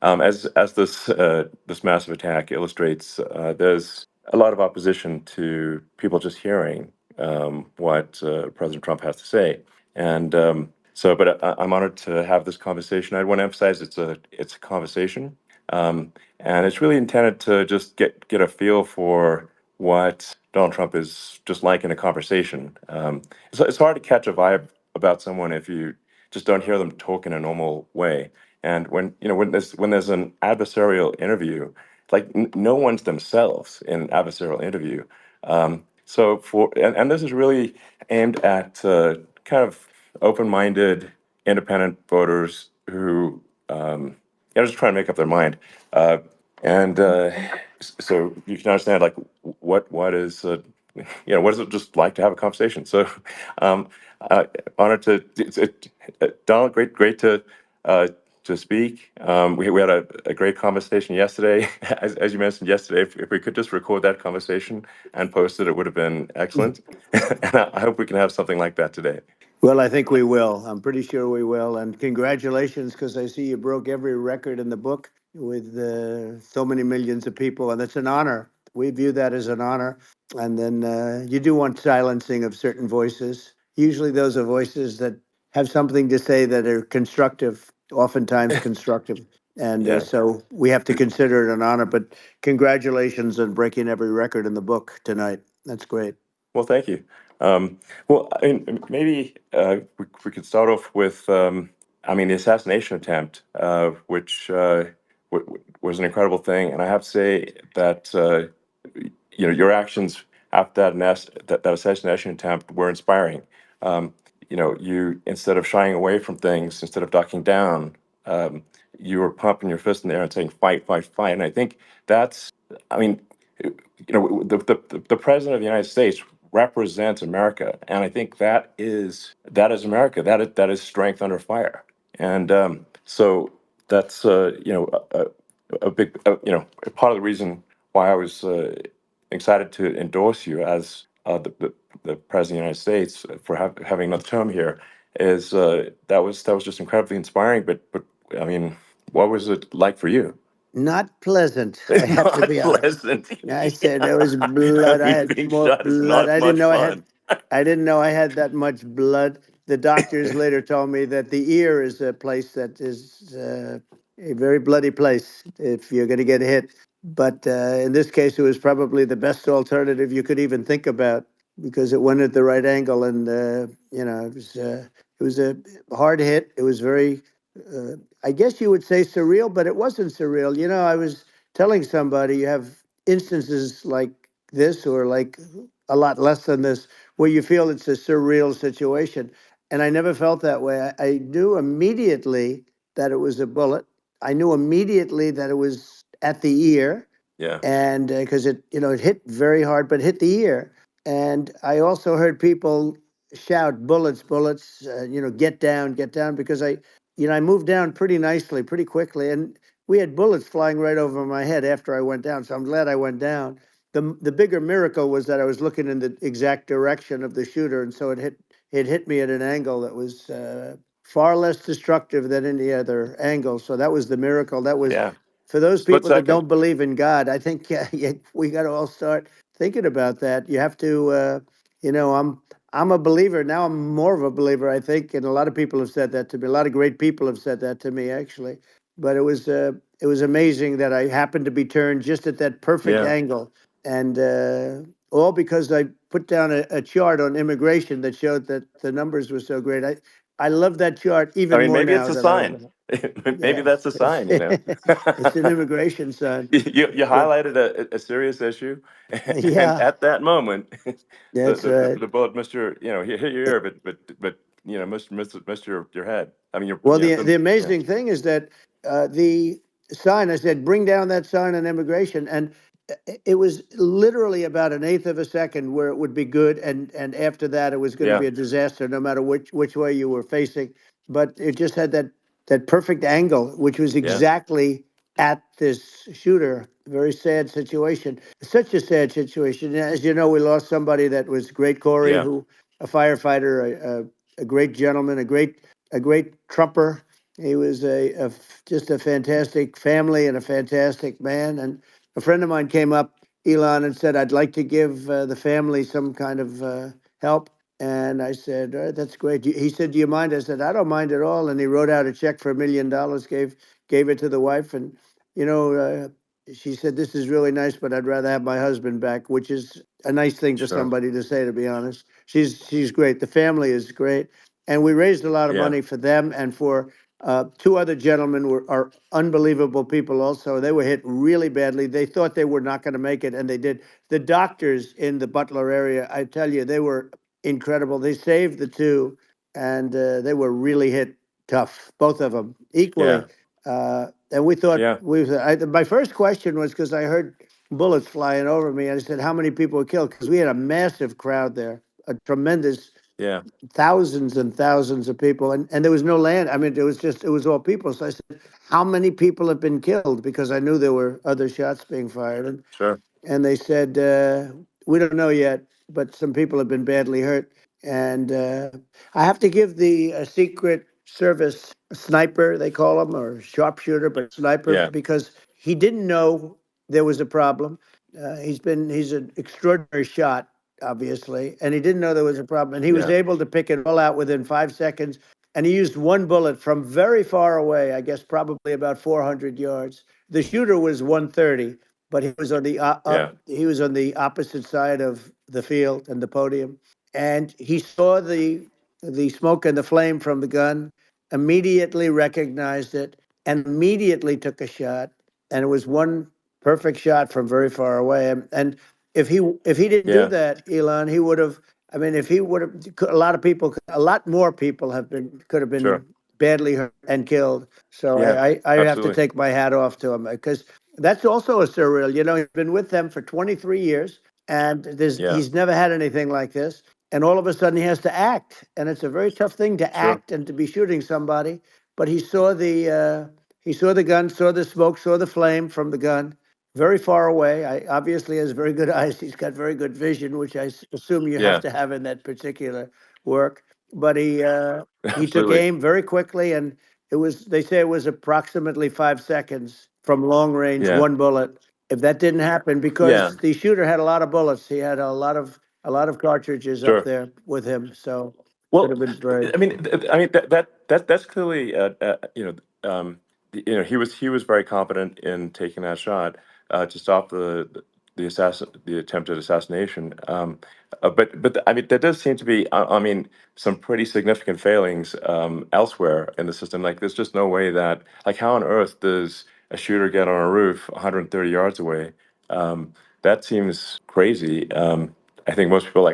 As this massive attack illustrates, there's a lot of opposition to people just hearing what President Trump has to say, and but I'm honored to have this conversation. I want to emphasize it's a conversation, and it's really intended to just get a feel for what Donald Trump is just like in a conversation. It's hard to catch a vibe about someone if you just don't hear them talk in a normal way. And when there's an adversarial interview, like no one's themselves in an adversarial interview. And this is really aimed at kind of open-minded, independent voters who just trying to make up their mind. And so you can understand like what is what is it just like to have a conversation. So um, honored to Donald, great to speak. We had a great conversation yesterday. As you mentioned yesterday, if we could just record that conversation and post it, it would have been excellent. And I hope we can have something like that today. Well, I think we will. I'm pretty sure we will. And congratulations, because I see you broke every record in the book with so many millions of people. And it's an honor. We view that as an honor. And then you do want silencing of certain voices. Usually those are voices that have something to say that are constructive, oftentimes constructive. And Yeah. so we have to consider it an honor. But congratulations on breaking every record in the book tonight. That's great. Well, thank you. Well, I mean, maybe we could start off with, the assassination attempt, which was an incredible thing. And I have to say that, your actions after that assassination attempt were inspiring. You, instead of shying away from things, instead of ducking down, you were pumping your fist in the air and saying, fight, fight, fight. And I think that's, I mean, the president of the United States represents America, and I think that is America. That is strength under fire, and so that's a big part of the reason why I was excited to endorse you as the president of the United States for having another term here. Is that was just incredibly inspiring. But I mean, what was it like for you? Not pleasant, I It's have to not be honest. pleasant. I said there was Yeah. blood. I had Being more shot is blood. not much fun. I didn't know I had that much blood. The doctors later told me that the ear is a place that is a very bloody place if you're going to get hit. But in this case, it was probably the best alternative you could even think about because it went at the right angle, and it was a hard hit. It was very, uh, I guess you would say surreal, but it wasn't surreal. I was telling somebody you have instances like this or like a lot less than this where you feel it's a surreal situation. And I never felt that way. I knew immediately that it was a bullet. I knew immediately that it was at the ear, Yeah. and because it hit very hard, but hit the ear. And I also heard people shout, "Bullets, bullets!" Get down, because I moved down pretty nicely, pretty quickly, and we had bullets flying right over my head after I went down. So I'm glad I went down. The bigger miracle was that I was looking in the exact direction of the shooter, and so it hit me at an angle that was far less destructive than any other angle. So that was the miracle. That was Yeah. for those Split people that second. don't believe in God. I think yeah, we got to all start thinking about that. You have to, I'm a believer now. I'm more of a believer, I think, and a lot of people have said that to me. A lot of great people have said that to me, actually. But it was amazing that I happened to be turned just at that perfect Yeah. angle, and all because I put down a chart on immigration that showed that the numbers were so great. I love that chart I even mean, more maybe it's now a than I ever. sign. Maybe Yeah, that's a it's sign. it's an immigration sign. You But highlighted a serious issue, and yeah, at that moment, that's right. the bullet missed hit your ear, but missed your head. I mean, Well, the yeah. amazing thing is that the sign, I said, bring down that sign on immigration. And it was literally about an eighth of a second where it would be good. And after that, it was going to Yeah. be a disaster, no matter which way you were facing. But it just had that perfect angle, which was Yeah. exactly at this shooter. Very sad situation. Such a sad situation. As you know, we lost somebody that was great, Corey, Yeah. who a firefighter, a great gentleman, a great trumper, He was just a fantastic family and a fantastic man. And a friend of mine came up, Elon, and said, "I'd like to give the family some kind of help." And I said, "All right, that's great." He said, "Do you mind?" I said, "I don't mind at all." And he wrote out a check for $1 million, gave it to the wife, and you know, she said, "This is really nice, but I'd rather have my husband back," which is a nice thing for Sure. somebody to say, to be honest. She's great. The family is great, and we raised a lot of Yeah. money for them and for two other gentlemen are unbelievable people also. They were hit really badly. They thought they were not going to make it, and they did. The doctors in the Butler area, I tell you, they were incredible. They saved the two, and they were really hit tough, both of them equally. Yeah. And we thought Yeah. my first question was because I heard bullets flying over me. I said, "How many people were killed?" Because we had a massive crowd there, a tremendous Yeah. thousands and thousands of people, and there was no land. I mean, it was all people. So I said, "How many people have been killed?" Because I knew there were other shots being fired, Sure. and they said, "We don't know yet, but some people have been badly hurt." And I have to give the Secret Service sniper, they call him, or sharpshooter, but sniper, Yeah. because he didn't know there was a problem. He's an extraordinary shot, obviously, and he didn't know there was a problem. And he was Yeah. able to pick it all out within 5 seconds. And he used one bullet from very far away, I guess probably about 400 yards. The shooter was 130, but he was on Yeah. he was on the opposite side of the field and the podium, and he saw the smoke and the flame from the gun, immediately recognized it, and immediately took a shot. And it was one perfect shot from very far away. And if he didn't do Yeah. that, Elon, he would have. I mean, if he would have, a lot of people, a lot more people could have been Sure. badly hurt and killed. So Yeah. I have to Absolutely. take my hat off to him because that's also a surreal. You know, he's been with them for 23 years, and Yeah. he's never had anything like this. And all of a sudden, he has to act, and it's a very tough thing to Sure. act and to be shooting somebody. But he saw the gun, saw the smoke, saw the flame from the gun, very far away. I obviously has very good eyes. He's got very good vision, which assume you have Yeah. to have in that particular work. But he took Absolutely. aim very quickly, and they say it was approximately 5 seconds from long range, Yeah. one bullet. If that didn't happen, Yeah. because the shooter had a lot of bullets, he had a lot of cartridges up Sure. there with him, so could Well, have been very. I mean, that's clearly, he was very competent in taking that shot to stop the attempted assassination. But I mean, there does seem to be, I mean, some pretty significant failings elsewhere in the system. Like, there's just no way that, like, how on earth does a shooter get on a roof 130 yards away? That seems crazy. I think most people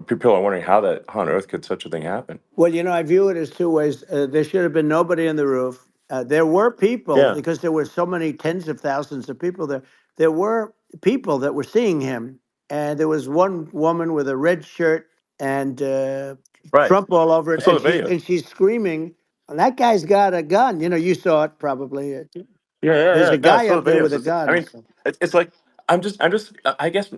people are wondering how on earth could such a thing happen? Well, I view it as two ways. There should have been nobody on the roof. There were people, Yeah. because there were so many tens of thousands of people there. There were people that were seeing him, and there was one woman with a red shirt and Right. Trump all over I it, saw and the she's video. and she's screaming. That guy's got a gun. You saw it probably. Yeah, yeah, There's yeah. a No, I guy saw the up there video. with a So I gun. mean, So. it's like I guess,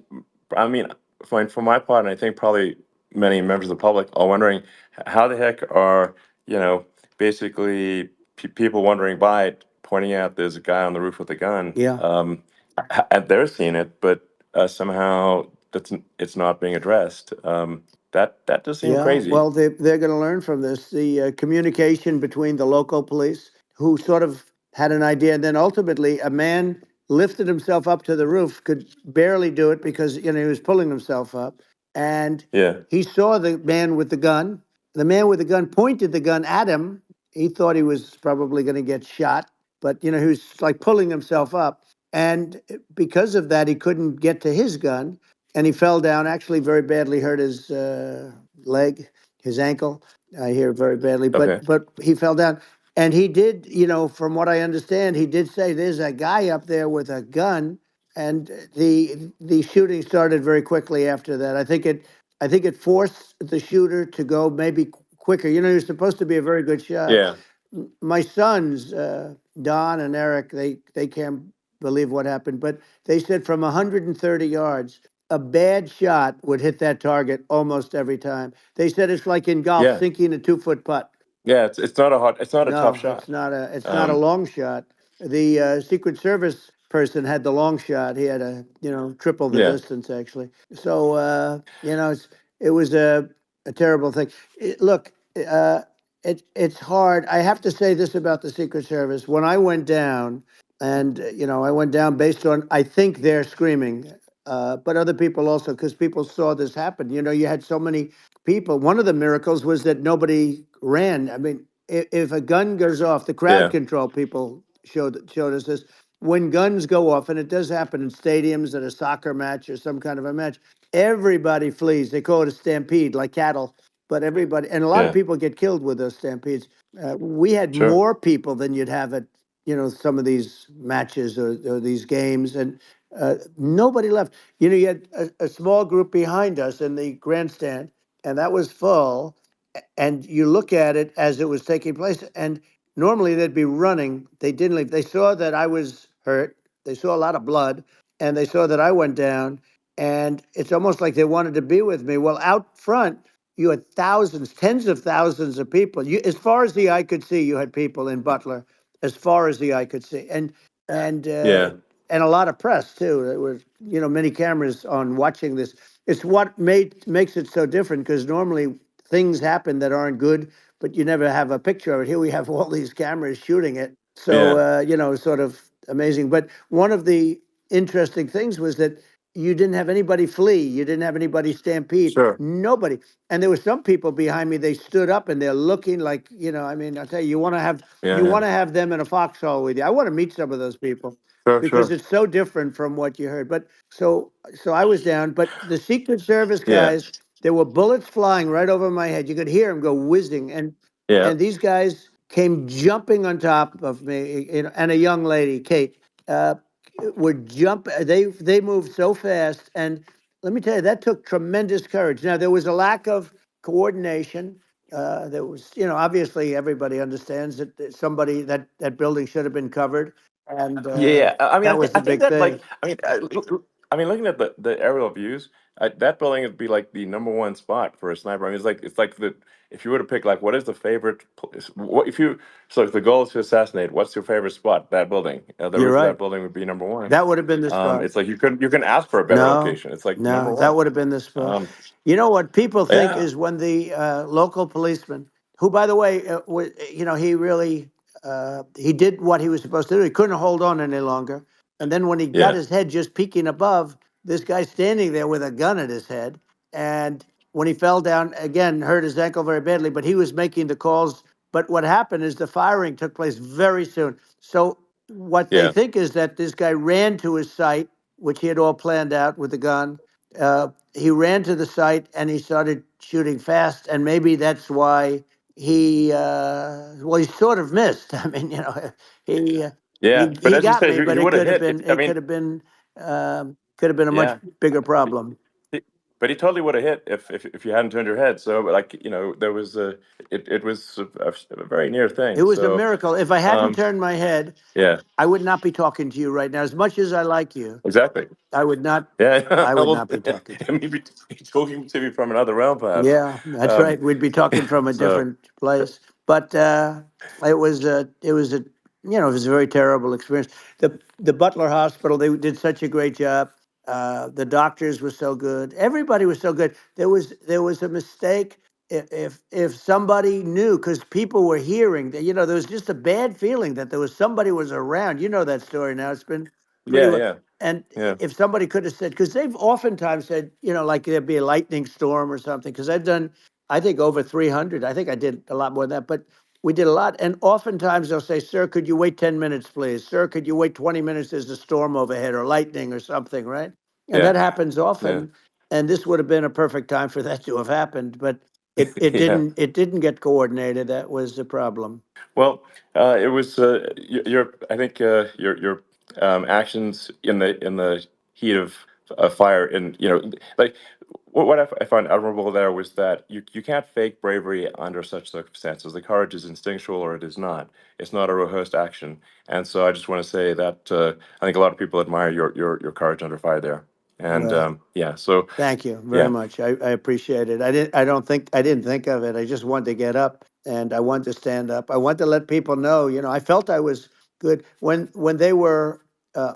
I mean, for my part, and I think probably many members of the public are wondering how the heck are you know basically people wondering by it, pointing out there's a guy on the roof with a gun, Yeah. and they're seeing it, but somehow it's not being addressed. That does seem Yeah, crazy. well, they're going to learn from this. The communication between the local police, who sort of had an idea, and then ultimately a man lifted himself up to the roof, could barely do it because he was pulling himself up, and Yeah, he saw the man with the gun. The man with the gun pointed the gun at him. He thought he was probably going to get shot, but he was like pulling himself up, and because of that, he couldn't get to his gun, and he fell down. Actually, very badly hurt his leg, his ankle. I hear very badly, okay, but he fell down, and he did. From what I understand, he did say there's a guy up there with a gun, and the shooting started very quickly after that. I think it forced the shooter to go maybe quicker. He was supposed to be a very good shot. yeah, My sons, Don and Eric, they can't believe what happened, but they said from 130 yards, a bad shot would hit that target almost every time. They said it's like in golf, yeah. sinking a 2-foot putt. Yeah, it's not a tough No, shot. it's not a Um, long shot. The Secret Service person had the long shot. He had a triple the yeah, distance actually. So it was a terrible thing. Look, it's hard. I have to say this about the Secret Service. When I went down, and I went down based on I think they're screaming, but other people also because people saw this happen. You had so many people. One of the miracles was that nobody ran. I mean, if a gun goes off, the crowd yeah, control people showed us this. When guns go off, and it does happen in stadiums at a soccer match or some kind of a match, everybody flees. They call it a stampede, like cattle. But everybody, and a lot of yeah, people get killed with those stampedes. We had sure, more people than you'd have at some of these matches or these games, and nobody left. You had a small group behind us in the grandstand, and that was full, and you look at it as it was taking place, and normally they'd be running. They didn't leave. They saw that I was hurt. They saw a lot of blood, and they saw that I went down. And it's almost like they wanted to be with me. Well, out front, you had thousands, tens of thousands of people. As far as the eye could see, you had people in Butler, as far as the eye could see, and uh, yeah, and a lot of press too. There were many cameras on watching this. It's what makes it so different because normally things happen that aren't good, but you never have a picture of it. Here we have all these cameras shooting it. So, yeah, sort of amazing. But one of the interesting things was that you didn't have anybody flee. You didn't have anybody stampede. sure, Nobody. And there were some people behind me. They stood up and they're looking like, I mean, I'll tell you, yeah, you yeah, want to have them in a foxhole with you. I want to meet some of those people sure, because sure, it's so different from what you heard. But so I was down. But the Secret Service yeah, guys, there were bullets flying right over my head. You could hear them go whizzing, yeah, and these guys came jumping on top of me, and a young lady, Kate, uh, would jump. They moved so fast, and let me tell you, that took tremendous courage. Now there was a lack of coordination. There was, obviously everybody understands that somebody that building should have been covered, and yeah. I mean, that was I the think big that thing. like, I mean, looking at the aerial views, that building would be like the number one spot for a sniper. I mean, it's like the if you were to pick like what is the favorite what if you so if the goal is to assassinate, what's your favorite spot? That building, the You're roof of right. that building would be number one. That would have been the spot. It's like you can ask for a better No, location. It's like number no, that one. would have been the spot. Um, You know what people think yeah, is when the local policeman, who, by the way, he really he did what he was supposed to do. He couldn't hold on any longer, and then when he got yeah, his head just peeking above, this guy standing there with a gun at his head, and when he fell down again, hurt his ankle very badly. But he was making the calls. But what happened is the firing took place very soon. So what they yeah, think is that this guy ran to his site, which he had all planned out with the gun. He ran to the site and he started shooting fast, and maybe that's why he sort of missed. I mean, he uh, yeah. But he as you got say, me, but he it would have could have hit. been I mean, a much yeah. bigger problem. But he totally would have hit if you hadn't turned your head. So like there was it was a very near It thing. was a So miracle. If I hadn't um, turned my head, yeah, I would not be talking to you right now. As much as I like you, exactly. I would not. Yeah, I would well, not be talking to you. maybe talking to me from another realm, perhaps. Yeah, that's Um, right. We'd be talking from a so different place. But it was a very terrible experience. The Butler Hospital, they did such a great job. The doctors were so good. Everybody was so good. There was a mistake. If somebody knew, because people were hearing that, there was just a bad feeling that there was somebody was around. You know that story now. It's been pretty yeah, well. yeah, And yeah, if somebody could have said, because they've oftentimes said, like there'd be a lightning storm or something, because I've done, I think, over 300. I think I did a lot more than that, but we did a lot. And oftentimes they'll say, sir, could you wait 10 minutes, please? Sir, could you wait 20 minutes? There's a storm overhead or lightning or something, right? And yeah, that happens yeah, often. And this would have been a perfect time for that to have happened, but it yeah. didn't, it didn't get coordinated. That was the problem. Well, it was your. I think your actions in the heat of fire, and like what I find admirable there was that you can't fake bravery under such circumstances. The courage is instinctual, or it is not. It's not a rehearsed action, and so I just want to say that I think a lot of people admire your courage under fire there, and Well, yeah. So thank you very yeah, much. I appreciate it. I didn't think of it. I just wanted to get up. and I wanted to stand up. I wanted to let people know, I felt I was good when they were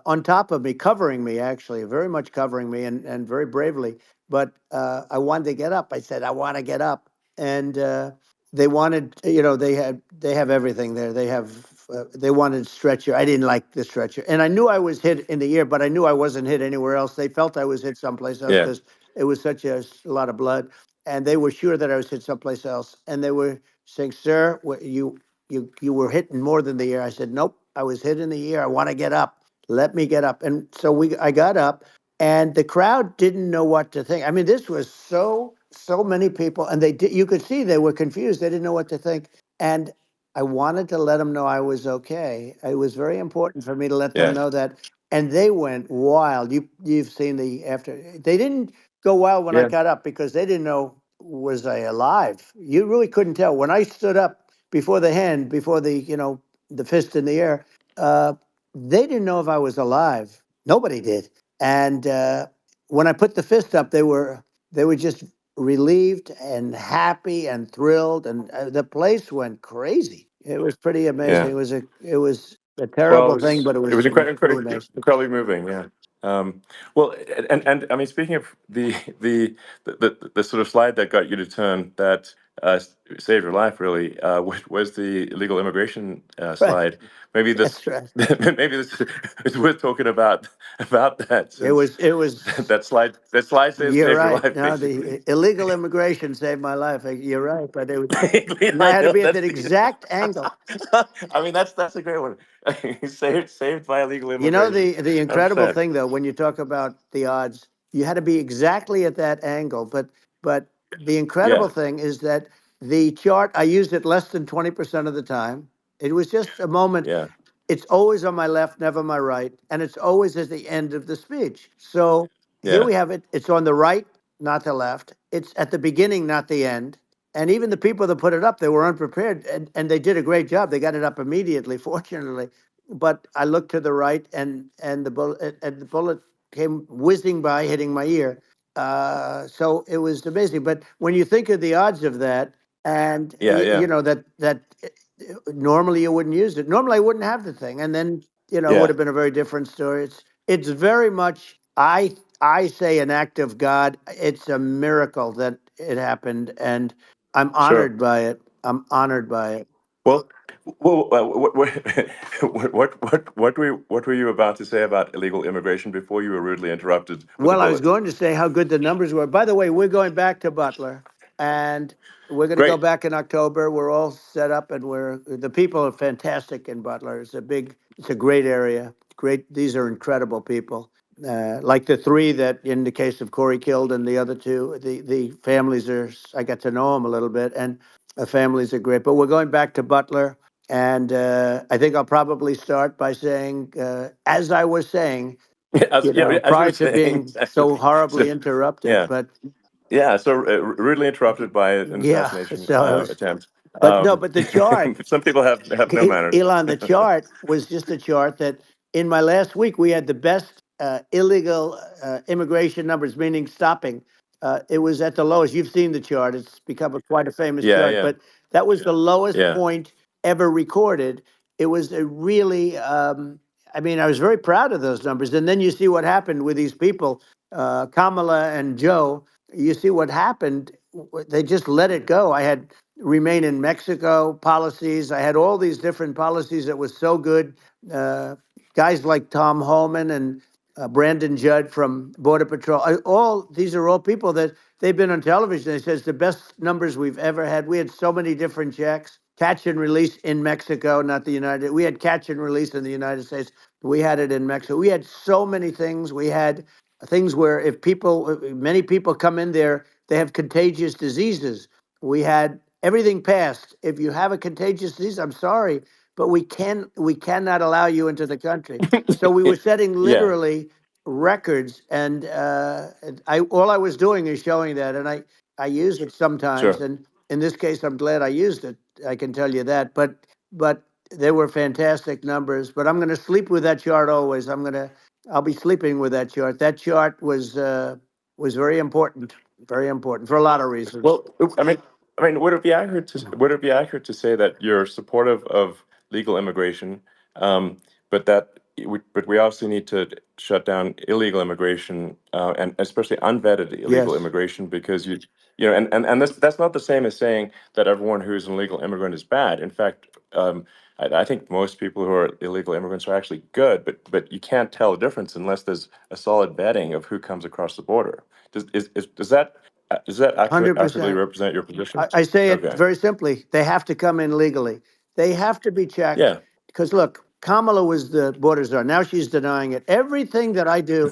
on top of me, covering me, actually, very much covering me, and very bravely. But I wanted to get up. I said, I want to get up, and they wanted, they have everything there. They wanted stretcher. I didn't like the stretcher, and I knew I was hit in the ear, but I knew I wasn't hit anywhere else. They felt I was hit someplace else Yeah. because it was such a lot of blood, and they were sure that I was hit someplace else, and they were saying, "Sir, you were hitting more than the ear." I said, "Nope, I was hit in the ear. I want to get up. Let me get up." And so I got up, and the crowd didn't know what to think. I mean, this was so many people, and you could see they were confused. They didn't know what to think, and I wanted to let them know I was okay. It was very important for me to let them Yeah. know that, and they went wild. You've seen the after. They didn't go wild when I Yeah. got up because they didn't know, was I alive. You really couldn't tell when I stood up before the hand, before the fist in the air. Uh, they didn't know if I was alive. Nobody did. And when I put the fist up, they were just relieved and happy and thrilled, and the place went crazy. It was pretty amazing. Yeah. It was a Well, terrible thing, but it it was was pretty amazing. incredibly moving. Yeah. Well, and I mean, speaking of the sort of slide that got you to turn that saved your life, really, was the illegal immigration Right. slide. Maybe this, That's right. maybe this is worth talking about that, It since was. It was. that slide You're saved your right. life, No, basically. the illegal immigration saved my life. You're right, but and I I had to know be at that's that the. exact angle. I mean, that's a great one. Saved by illegal You know, immigration. the incredible 100%. thing, though, when you talk about the odds, you had to be exactly at that angle. But the Yeah. incredible thing is that the chart, I used it less than 20% of the time. It was just a moment. Yeah. It's always on my left, never my right, and it's always at the end of the speech. So here Yeah. we have it. It's on the right, not the left. It's at the beginning, not the end. And even the people that put it up, they were unprepared, and they did a great job. They got it up immediately, fortunately. But I looked to the right, and the bullet came whizzing by, hitting my ear. So it was amazing. But when you think of the odds of that, and Yeah. Yeah. that normally you wouldn't use it. Normally I wouldn't have the thing, and then it would Yeah. have been a very different story. It's very much, I say, an act of God. It's a miracle that it happened, and I'm Sure. honored by it. I'm honored by it. Well, what were you about to say about illegal immigration before you were rudely interrupted with a Well, I was bullet? going to say how good the numbers were. By the way, we're going back to Butler, and we're going to go Great. back in October. We're all set up, and the people are fantastic in Butler. It's a great area. Great, these are incredible people. Like the three that, in the case of Corey, killed, and the other two, the families are. I got to know them a little bit, and the families are great. But we're going back to Butler, and I think I'll probably start by saying, as I was saying, As you were prior to saying, being so so, horribly interrupted. yeah, But yeah. So rudely interrupted by an yeah, assassination so I was, attempt. but no, but the chart, Some people have no manners. Elon, the chart was just a chart that in my last week we had the best illegal immigration numbers, meaning stopping. It was at the lowest. You've seen the chart; it's become quite a famous Yeah. chart. Yeah. But that was the lowest Yeah. point ever recorded. It was a really, I mean, I was very proud of those numbers. And then you see what happened with these people, Kamala and Joe. You see what happened. They just let it go. I had remain in Mexico policies. I had all these different policies that was so good. Uh, Guys like Tom Holman and Brandon Judd from Border Patrol. All these are all people that they've been on television. They says the best numbers we've ever had. We had so many different checks, catch and release in Mexico, not the United. We had catch and release in the United States. We had it in Mexico. We had so many things. We had things where if many people come in there, they have contagious diseases. We had everything passed. If you have a contagious disease, I'm sorry, but we cannot allow you into the country. So we were setting Yeah. literally records, and I all I was doing is showing that, and I use it sometimes, Sure. and in this case, I'm glad I used it. I can tell you that, but they were fantastic numbers. But I'm going to sleep with that chart always. I'll be sleeping with that chart. That chart was very important for a lot of reasons. Well, I mean, I mean, would it be accurate to say that you're supportive of legal immigration, but but we also need to shut down illegal immigration, and especially unvetted illegal Yes, immigration, because and that's not the same as saying that everyone who's an illegal immigrant is bad. In fact, I think most people who are illegal immigrants are actually good, but you can't tell the difference unless there's a solid vetting of who comes across the border. Does that accurately 100%. represent your position? I say it Okay. very simply. They have to come in legally. They have to be checked. Yeah. Because look, Kamala was the border czar. Now she's denying it. Everything that I do,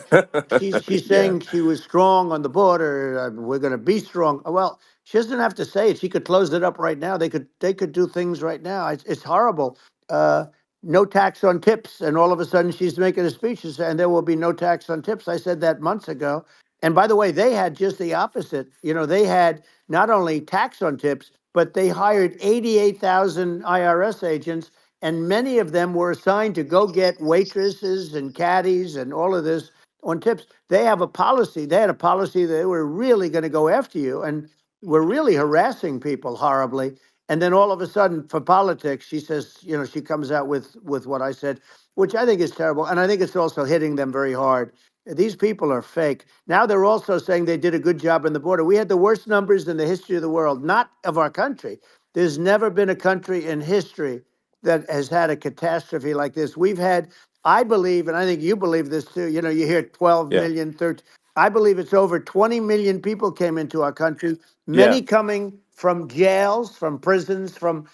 she's Yeah. saying she was strong on the border. We're going to be strong. Well, she doesn't have to say it. She could close it up right now. They could do things right now. It's horrible. Uh, no tax on tips, and all of a sudden she's making a speech and there will be no tax on tips. I said that months ago. And by the way, they had just the opposite. They had not only tax on tips, but they hired 88,000 IRS agents, and many of them were assigned to go get waitresses and caddies and all of this on tips. They have a policy. They had a policy that they were really going to go after you and were really harassing people horribly. And then all of a sudden, for politics, she says, she comes out with what I said, which I think is terrible, and I think it's also hitting them very hard. These people are fake. Now they're also saying they did a good job on the border. We had the worst numbers in the history of the world, not of our country. There's never been a country in history that has had a catastrophe like this. We've had, I believe, and I think you believe this too. You hear 12 Yeah. million, 13. I believe it's over 20 million people came into our country, Yeah. many coming from jails, from prisons, from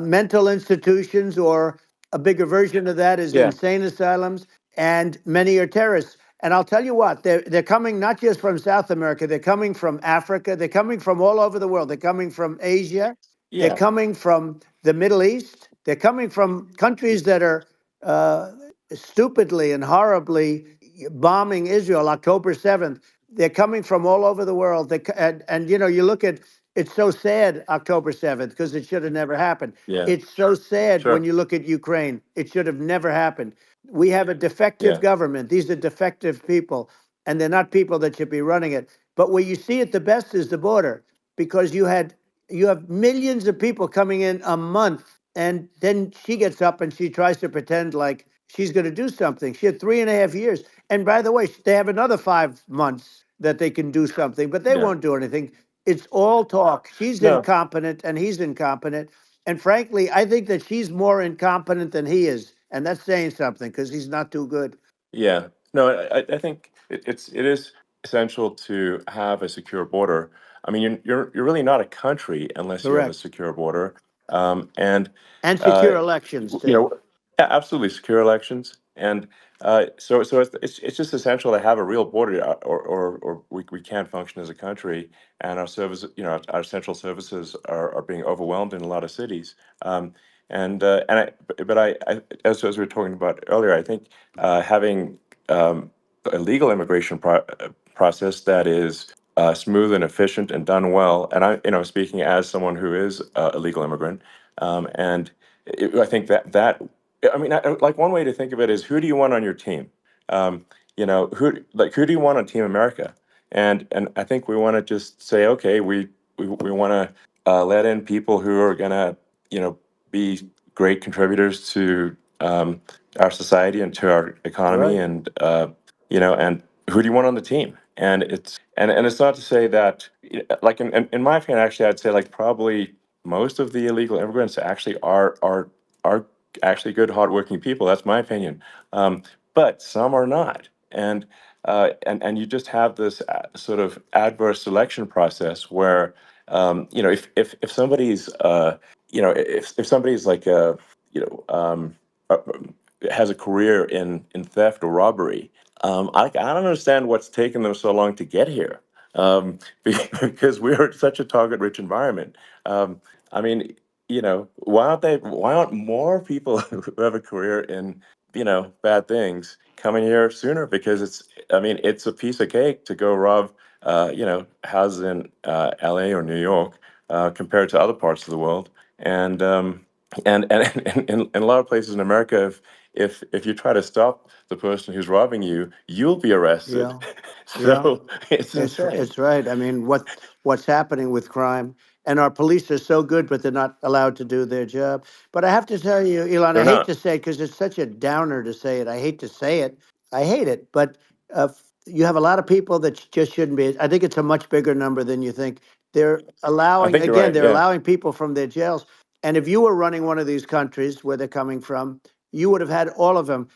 mental institutions, or a bigger version of that is Yeah. insane asylums, and many are terrorists. And I'll tell you what, they're coming not just from South America, they're coming from Africa, they're coming from all over the world. They're coming from Asia, they're Yeah. coming from the Middle East, they're coming from countries that are uh, stupidly and horribly bombing Israel October 7th. They're coming from all over the world. And you look at, it's so sad, October 7th, because it should have never happened. Yeah. It's so sad when Sure. you look at Ukraine. It should have never happened. We have a defective Yeah. government. These are defective people, and they're not people that should be running it. But where you see it the best is the border, because you have millions of people coming in a month, and then she gets up and she tries to pretend like she's going to do something. She had 3.5 years, and by the way, they have another 5 months that they can do something, but they Yeah. won't do anything. It's all talk. She's No. incompetent, and he's incompetent. And frankly, I think that she's more incompetent than he is. And that's saying something because he's not too good. Yeah. No, I think it is essential to have a secure border. I mean, you're really not a country unless you have a Correct. secure border. And And uh, secure elections, you too. know, yeah, absolutely secure elections, and so it's just essential to have a real border, or we can't function as a country, and our service, our central services are being overwhelmed in a lot of cities. And as we were talking about earlier, I think having a legal immigration process that is smooth and efficient and done well, and speaking as someone who is a legal immigrant, and I think I mean, like one way to think of it is, who do you want on your team? Who do you want on Team America? And I think we want to just say, okay, we want to let in people who are gonna, be great contributors to our society and to our economy, Right. and who do you want on the team? And it's not to say that, like in my opinion, actually, I'd say like probably most of the illegal immigrants actually are actually good, hardworking people. That's my opinion. But some are not, and you just have this sort of adverse selection process where, if somebody's if somebody's like uh, has a career in theft or robbery, I don't understand what's taken them so long to get here. Because we're such a target-rich environment. I mean, why aren't more people who have a career in, bad things coming here sooner? Because I mean, it's a piece of cake to go rob, houses in LA or New York, compared to other parts of the world. And in a lot of places in America, if you try to stop the person who's robbing you, you'll be arrested. Yeah. Yeah. So it's It's insane. it's right. I mean, what's happening with crime? and our police are so good, but they're not allowed to do their job. But I have to tell you, Elon, I They're hate not. to say it because it's such a downer to say it. I hate to say it. I hate it. But you have a lot of people that just shouldn't be. I think it's a much bigger number than you think. They're I allowing, think you're again, right. they're Yeah. allowing people from their jails. And if you were running one of these countries where they're coming from, you would have had all of them.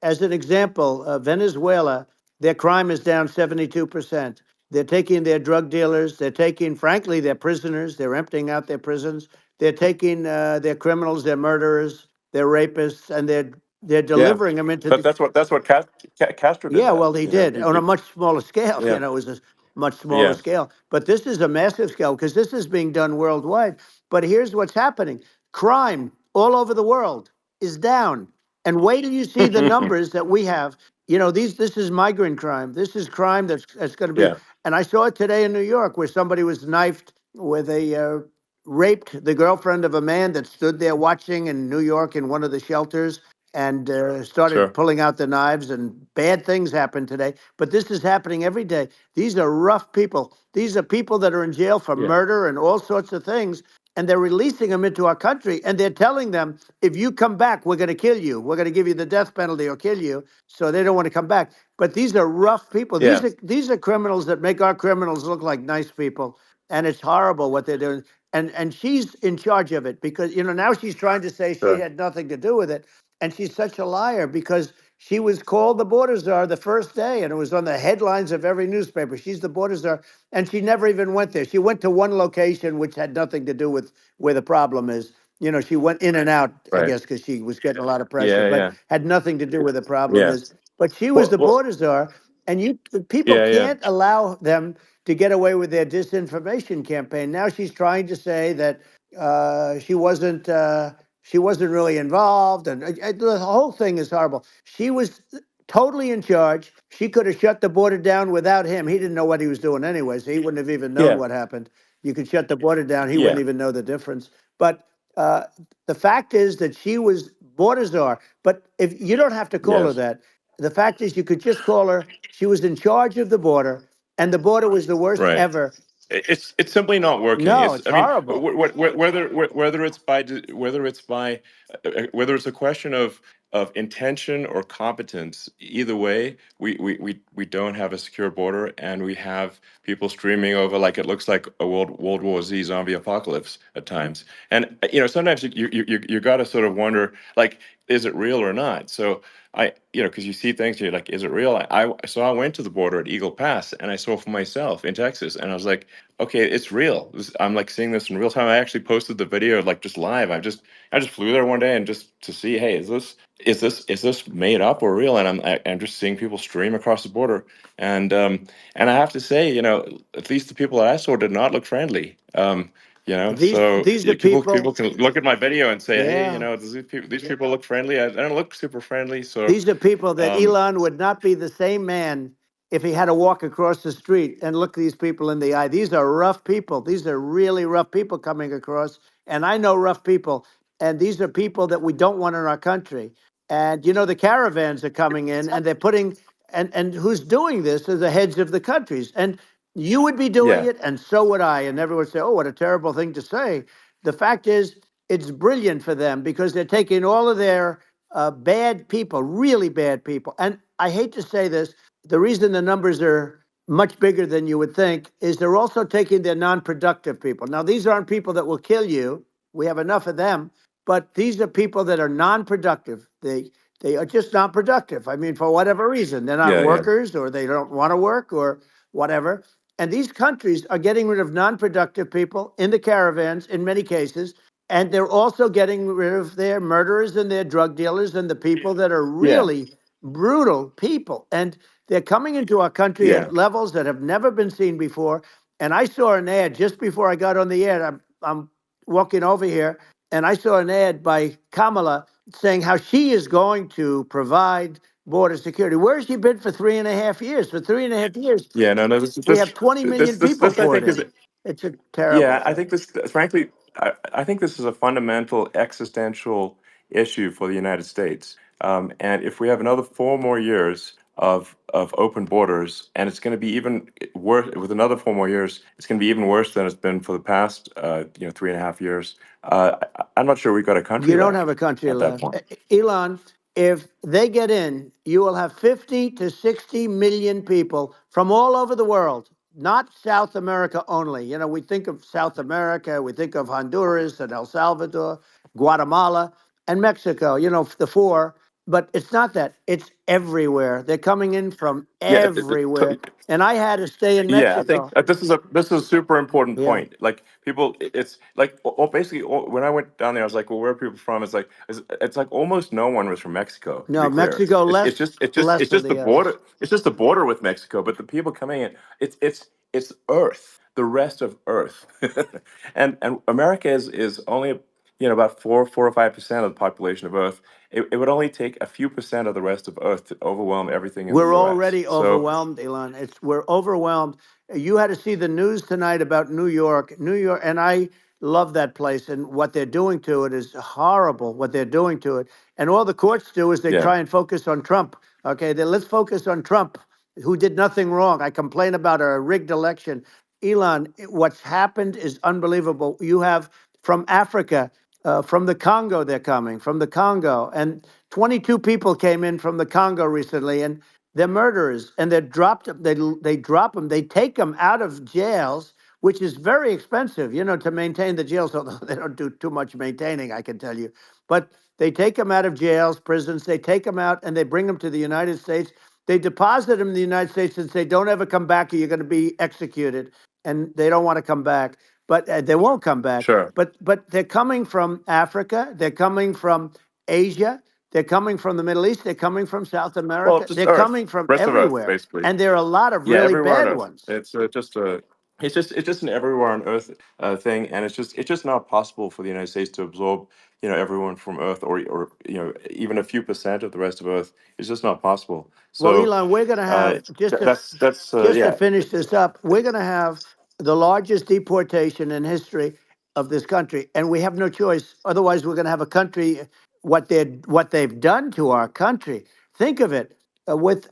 As an example, Venezuela, their crime is down 72%. They're taking their drug dealers. They're taking, frankly, their prisoners. They're emptying out their prisons. They're taking their criminals, their murderers, their rapists, and they're Yeah. delivering them into But the. that's what Castro did Yeah, that. well, he You know. did on a much smaller scale. Yeah. You know, it was a much smaller Yeah. scale. But this is a massive scale because this is being done worldwide. But here's what's happening: crime all over the world is down. And wait till you see the numbers that we have. You know, these this is migrant crime. This is crime that's going to be. Yeah. And I saw it today in New York where somebody was knifed with a raped the girlfriend of a man that stood there watching in New York in one of the shelters and started Sure. pulling out the knives, and bad things happen today. But this is happening every day. These are rough people. These are people that are in jail for Yeah. murder and all sorts of things. And they're releasing them into our country, and they're telling them, if you come back, we're going to kill you. We're going to give you the death penalty or kill you. So they don't want to come back. But these are rough people. Yeah. These are criminals that make our criminals look like nice people. And it's horrible what they're doing. And she's in charge of it because, you know, now she's trying to say she Sure. had nothing to do with it. And she's such a liar because she was called the border czar the first day, and it was on the headlines of every newspaper. She's the border czar, and she never even went there. She went to one location, which had nothing to do with where the problem is. You know, she went in and out, I Right. guess, because she was getting a lot of pressure, Yeah. but Yeah. had nothing to do with the problem Yeah. is. But she was Well. the Well. border czar, and the people Yeah. Yeah. can't allow them to get away with their disinformation campaign. Now she's trying to say that she wasn't. She wasn't really involved, and the whole thing is horrible. She was totally in charge. She could have shut the border down without him. He didn't know what he was doing anyway, so he wouldn't have even known Yeah. what happened. You could shut the border down; he Yeah. wouldn't even know the difference. But uh, the fact is that she was border czar. But if you don't have to call her Yes. that, the fact is you could just call her. She was in charge of the border, and the border was the worst Right. ever. It's simply not working. No, It's it's I mean horrible. whether it's by whether it's a question of intention or competence, either way, we don't have a secure border, and we have people streaming over like it looks like a World War Z zombie apocalypse at times. And you know, sometimes you got to sort of wonder, like, is it real or not? So because you see things, you're like, is it real? So I went to the border at Eagle Pass, and I saw for myself in Texas, and I was like, okay, it's real. I'm like seeing this in real time. I actually posted the video like just live. I just flew there one day and just to see, hey, is this made up or real? And I'm just seeing people stream across the border, and I have to say, at least the people that I saw did not look friendly. So These are people people. can look at my video and say, hey, Yeah. does these people look friendly? I don't look super friendly. So, These are people that um, Elon would not be the same man if he had to walk across the street and look these people in the eye. These are rough people. These are really rough people coming across. And I know rough people. And these are people that we don't want in our country. And you know, the caravans are coming in and they're putting and who's doing this are the heads of the countries. And you would be doing yeah, it, and so would I. And everyone would say, oh, what a terrible thing to say. The fact is, it's brilliant for them because they're taking all of their bad people, really bad people. And I hate to say this, the reason the numbers are much bigger than you would think is they're also taking their non-productive people. Now, these aren't people that will kill you. We have enough of them, but these are people that are non-productive. They are just not productive. I mean, for whatever reason, they're not yeah, yeah, workers or they don't want to work or whatever. And these countries are getting rid of non-productive people in the caravans in many cases, and they're also getting rid of their murderers and their drug dealers and the people that are yeah, really brutal people. And they're coming into our country yeah, at levels that have never been seen before. And I saw an ad just before I got on the air. I'm walking over here, and I saw an ad by Kamala saying how she is going to provide border security. Where has she been for 3.5 years? For 3.5 years, yeah. No, no. This is we have 20 million people I poured think in. is It's a terrible Yeah, I thing. think this, frankly, I think this is a fundamental existential issue for the United States. And if we have another 4 more years of open borders, and it's going to be even worse with another 4 more years. It's going to be even worse than it's been for the past 3.5 years. I'm not sure we've got a country You don't have left a country at that left. point. Elon, if they get in, you will have 50 to 60 million people from all over the world, not South America only. You know, we think of South America, we think of Honduras and El Salvador, Guatemala, and Mexico, you know, the four. But it's not that, it's everywhere. They're coming in from Yeah, everywhere. And I had to stay in yeah, I think Mexico. this is a super important Yeah. point. Like people, it's like basically when I went down there, I was like, well, where are people from? It's like almost no one was from Mexico. To be No, clear, Mexico it's less, it's just it's just less it's than just the the others. border. It's just the border with Mexico. But the people coming in, it's Earth, the rest of Earth, and America is only about 4 or 5% of the population of Earth. It would only take a few percent of the rest of Earth to overwhelm everything in the We're U.S. already So overwhelmed, Elon. We're overwhelmed. You had to see the news tonight about New York. New York, and I love that place, and what they're doing to it is horrible, what they're doing to it. And all the courts do is they yeah, try and focus on Trump. Okay, then let's focus on Trump, who did nothing wrong. I complain about a rigged election. Elon, what's happened is unbelievable. You have from Africa, from the Congo, they're coming, from the Congo. And 22 people came in from the Congo recently, and they're murderers, and they're dropped. They drop them. They take them out of jails, which is very expensive, you know, to maintain the jails. Although they don't do too much maintaining, I can tell you. But they take them out of jails, prisons. They take them out and they bring them to the United States. They deposit them in the United States and say, "Don't ever come back, or you're going to be executed." And they don't want to come back, but they won't come back. sure. But they're coming from Africa. They're coming from Asia. They're coming from the Middle East. They're coming from South Well, America. just They're Earth, coming from rest of Earth, everywhere. basically. And there are a lot of Yeah, really everywhere on bad Earth. ones. It's just an everywhere on Earth thing, and it's just not possible for the United States to absorb everyone from Earth, or even a few percent of the rest of Earth. It's just not possible. Well, So Elon, we're going to have that's just to yeah. finish this up, we're going to have the largest deportation in history of this country, and we have no choice. Otherwise, we're going to have a country. What they've done to our country. Think of it, with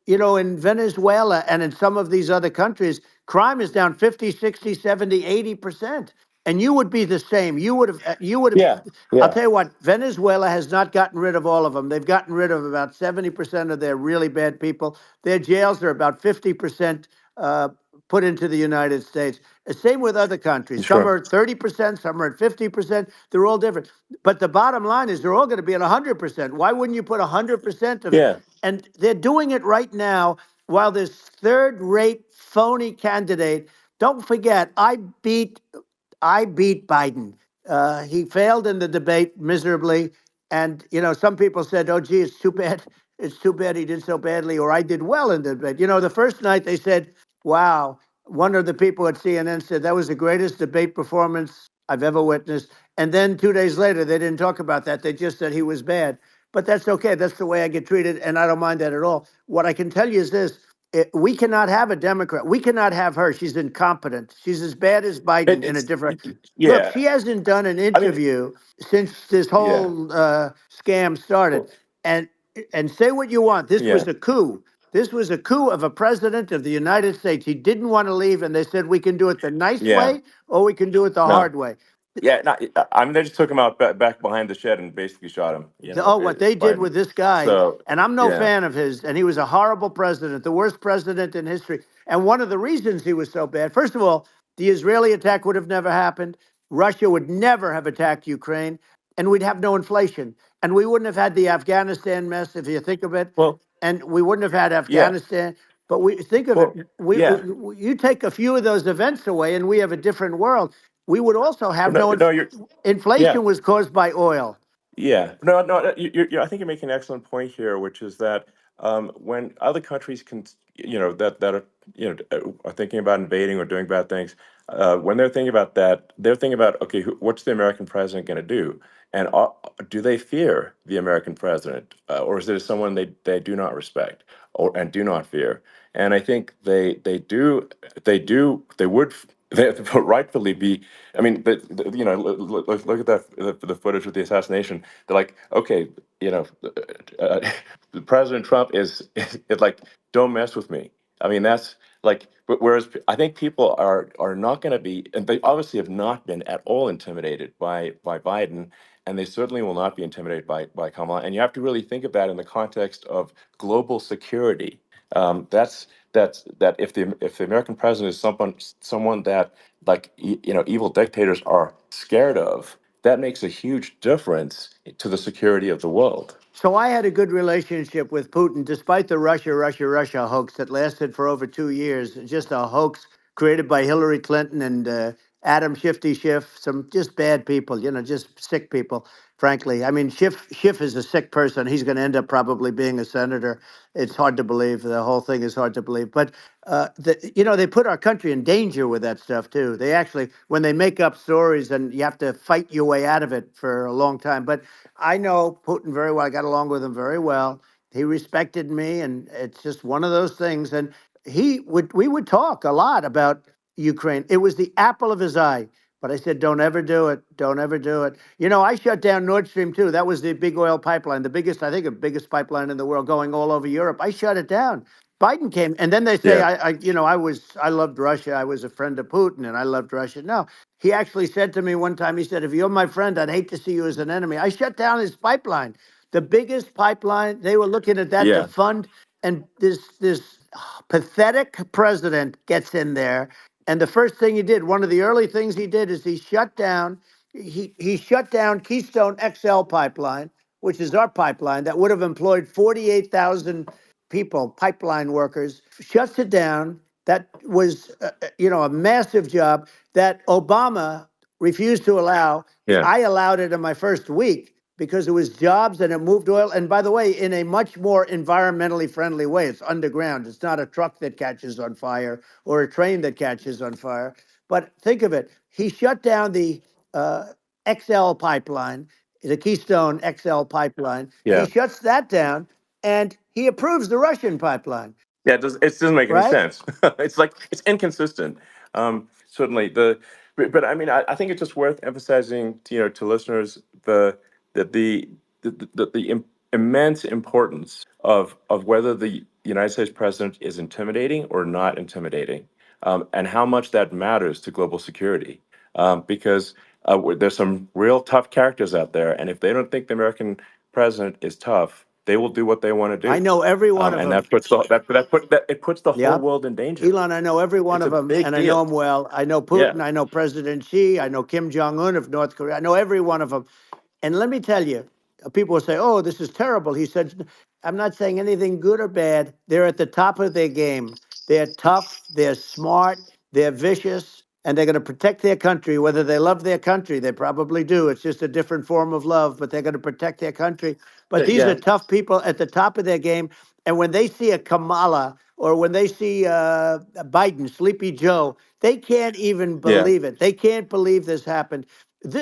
in Venezuela and in some of these other countries, crime is down 50, 60, 70, 80%. And you would be the same. You would have. Yeah, I'll yeah, tell you what, Venezuela has not gotten rid of all of them. They've gotten rid of about 70% of their really bad people. Their jails are about 50% uh, put into the United States. The same with other countries. Some sure. are at 30%, some are at 50%. They're all different. But the bottom line is they're all going to be at 100%. Why wouldn't you put 100% of it? Yeah, And they're doing it right now while this third rate phony candidate. Don't forget, I beat Biden. He failed in the debate miserably. And, some people said, oh, gee, it's too bad. It's too bad he did so badly, or I did well in the debate. The first night they said, wow, one of the people at CNN said that was the greatest debate performance I've ever witnessed. And then 2 days later, they didn't talk about that. They just said he was bad. But that's okay. That's the way I get treated. And I don't mind that at all. What I can tell you is this: we cannot have a Democrat. We cannot have her. She's incompetent. She's as bad as Biden in a it's different. Look, yeah. she hasn't done an I mean, interview since this yeah, whole scam started. well, And say what you want. This yeah, was a coup. This was a coup of a president of the United States. He didn't want to leave, and they said we can do it the nice yeah. way or we can do it the No, hard way. yeah. No, I mean, they just took him out back behind the shed and basically shot him. Oh, what they did Biden. with this guy, So and I'm no yeah. fan of his, and he was a horrible president, the worst president in history. And one of the reasons he was so bad, first of all, the Israeli attack would have never happened. Russia would never have attacked Ukraine, and we'd have no inflation. And we wouldn't have had the Afghanistan mess, if you think of it, Well, and we wouldn't have had yeah. Afghanistan. But we think of it, Well, yeah. you take a few of those events away, and we have a different world. We would also have No, no no, you're yeah. inflation was caused by oil. Yeah, no, no. I think you're making an excellent point here, which is that when other countries can, that are, are thinking about invading or doing bad things, when they're thinking about that, they're thinking about, okay, what's the American president going to do, and do they fear the American president, or is there someone they do not respect or and do not fear? And I think they would. they rightfully be. I mean, look at that the footage of the assassination. They're like, okay, you know, uh, President Trump is like, don't mess with me. I mean, that's like, whereas I think people are not going to be, and they obviously have not been at all intimidated by Biden, and they certainly will not be intimidated by Kamala. And you have to really think of that in the context of global security. That if the American president is someone that, like, evil dictators are scared of, that makes a huge difference to the security of the world. So I had a good relationship with Putin, despite the Russia hoax that lasted for over 2 years. Just a hoax created by Hillary Clinton and Adam Shifty Schiff, some just bad people, just sick people, frankly. I mean, Schiff is a sick person. He's going to end up probably being a senator. It's hard to believe. The whole thing is hard to believe. But, they put our country in danger with that stuff, too. They actually, when they make up stories, and you have to fight your way out of it for a long time. But I know Putin very well. I got along with him very well. He respected me, and it's just one of those things. And we would talk a lot about Ukraine. It was the apple of his eye. But I said, don't ever do it. Don't ever do it. I shut down Nord Stream 2. That was the big oil pipeline, the biggest, I think, the biggest pipeline in the world going all over Europe. I shut it down. Biden came, and then they say, Yeah, I loved Russia. I was a friend of Putin, and I loved Russia. No, he actually said to me one time, he said, if you're my friend, I'd hate to see you as an enemy. I shut down his pipeline, the biggest pipeline. They were looking at that to yeah, fund, and this pathetic president gets in there. And the first thing he did, one of the early things he did, is he shut down Keystone XL pipeline, which is our pipeline that would have employed 48,000 people, pipeline workers, shuts it down. That was, a massive job that Obama refused to allow. yeah, I allowed it in my first week because it was jobs and it moved oil. And by the way, in a much more environmentally friendly way. It's underground. It's not a truck that catches on fire or a train that catches on fire. But think of it. He shut down the uh, XL pipeline, the Keystone XL pipeline. He yeah. shuts that down and he approves the Russian pipeline, Yeah, it doesn't make any right? sense. It's like it's inconsistent. Certainly but I mean, I think it's just worth emphasizing to listeners the immense importance of whether the United States president is intimidating or not intimidating, and how much that matters to global security. Because there's some real tough characters out there, and if they don't think the American president is tough, they will do what they want to I do, know every one of and them. it puts the whole Yep. world in danger. Elon, I know every one It's of a them, big and I know deal. them well. I know Yeah, Putin. I know President Xi. I know Kim Jong Un of North Korea. I know every one of them. And let me tell you, people will say, "Oh, this is terrible." He said, "I'm not saying anything good or bad. They're at the top of their game. They're tough. They're smart. They're vicious, and they're going to protect their country. Whether they love their country, they probably do. It's just a different form of love, but they're going to protect their country. But these are yeah, tough people at the top of their game. And when they see a Kamala or when they see Biden, Sleepy Joe, they can't even yeah, believe it. They can't believe this happened.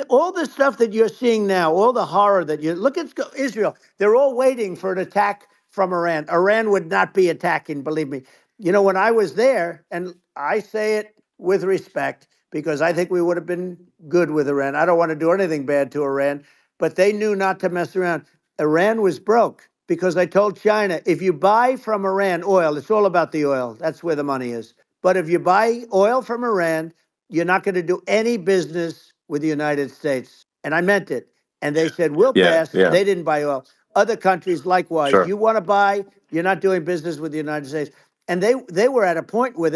All the stuff that you're seeing now, all the horror that you look at Israel, they're all waiting for an attack from Iran. Iran would not be attacking, believe me. When I was there, and I say it with respect because I think we would have been good with Iran. I don't want to do anything bad to Iran, but they knew not to mess around. Iran was broke because I told China, if you buy from Iran oil, it's all about the oil. That's where the money is. But if you buy oil from Iran, you're not going to do any business with the United States. And I meant it. And they said, we'll yeah, pass. yeah. They didn't buy oil. Other countries, likewise. Sure. You want to buy, you're not doing business with the United States. And they were at a point where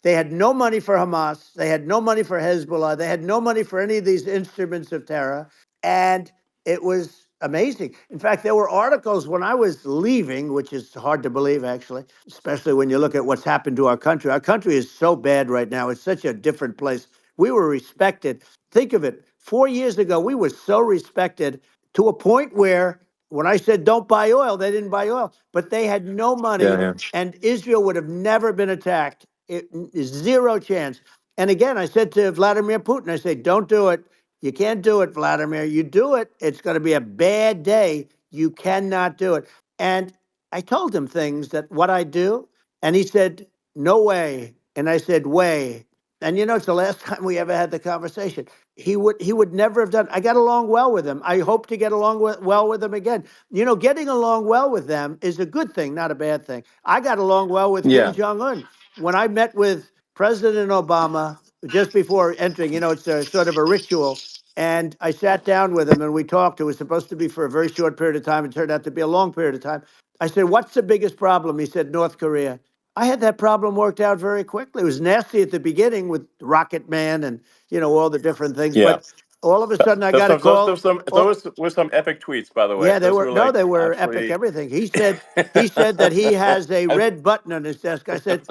they had no money for Hamas. They had no money for Hezbollah. They had no money for any of these instruments of terror. And it was amazing. In fact, there were articles when I was leaving, which is hard to believe, actually, especially when you look at what's happened to our country. Our country is so bad right now. It's such a different place. We were respected. Think of it. 4 years ago, we were so respected to a point where when I said don't buy oil, they didn't buy oil, but they had no Yeah, money yeah, and Israel would have never been attacked. It is zero chance. And again, I said to Vladimir Putin, I said, don't do it. You can't do it, Vladimir. You do it, it's going to be a bad day. You cannot do it. And I told him things that what I do, and he said, no way. And I said, way. And it's the last time we ever had the conversation. He would never have done. I got along well with him. I hope to get along well with him again. Getting along well with them is a good thing, not a bad thing. I got along well with Kim Yeah. Jong Un when I met with President Obama just before entering. It's a sort of a ritual. And I sat down with him and we talked. It was supposed to be for a very short period of time. It turned out to be a long period of time. I said, "What's the biggest problem?" He said, "North Korea." I had that problem worked out very quickly. It was nasty at the beginning with Rocket Man and all the different things, Yeah. but all of a sudden I Those got a some those call. those some Oh, those were some epic tweets, by the way. yeah, they Those were were no, like they were epic. absolutely. Everything he said that he has a I- red button on his desk. I said,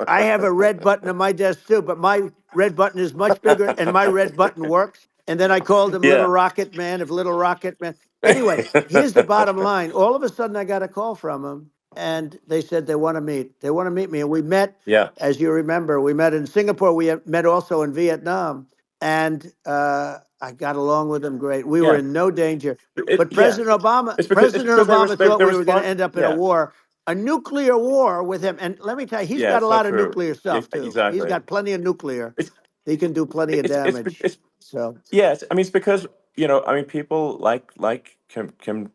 I have a red button on my desk too, but my red button is much bigger, and my red button works. And then I called him Little yeah. Rocket Man of Little Rocket Man. Anyway, here's the bottom line. All of a sudden, I got a call from him, and they said they want to meet. They want to meet me, and we met. Yeah. As you remember, we met in Singapore. We met also in Vietnam, and I got along with them great. We were Yeah. in no danger. But Yeah. President Obama, It's President because Obama thought they we were going to respond. end up in Yeah. a nuclear war with him. And let me tell you, he's Yeah. got a It's not lot of true. nuclear stuff too. He's Exactly. got plenty of nuclear. It's He can do plenty of damage. it's So yes. I mean, it's because I mean, people like Kim Jong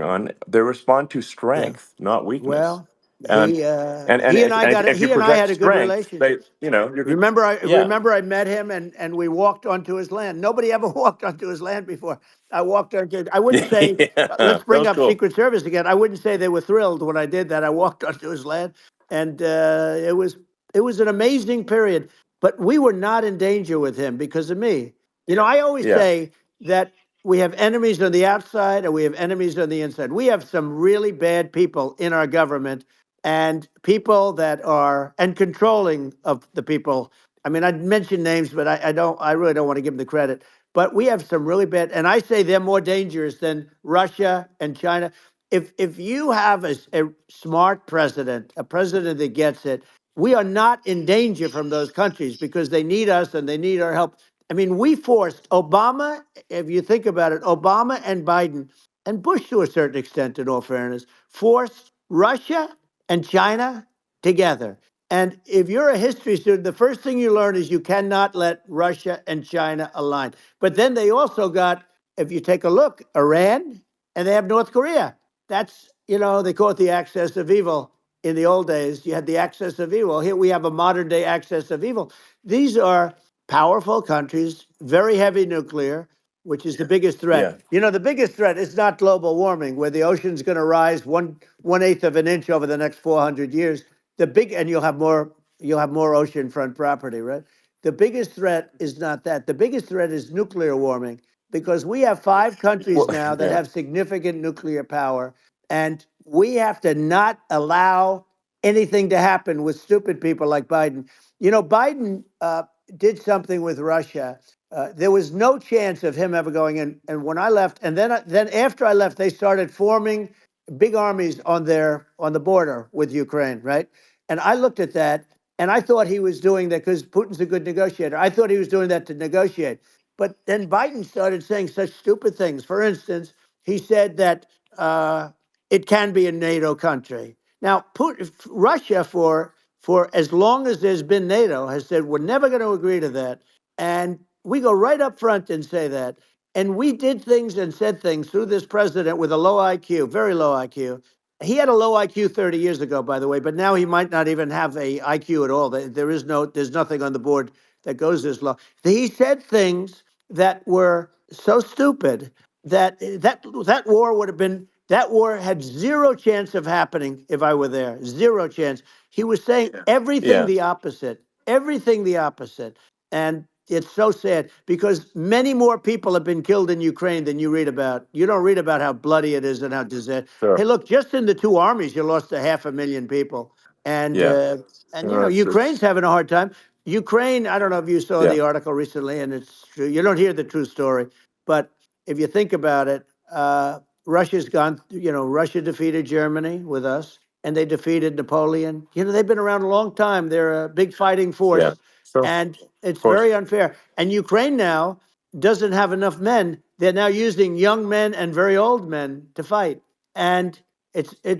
Un, they respond to yeah. strength, not weakness, Well, and he and I got it. if you He and I project had a good strength, they relationship. you're good. Remember, I Yeah. remember I met him and we walked onto his land. Nobody ever walked onto his land before. I walked onto. I wouldn't Yeah. say. Yeah. Let's That bring was up cool. Secret Service again. I wouldn't say they were thrilled when I did that. I walked onto his land, and it was an amazing period. But we were not in danger with him because of me. I always Yeah. say that we have enemies on the outside and we have enemies on the inside. We have some really bad people in our government and people that are and controlling of the people. I mean, I'd mention names, but I don't. I really don't want to give them the credit. But we have some really bad, and I say they're more dangerous than Russia and China. If you have a smart president, a president that gets it, we are not in danger from those countries because they need us and they need our help. I mean, we forced Obama. If you think about it, Obama and Biden and Bush, to a certain extent, in all fairness, forced Russia and China together. And if you're a history student, the first thing you learn is you cannot let Russia and China align. But then they also got, if you take a look, Iran and they have North Korea. That's, they call it the axis of evil. In the old days, you had the axis of evil. Here we have a modern day axis of evil. These are powerful countries, very heavy nuclear, which is the biggest threat. Yeah. The biggest threat is not global warming, where the ocean's going to rise one eighth of an inch over the next 400 years. And you'll have more oceanfront property, right? The biggest threat is not that. The biggest threat is nuclear warming because we have five countries Well. now that Yeah. have significant nuclear power, and we have to not allow anything to happen with stupid people like Biden. Biden did something with Russia. There was no chance of him ever going in. And when I left, and then after I left, they started forming big armies on the border with Ukraine, right? And I looked at that, and I thought he was doing that because Putin's a good negotiator. I thought he was doing that to negotiate. But then Biden started saying such stupid things. For instance, he said that it can be a NATO country. Now, Russia, for as long as there's been NATO, has said we're never going to agree to that. And we go right up front and say that. And we did things and said things through this president with a low IQ, very low IQ. He had a low IQ 30 years ago, by the way, but now he might not even have a IQ at all. There's nothing on the board that goes this low. He said things that were so stupid that war would have been that war had zero chance of happening if I were there. Zero chance. He was saying everything Yeah. the opposite. Everything the opposite. And it's so sad because many more people have been killed in Ukraine than you read about. You don't read about how bloody it is and how disaster. Hey, Sure. look, just in the two armies, you lost 500,000 people, and Yeah. Ukraine's having a hard time. Ukraine, I don't know if you saw Yeah. the article recently, and it's true. You don't hear the true story, but if you think about it, Russia's gone. Russia defeated Germany with us, and they defeated Napoleon. They've been around a long time. They're a big fighting Yeah. force, Sure. Of and it's course. very unfair. And Ukraine now doesn't have enough men. They're now using young men and very old men to fight, and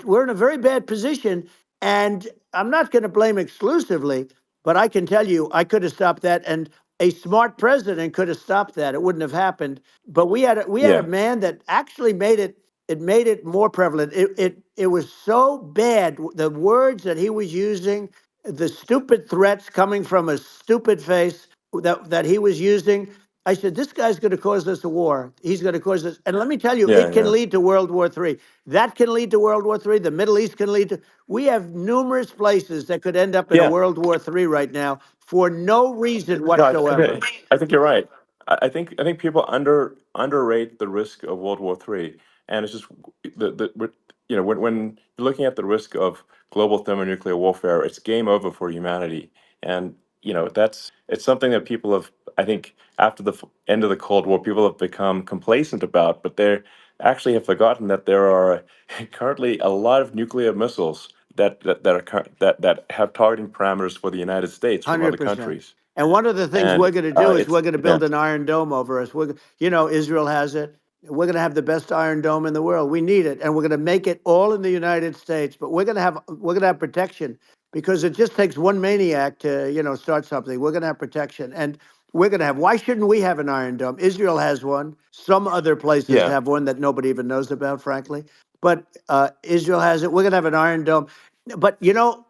we're in a very bad position. And I'm not going to blame exclusively. But I can tell you, I could have stopped that, and a smart president could have stopped that. It wouldn't have happened. But we had a Yeah. man that actually made it. It made it more prevalent. It was so bad. The words that he was using, the stupid threats coming from a stupid face that he was using. I said, this guy's going to cause us a war. He's going to cause us. And let me tell you, Yeah. it can Yeah. lead to World War III. That can lead to World War III. The Middle East can lead to. We have numerous places that could end up in a Yeah. World War III right now for no reason No, whatsoever. I think you're right. I think people underrate the risk of World War III, and it's just when you're looking at the risk of global thermonuclear warfare, it's game over for humanity, and it's something that people have, I think, after the end of the Cold War, people have become complacent about, but they actually have forgotten that there are currently a lot of nuclear missiles that have targeting parameters for the United States from other 100%. countries. And one of the things And we're going to do is it's we're going to yeah, build an iron dome over us. Israel has it. We're going to have the best iron dome in the world. We need it, and we're going to make it all in the United States. But we're going to have protection because it just takes one maniac to start something. We're going to have protection, and we're going to have. Why shouldn't we have an iron dome? Israel has one. Some other places yeah, have one that nobody even knows about, frankly. But Israel has it. We're going to have an iron dome. But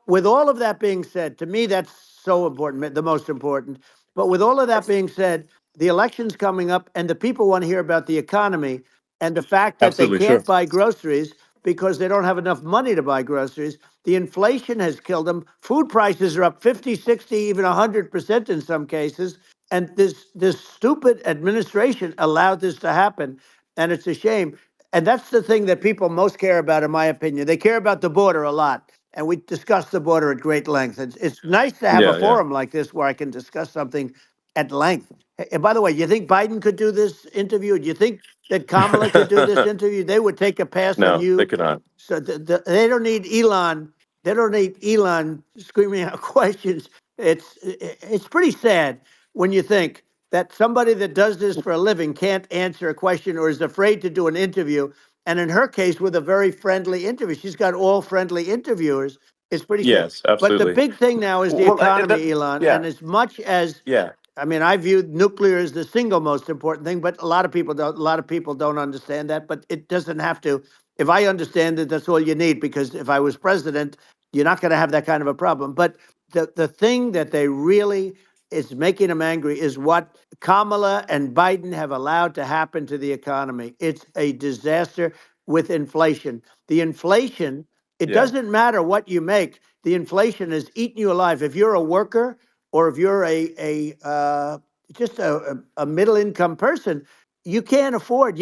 with all of that being said, to me, that's so important, the most important. But with all of that being said, the election's coming up, and the people want to hear about the economy and the fact that they absolutely, sure. can't buy groceries because they don't have enough money to buy groceries. The inflation has killed them. Food prices are up 50, 60, even 100% in some cases. And this stupid administration allowed this to happen. And it's a shame. And that's the thing that people most care about, in my opinion. They care about the border a lot. And we discussed the border at great length. It's nice to have a Yeah, yeah, forum like this where I can discuss something at length. And by the way, you think Biden could do this interview? Do you think that Kamala could do this interview? They would take a pass on no, they you. cannot. So they don't need Elon. They don't need Elon screaming out questions. It's pretty sad when you think that somebody that does this for a living can't answer a question or is afraid to do an interview. And in her case, with a very friendly interview, she's got all friendly interviewers. It's pretty sad. Yes, But the absolutely. big thing now is the Well, economy, Elon. And yeah, as much as yeah, I mean, I view nuclear as the single most important thing, but a lot of people don't. A lot of people don't understand that. But it doesn't have to. If I understand it, that's all you need. Because if I was president, you're not going to have that kind of a problem. But the thing that they really is making them angry is what Kamala and Biden have allowed to happen to the economy. It's a disaster with inflation. The inflation. It yeah, doesn't matter what you make. The inflation has eaten you alive. If you're a worker or if you're just a middle income person, you can't afford.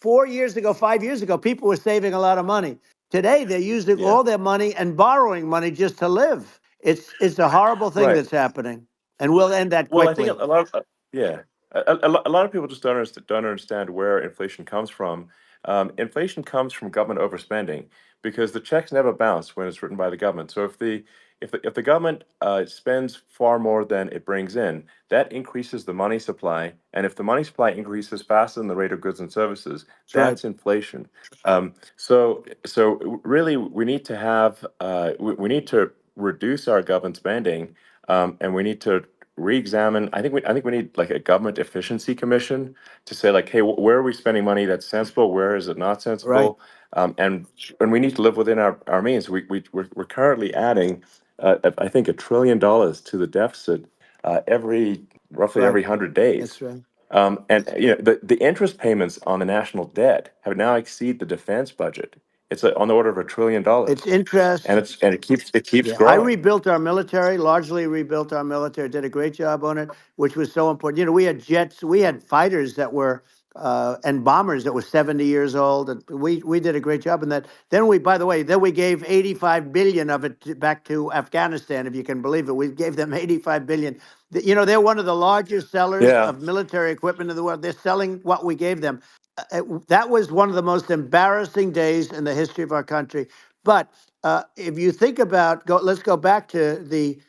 4 years ago, 5 years ago, people were saving a lot of money. Today, they're using yeah. all their money and borrowing money just to live. It's a horrible thing Right. that's happening, and we'll end that Well, I think quickly. a lot of yeah, a lot of people just don't understand where inflation comes from. Inflation comes from government overspending because the checks never bounce when it's written by the government. So if the government spends far more than it brings in, that increases the money supply, and if the money supply increases faster than the rate of goods and services, That's right. that's inflation. So really, we need to reduce our government spending, and we need to re-examine. I think we need like a government efficiency commission to say like, hey, where are we spending money that's sensible? Where is it not Right. sensible? And we need to live within our means. We're currently adding, I think, $1 trillion to the deficit roughly Right. every 100 days. That's right. And the interest payments on the national debt have now exceed the defense budget. It's on the order of It's $1 trillion, and interest. it keeps Yeah, I growing. rebuilt our military, largely rebuilt our military, did a great job on it, which was so important. We had jets, we had fighters that were, and bombers that were 70 years old. And we did a great job in that. Then by the way, then we gave 85 billion of it back to Afghanistan, if you can believe it. We gave them 85 billion. They're one of the largest sellers Yeah, of military equipment in the world. They're selling what we gave them. That was one of the most embarrassing days in the history of our country. But if you think about let's go back to the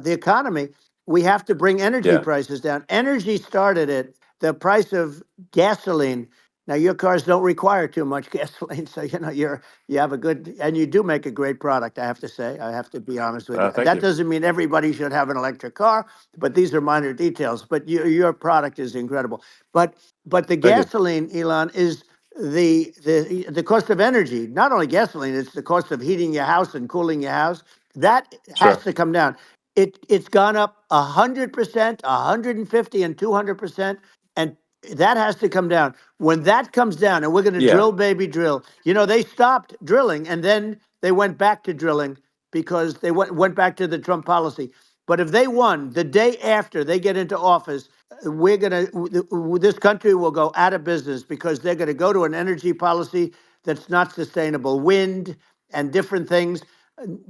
economy. We have to bring energy yeah, prices down. Energy started at the price of gasoline. Now your cars don't require too much gasoline, so you have a good, and you do make a great product. I have to say, I have to be honest with you. Thank That you. doesn't mean everybody should have an electric car, but these are minor details. But your product is incredible. But but the Thank you. gasoline, Elon, is the cost of energy. Not only gasoline, it's the cost of heating your house and cooling your house. That has Sure. to come down. It's gone up 100%, 150, and 200%, and that has to come down. When that comes down, and we're going to Yeah. drill, baby, drill. They stopped drilling, and then they went back to drilling because they went back to the Trump policy. But if they won the day after they get into office, this country will go out of business because they're going to go to an energy policy that's not sustainable, wind and different things.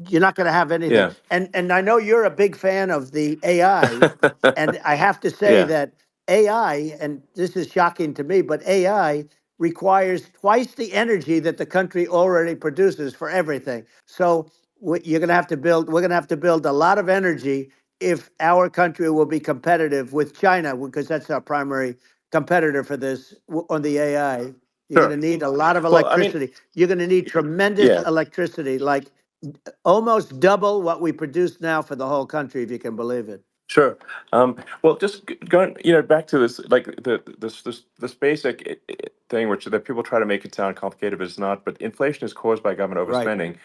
You're not going to have anything. Yeah. And I know you're a big fan of the AI, and I have to say Yeah. that AI, and this is shocking to me, but AI requires twice the energy that the country already produces for everything. So you're going to have to build. We're going to have to build a lot of energy if our country will be competitive with China, because that's our primary competitor for this on the AI. You're going to Sure. need a lot of Well, I mean, electricity. You're going to need tremendous yeah. electricity, like almost double what we produce now for the whole country, if you can believe it. Sure. Well, just going, back to this, like this basic thing, which that people try to make it sound complicated, but it's not. But inflation is caused by government Right. overspending.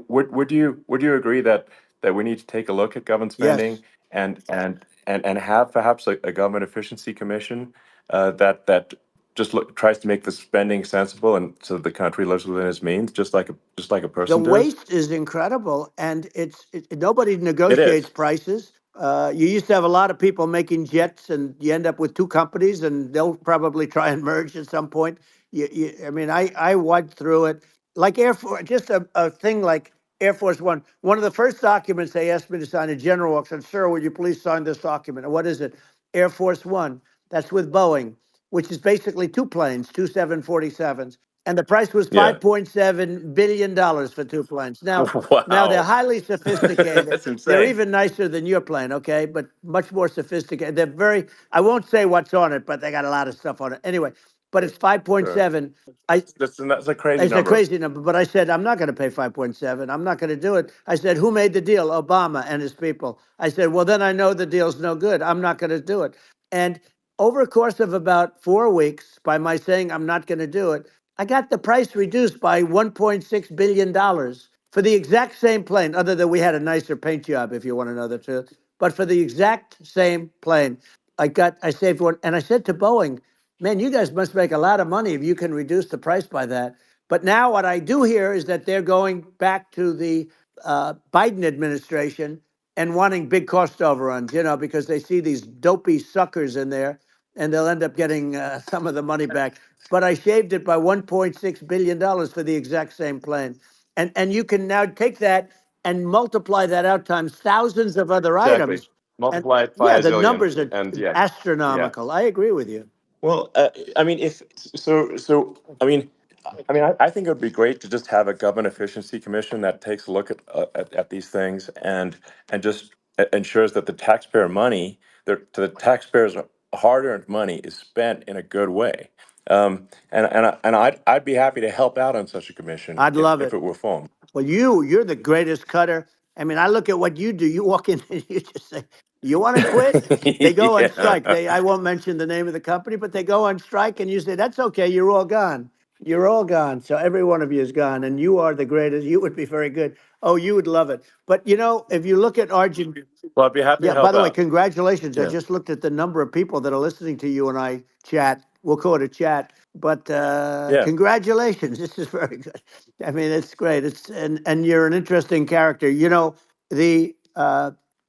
Would you agree that we need to take a look at government Yes. spending and have perhaps a government efficiency commission that just tries to make the spending sensible and so that the country lives within its means, just like a The person does. waste is incredible, and nobody It negotiates is. prices. You used to have a lot of people making jets, and you end up with two companies, and they'll probably try and merge at some point. I mean, I went through it like Air Force, just a thing like Air Force One. One of the first documents they asked me to sign, a general said, "Sir, would you please sign this document?" And what is it? Air Force One. That's with Boeing, which is basically two planes, two 747s, and the price was Yeah. $5.7 billion for two planes. Now they're Wow. highly sophisticated. That's They're insane. even nicer than your plane, okay? But much more sophisticated. They're very. I won't say what's on it, but they got a lot of stuff on it. Anyway, but it's Sure. 5.7. I That's a crazy It's a number. crazy number, but I said I'm not going to pay 5.7. I'm not going to do it. I said, who made the deal? Obama and his people. I said, well, then I know the deal's no good. I'm not going to do it. And over a course of about 4 weeks, by my saying I'm not going to do it, I got the price reduced by $1.6 billion for the exact same plane, other than we had a nicer paint job, if you want to know the truth. But for the exact same plane, I saved one. And I said to Boeing, man, you guys must make a lot of money if you can reduce the price by that. But now what I do hear is that they're going back to the Biden administration and wanting big cost overruns, because they see these dopey suckers in there, and they'll end up getting some of the money back. But I shaved it by $1.6 billion for the exact same plane. And you can now take that and multiply that out times thousands of other Exactly. items. And Multiply it by yeah, a the zillion. numbers are And yeah. Yeah. astronomical. I agree with you. Well, I mean, if so, I think it would be great to just have a government efficiency commission that takes a look at these things and just ensures that the taxpayer money, the taxpayers' hard-earned money, is spent in a good way. I'd be happy to help out on such a commission I'd if love it. it were formed. Well, you're the greatest cutter. I mean, I look at what you do. You walk in and you just say, "You want to quit?" They go on Yeah. strike. I won't mention the name of the company, but they go on strike, and you say, "That's okay. You're all gone. You're all gone." So every one of you is gone, and you are the greatest. You would be very good. Oh, you would love it. But if you look at Argentina. Well, I'd be happy to Yeah, by help the way, out. congratulations. I Yeah. just looked at the number of people that are listening to you and I chat. We'll call it a chat, but Yeah. congratulations. This is very good. I mean, it's great. And you're an interesting character. The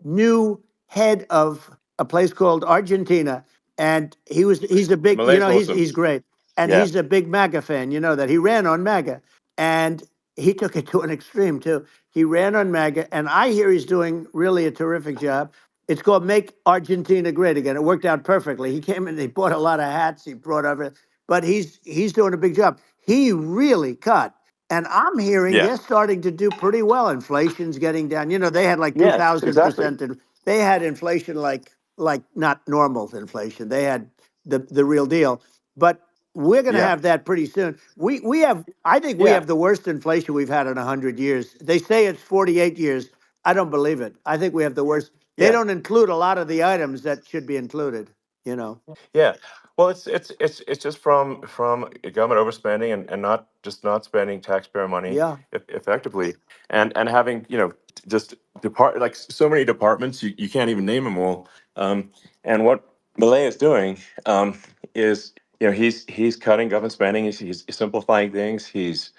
new head of a place called Argentina, and he's a big, Malay's awesome. he's great. And Yeah. he's a big MAGA fan, that he ran on MAGA. And he took it to an extreme too. He ran on MAGA, and I hear he's doing really a terrific job. It's called Make Argentina Great Again. It worked out perfectly. He came in, he bought a lot of hats, he brought over, but he's doing a big job. He really cut. And I'm hearing Yeah. they're starting to do pretty well. Inflation's getting down. They had like Yes, exactly. 2,000%. And they had inflation like not normal inflation. They had the real deal. But We're going to Yeah. have that pretty soon. We have, I think we Yeah. have the worst inflation we've had in 100 years. They say it's 48 years. I don't believe it. I think we have the worst. They Yeah. don't include a lot of the items that should be included. You know. Yeah. Well, it's just from government overspending and not just not spending taxpayer money Yeah, effectively, and having just like so many departments you can't even name them all. And what Millet is doing is he's cutting government spending. He's simplifying things. He's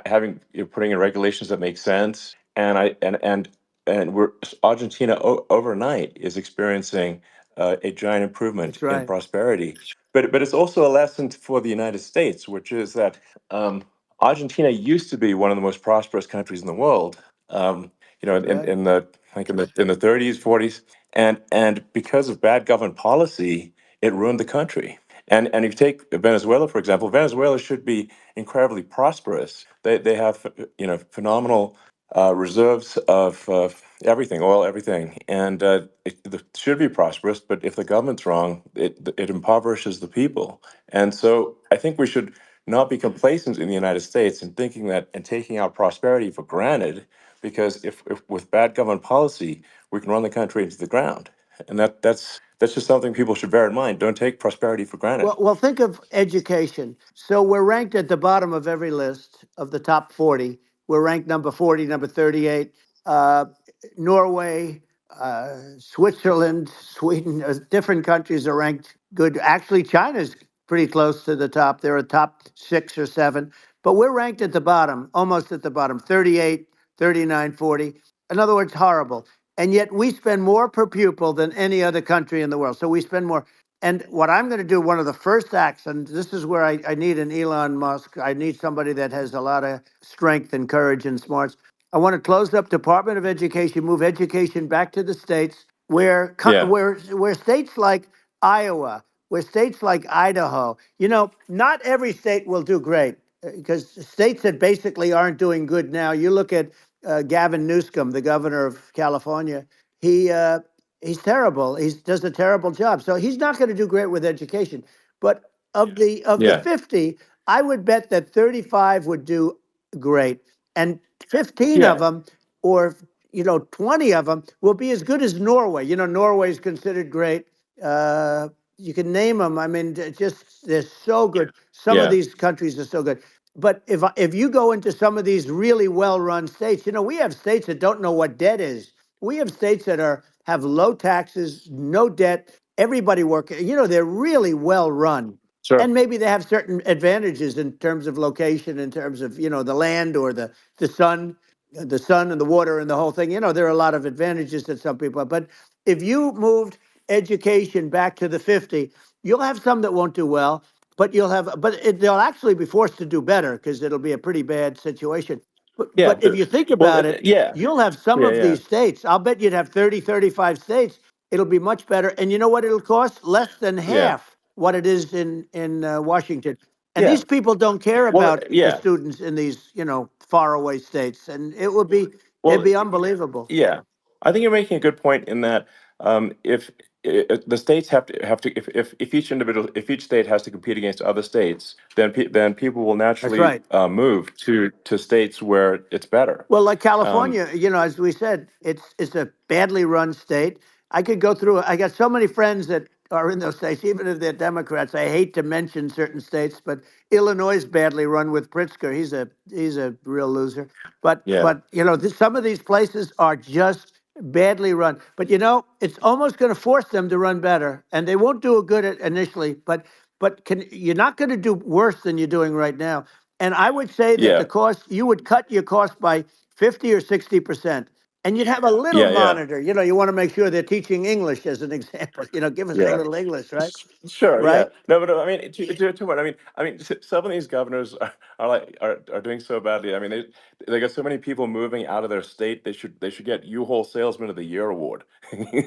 having putting in regulations that make sense. And we're Argentina overnight is experiencing a giant improvement that's in right. prosperity. But it's also a lesson for the United States, which is that Argentina used to be one of the most prosperous countries in the world. That's right. In the like in the 30s, 40s, and because of bad government policy, it ruined the country. And if you take Venezuela, for example, Venezuela should be incredibly prosperous. They have phenomenal reserves of everything, oil, everything, and it should be prosperous. But if the government's wrong, it impoverishes the people. And so I think we should not be complacent in the United States and thinking that and taking our prosperity for granted, because if with bad government policy, we can run the country into the ground. And that's just something people should bear in mind. Don't take prosperity for granted. Well, think of education. So we're ranked at the bottom of every list of the top 40. We're ranked number 40, number 38. Uh, Norway, Switzerland, Sweden, different countries are ranked good. Actually, China's pretty close to the top. They're a top 6 or 7, but we're ranked at the bottom, almost at the bottom, 38, 39, 40. In other words, horrible. And yet we spend more per pupil than any other country in the world. So we spend more. And what I'm going to do, one of the first acts, and this is where I need an Elon Musk. I need somebody that has a lot of strength and courage and smarts. I want to close up Department of Education, move education back to the states, where Yeah, where states like Iowa, where states like Idaho, not every state will do great, because states that basically aren't doing good now. You look at Gavin Newsom, the governor of California. He he's terrible. He does a terrible job. So he's not going to do great with education. But of the yeah, 50, I would bet that 35 would do great, and 15 of yeah, them, or 20 of them, will be as good as Norway. Norway is considered great. You can name them. I mean, just they're so good. Some of yeah. these countries are so good. But if you go into some of these really well-run states, we have states that don't know what debt is. We have states that have low taxes, no debt, everybody working. They're really well run. Sure. And maybe they have certain advantages in terms of location, in terms of, the land or the sun, and the water and the whole thing. There are a lot of advantages that some people have. But if you moved education back to the 50, you'll have some that won't do well, but they'll actually be forced to do better, because it'll be a pretty bad situation. But Yeah, but if but you think well, about it, yeah, you'll have some yeah, of yeah, these states. I'll bet you'd have 30, 35 states. It'll be much better. And you know what it'll cost? Less than yeah, half what it is in Washington. And yeah. these people don't care Well, about the yeah, students in these, faraway states. And it'd well, be unbelievable. yeah. I think you're making a good point in that if the states if each if each state has to compete against other states, then people will That's naturally right. move to states where it's better. Well, like Um, California, as we said, it's a badly run state. I could go through. I got so many friends that are in those states, even if they're Democrats. I hate to mention certain states, but Illinois is badly run with Pritzker. He's a real loser. But yeah, but some of these places are just badly run. But it's almost going to force them to run better, and they won't do it good initially. But you're not going to do worse than you're doing right now. And I would say that yeah, the cost, you would cut your cost by 50 or 60%. And you'd have a little yeah, yeah, monitor. You want to make sure they're teaching English as an example. Give us a yeah. little English, right? Sure, yeah. Right? No, but I mean, to what? Some of these governors are doing so badly. I mean, they got so many people moving out of their state. They should get U-Haul Salesman of the Year award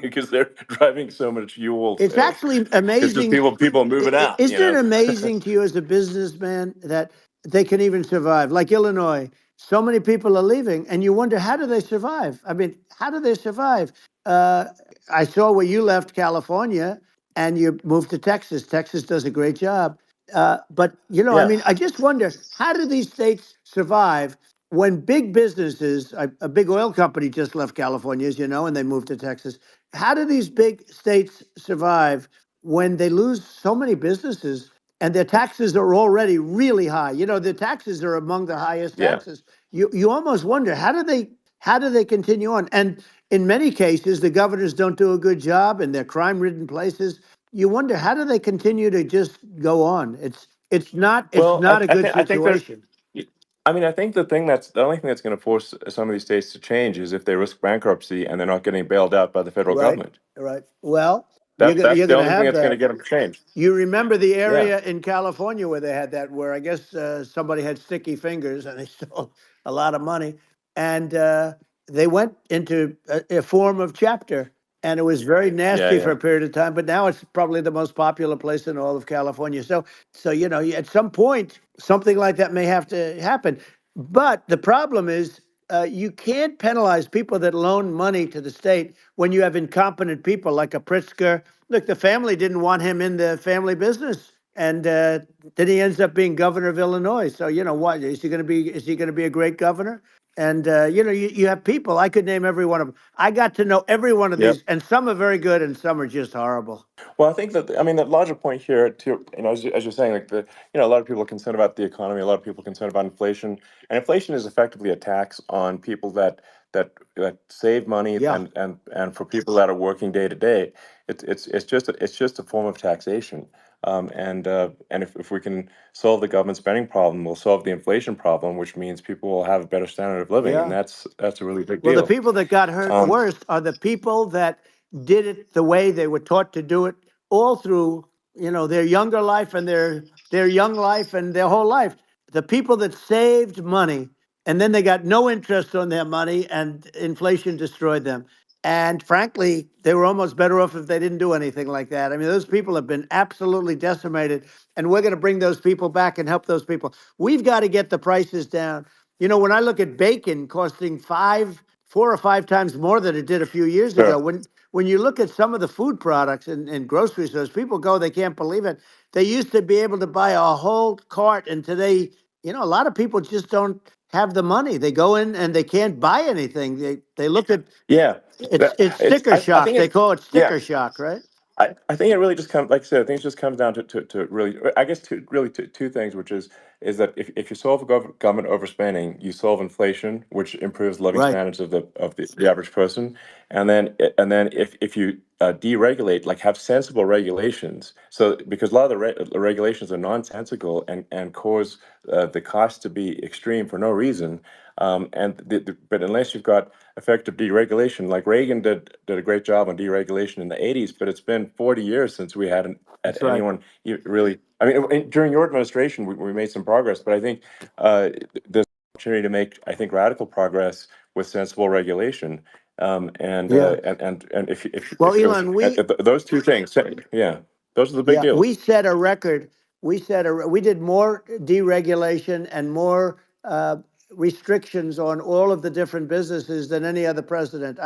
because they're driving so much U-Haul It's sales. actually It's just amazing. people moving out. Isn't it amazing to you as a businessman that they can even survive? Like Illinois, so many people are leaving, and you wonder, how do they survive? I mean, how do they survive? Uh, I saw where you left California and you moved to Texas. Texas does a great job. But I Yeah. mean, I just wonder, how do these states survive when big businesses, a big oil company just left California, as you know, and they moved to Texas. How do these big states survive when they lose so many businesses and their taxes are already really high? The taxes are among the highest Yeah. taxes. You almost wonder, how do they continue on? And in many cases, the governors don't do a good job, and they're crime-ridden places. You wonder, how do they continue to just go on? It's Well, not a good I think there's. situation. I mean, I think the only thing that's going to force some of these states to change is if they risk bankruptcy and they're not getting bailed out by the federal Right, government. right. Well, That's you're the gonna only thing have that's going to that. get them to change. You remember the Yeah. area in California where they had that, where I guess somebody had sticky fingers and they stole a lot of money, and they went into a form of chapter, and it was very Yeah. nasty for Yeah. a period of time. But now it's probably the most popular place in all of California. So at some point, something like that may have to happen. But the problem is, you can't penalize people that loan money to the state when you have incompetent people like a Pritzker. Look, the family didn't want him in the family business, and then he ends up being governor of Illinois. So what is he going to be? Is he going to be a great governor? And you have people. I could name every one of them. I got to know every one of Yep. these, and some are very good, and some are just horrible. Well, I think that I mean the larger point here, too, as you're saying, like a lot of people are concerned about the economy, a lot of people are concerned about inflation, and inflation is effectively a tax on people that save money, Yeah, and for people that are working day to day, it's just a form of taxation. And if we can solve the government spending problem, we'll solve the inflation problem, which means people will have a better standard of living, and yeah. that's a really big Well, the deal. people that got hurt Um, worst are the people that did it the way they were taught to do it all through, their younger life and their young life and their whole life. The people that saved money and then they got no interest on their money and inflation destroyed them. And frankly, they were almost better off if they didn't do anything like that. I mean, those people have been absolutely decimated, and we're going to bring those people back and help those people. We've got to get the prices down. When I look at bacon costing 4 or 5 times more than it did a few years ago, sure. when you look at some of the food products in grocery stores, people go, they can't believe it. They used to be able to buy a whole cart, and today, a lot of people just don't have the money. They go in and they can't buy anything. They look at Yeah. it's sticker I shock. think They it. call it Yeah. sticker shock, right? I think it really just comes, like I said, I think it just comes down to really, I guess, two things, which is that if you solve government overspending, you solve inflation, which improves living Right. standards of the average person, and then if you deregulate, like have sensible regulations, so because a lot of the regulations are nonsensical and cause the cost to be extreme for no reason, but unless you've got effective deregulation. Like Reagan did a great job on deregulation in the '80s, but it's been 40 years since we had That's right. anyone really. I mean, during your administration, we made some progress, but I think there's an opportunity to make, I think, radical progress with sensible regulation. Yeah. And Well, if it was Elon, those two things, yeah, those are the big yeah, we deals. set a record. We did more deregulation and more restrictions on all of the different businesses than any other president.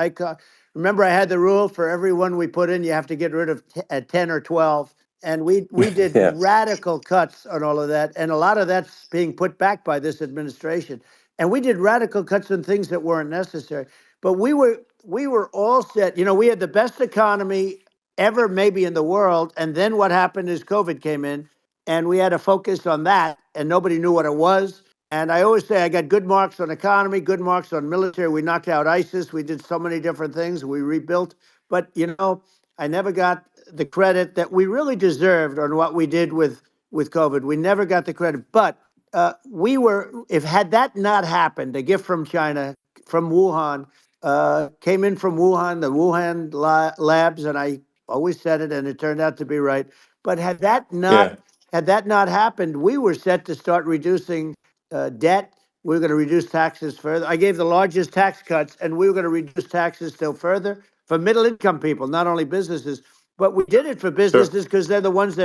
Remember, I had the rule for everyone we put in, you have to get rid of 10 or 12. And we did Yeah, radical cuts on all of that. And a lot of that's being put back by this administration. And we did radical cuts on things that weren't necessary. But we were all set. We had the best economy ever maybe in the world. And then what happened is COVID came in, and we had to focus on that, and nobody knew what it was. And I always say I got good marks on economy, good marks on military. We knocked out ISIS. We did so many different things. We rebuilt. But, I never got the credit that we really deserved on what we did with COVID. We never got the credit. But if had that not happened, a gift from China, from Wuhan, came in from Wuhan, the Wuhan labs, and I always said it, and it turned out to be right. But yeah, had that not happened, we were set to start reducing debt. We were going to reduce taxes further. I gave the largest tax cuts, and we were going to reduce taxes still further for middle income people, not only businesses. But we did it for sure, businesses because they're the ones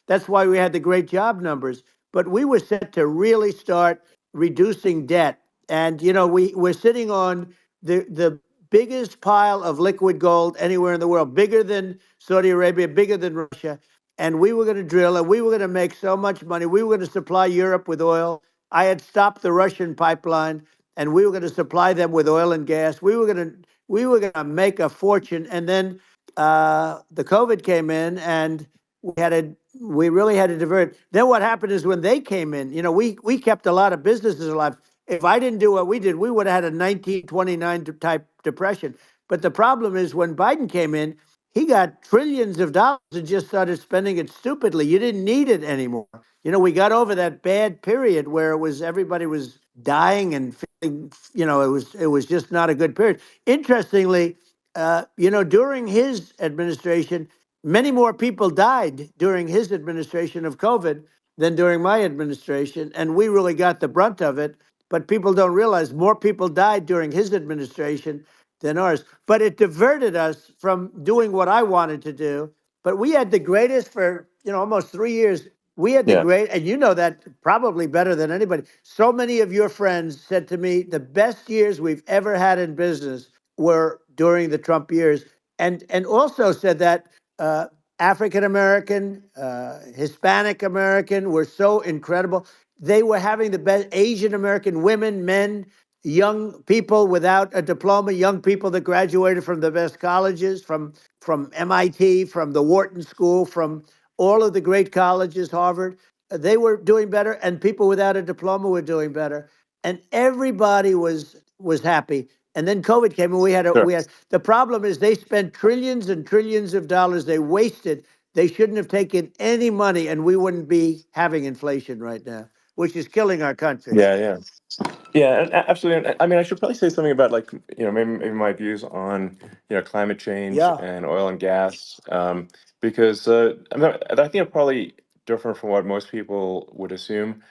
that's why we had the great job numbers. But we were set to really start reducing debt. And, we're sitting on the biggest pile of liquid gold anywhere in the world, bigger than Saudi Arabia, bigger than Russia. and we were going to drill, and we were going to make so much money. We were going to supply Europe with oil. I had stopped the Russian pipeline, and we were going to supply them with oil and gas. We were going to make a fortune, and then the COVID came in, and we really had to divert. Then what happened is when they came in, we kept a lot of businesses alive. If I didn't do what we did, we would have had a 1929 type depression. But the problem is when Biden came in, he got trillions of dollars and just started spending it stupidly. You didn't need it anymore. We got over that bad period where everybody was dying and feeling, it was just not a good period. Interestingly, during his administration, many more people died during his administration of COVID than during my administration, and we really got the brunt of it. But people don't realize more people died during his administration than ours. But it diverted us from doing what I wanted to do. But we had the greatest for almost 3 years. We had the Yeah. great, and you know that probably better than anybody. So many of your friends said to me, the best years we've ever had in business were during the Trump years, and also said that African American, Hispanic American were so incredible. They were having the best Asian American women, men, young people without a diploma, young people that graduated from the best colleges, from MIT, from the Wharton School, from all of the great colleges, Harvard. They were doing better, and people without a diploma were doing better, and everybody was happy. And then COVID came, and Sure. we had the problem is they spent trillions and trillions of dollars. They wasted. They shouldn't have taken any money, and we wouldn't be having inflation right now, which is killing our country. Yeah, yeah. Yeah, and absolutely. And I mean, I should probably say something about like maybe my views on climate change Yeah, and oil and gas, because I think I'm probably different from what most people would assume.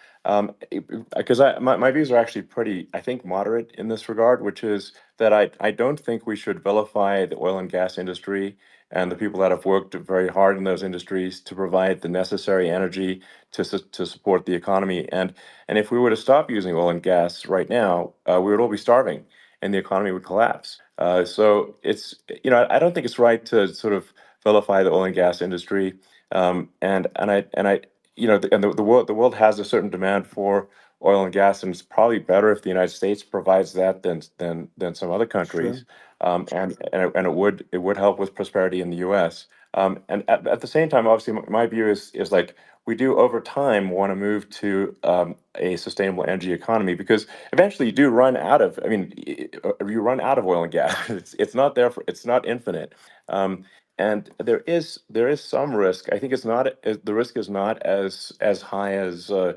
Because my views are actually pretty, I think, moderate in this regard, which is that I don't think we should vilify the oil and gas industry and the people that have worked very hard in those industries to provide the necessary energy to support the economy. And if we were to stop using oil and gas right now, we would all be starving, and the economy would collapse. So I don't think it's right to sort of vilify the oil and gas industry. And I the world has a certain demand for oil and gas, and it's probably better if the United States provides that than some other sure. countries. And it would help with prosperity in the U.S. And at the same time, obviously, my view is like we do over time want to move to a sustainable energy economy, because eventually you do run out of. I mean, you run out of oil and gas. It's not there for. It's not infinite. And there is some risk. I think the risk is not as high as a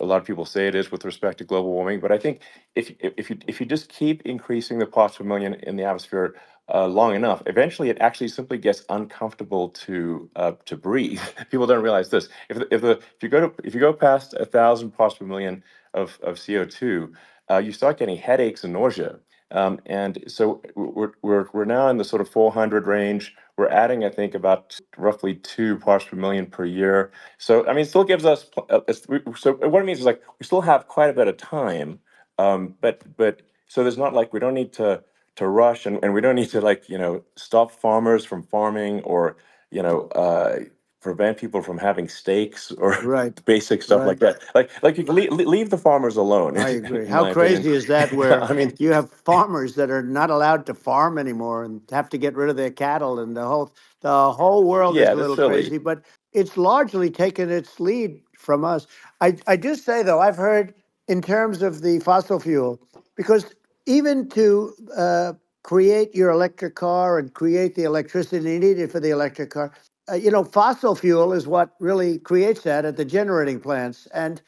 lot of people say it is with respect to global warming. But I think if you just keep increasing the parts per million in the atmosphere long enough, eventually it actually simply gets uncomfortable to breathe. People don't realize this. If you go past 1,000 parts per million of CO2, you start getting headaches and nausea. And so we're now in the sort of 400 range. We're adding, I think, about roughly 2 parts per million per year. So I mean, it still gives us. So what it means is like we still have quite a bit of time, but so there's not like we don't need to rush, and we don't need to like stop farmers from farming, or you know uh, prevent people from having steaks or Right, basic stuff like right. that. Like you can leave the farmers alone, I agree. in How my opinion. crazy is that where I mean, you have farmers that are not allowed to farm anymore and have to get rid of their cattle, and the whole world is yeah, a that's little silly. crazy, but it's largely taken its lead from us. I do say though, I've heard in terms of the fossil fuel, because even to create your electric car and create the electricity needed for the electric car, fossil fuel is what really creates that at the generating plants. And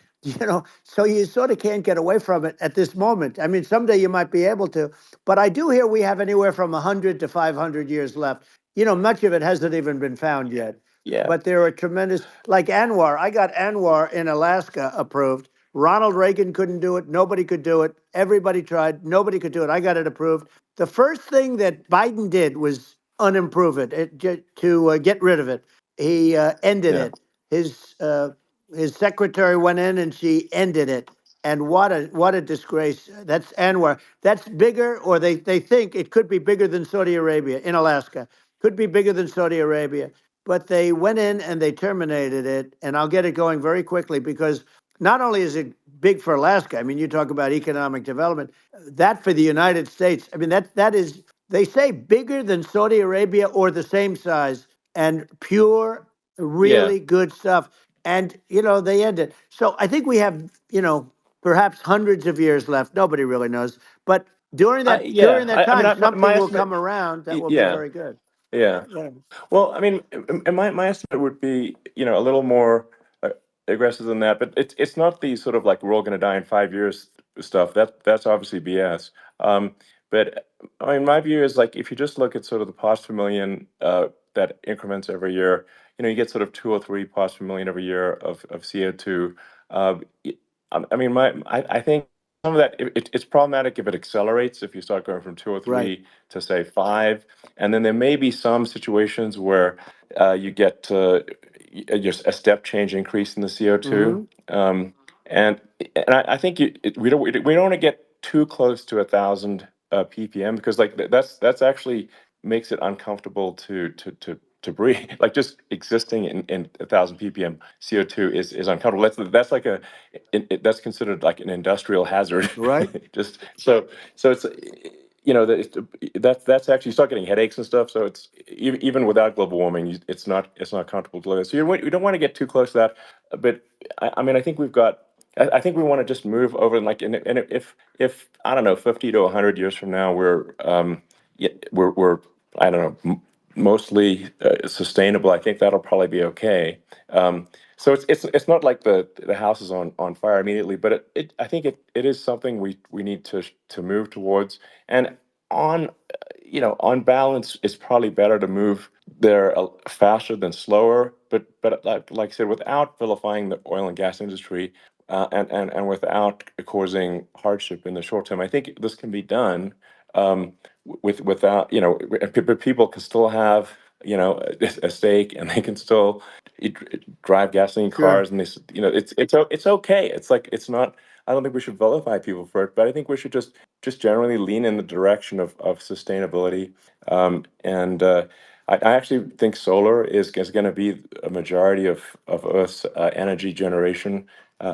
so you sort of can't get away from it at this moment. I mean, someday you might be able to, but I do hear we have anywhere from 100 to 500 years left. Much of it hasn't even been found yet. Yeah, But there are tremendous, like Anwar. I got Anwar in Alaska approved. Ronald Reagan couldn't do it. Nobody could do it. Everybody tried. Nobody could do it. I got it approved. The first thing that Biden did was unimprove to get rid of it. He ended yeah, it. His secretary went in and she ended it. And what a disgrace. That's Anwar. That's bigger, or they think it could be bigger than Saudi Arabia in Alaska. Could be bigger than Saudi Arabia. but they went in and they terminated it. And I'll get it going very quickly because not only is it big for Alaska, I mean, you talk about economic development, that for the United States, I mean, that is, they say bigger than Saudi Arabia or the same size and pure, Yeah. really good stuff. And, they end it. So I think we have, perhaps hundreds of years left. Nobody really knows. But during that I mean, time, my something will come estimate, around that will be yeah, very good. yeah. Yeah. Well, I mean, my estimate would be, a little more aggressive than that, but it's not the sort of like we're all going to die in 5 years stuff. That's obviously BS. But I mean, my view is like if you just look at sort of the parts per million that increments every year, you get sort of 2 or 3 parts per million every year of CO2. Uh, I mean, I think some of that it's problematic if it accelerates if you start going from two or Right. three to say five, and then there may be some situations where you get just a step change increase in the CO2. Hmm. Um, and I think we don't want to get too close to 1,000 ppm because like that's actually makes it uncomfortable to breathe. Like just existing in 1,000 ppm CO2 is uncomfortable. That's like that's considered like an industrial hazard. Right. Just so it's that's actually you start getting headaches and stuff. So it's even without global warming, it's not comfortable to live. So you don't want to get too close to that. But I mean, I think we've got. I think we want to just move over and like and if I don't know 50 to 100 years from now we're I don't know mostly sustainable. I think that'll probably be okay. So it's not like the house is on fire immediately, but I think it is something we need to move towards. And on on balance, it's probably better to move there faster than slower. But like I said, without vilifying the oil and gas industry, and without causing hardship in the short term, I think this can be done without but people can still have a stake and they can still drive gasoline Sure. cars and it's okay. It's like it's not. I don't think we should vilify people for it, but I think we should just generally lean in the direction of sustainability. And I actually think solar is going to be a majority of Earth's energy generation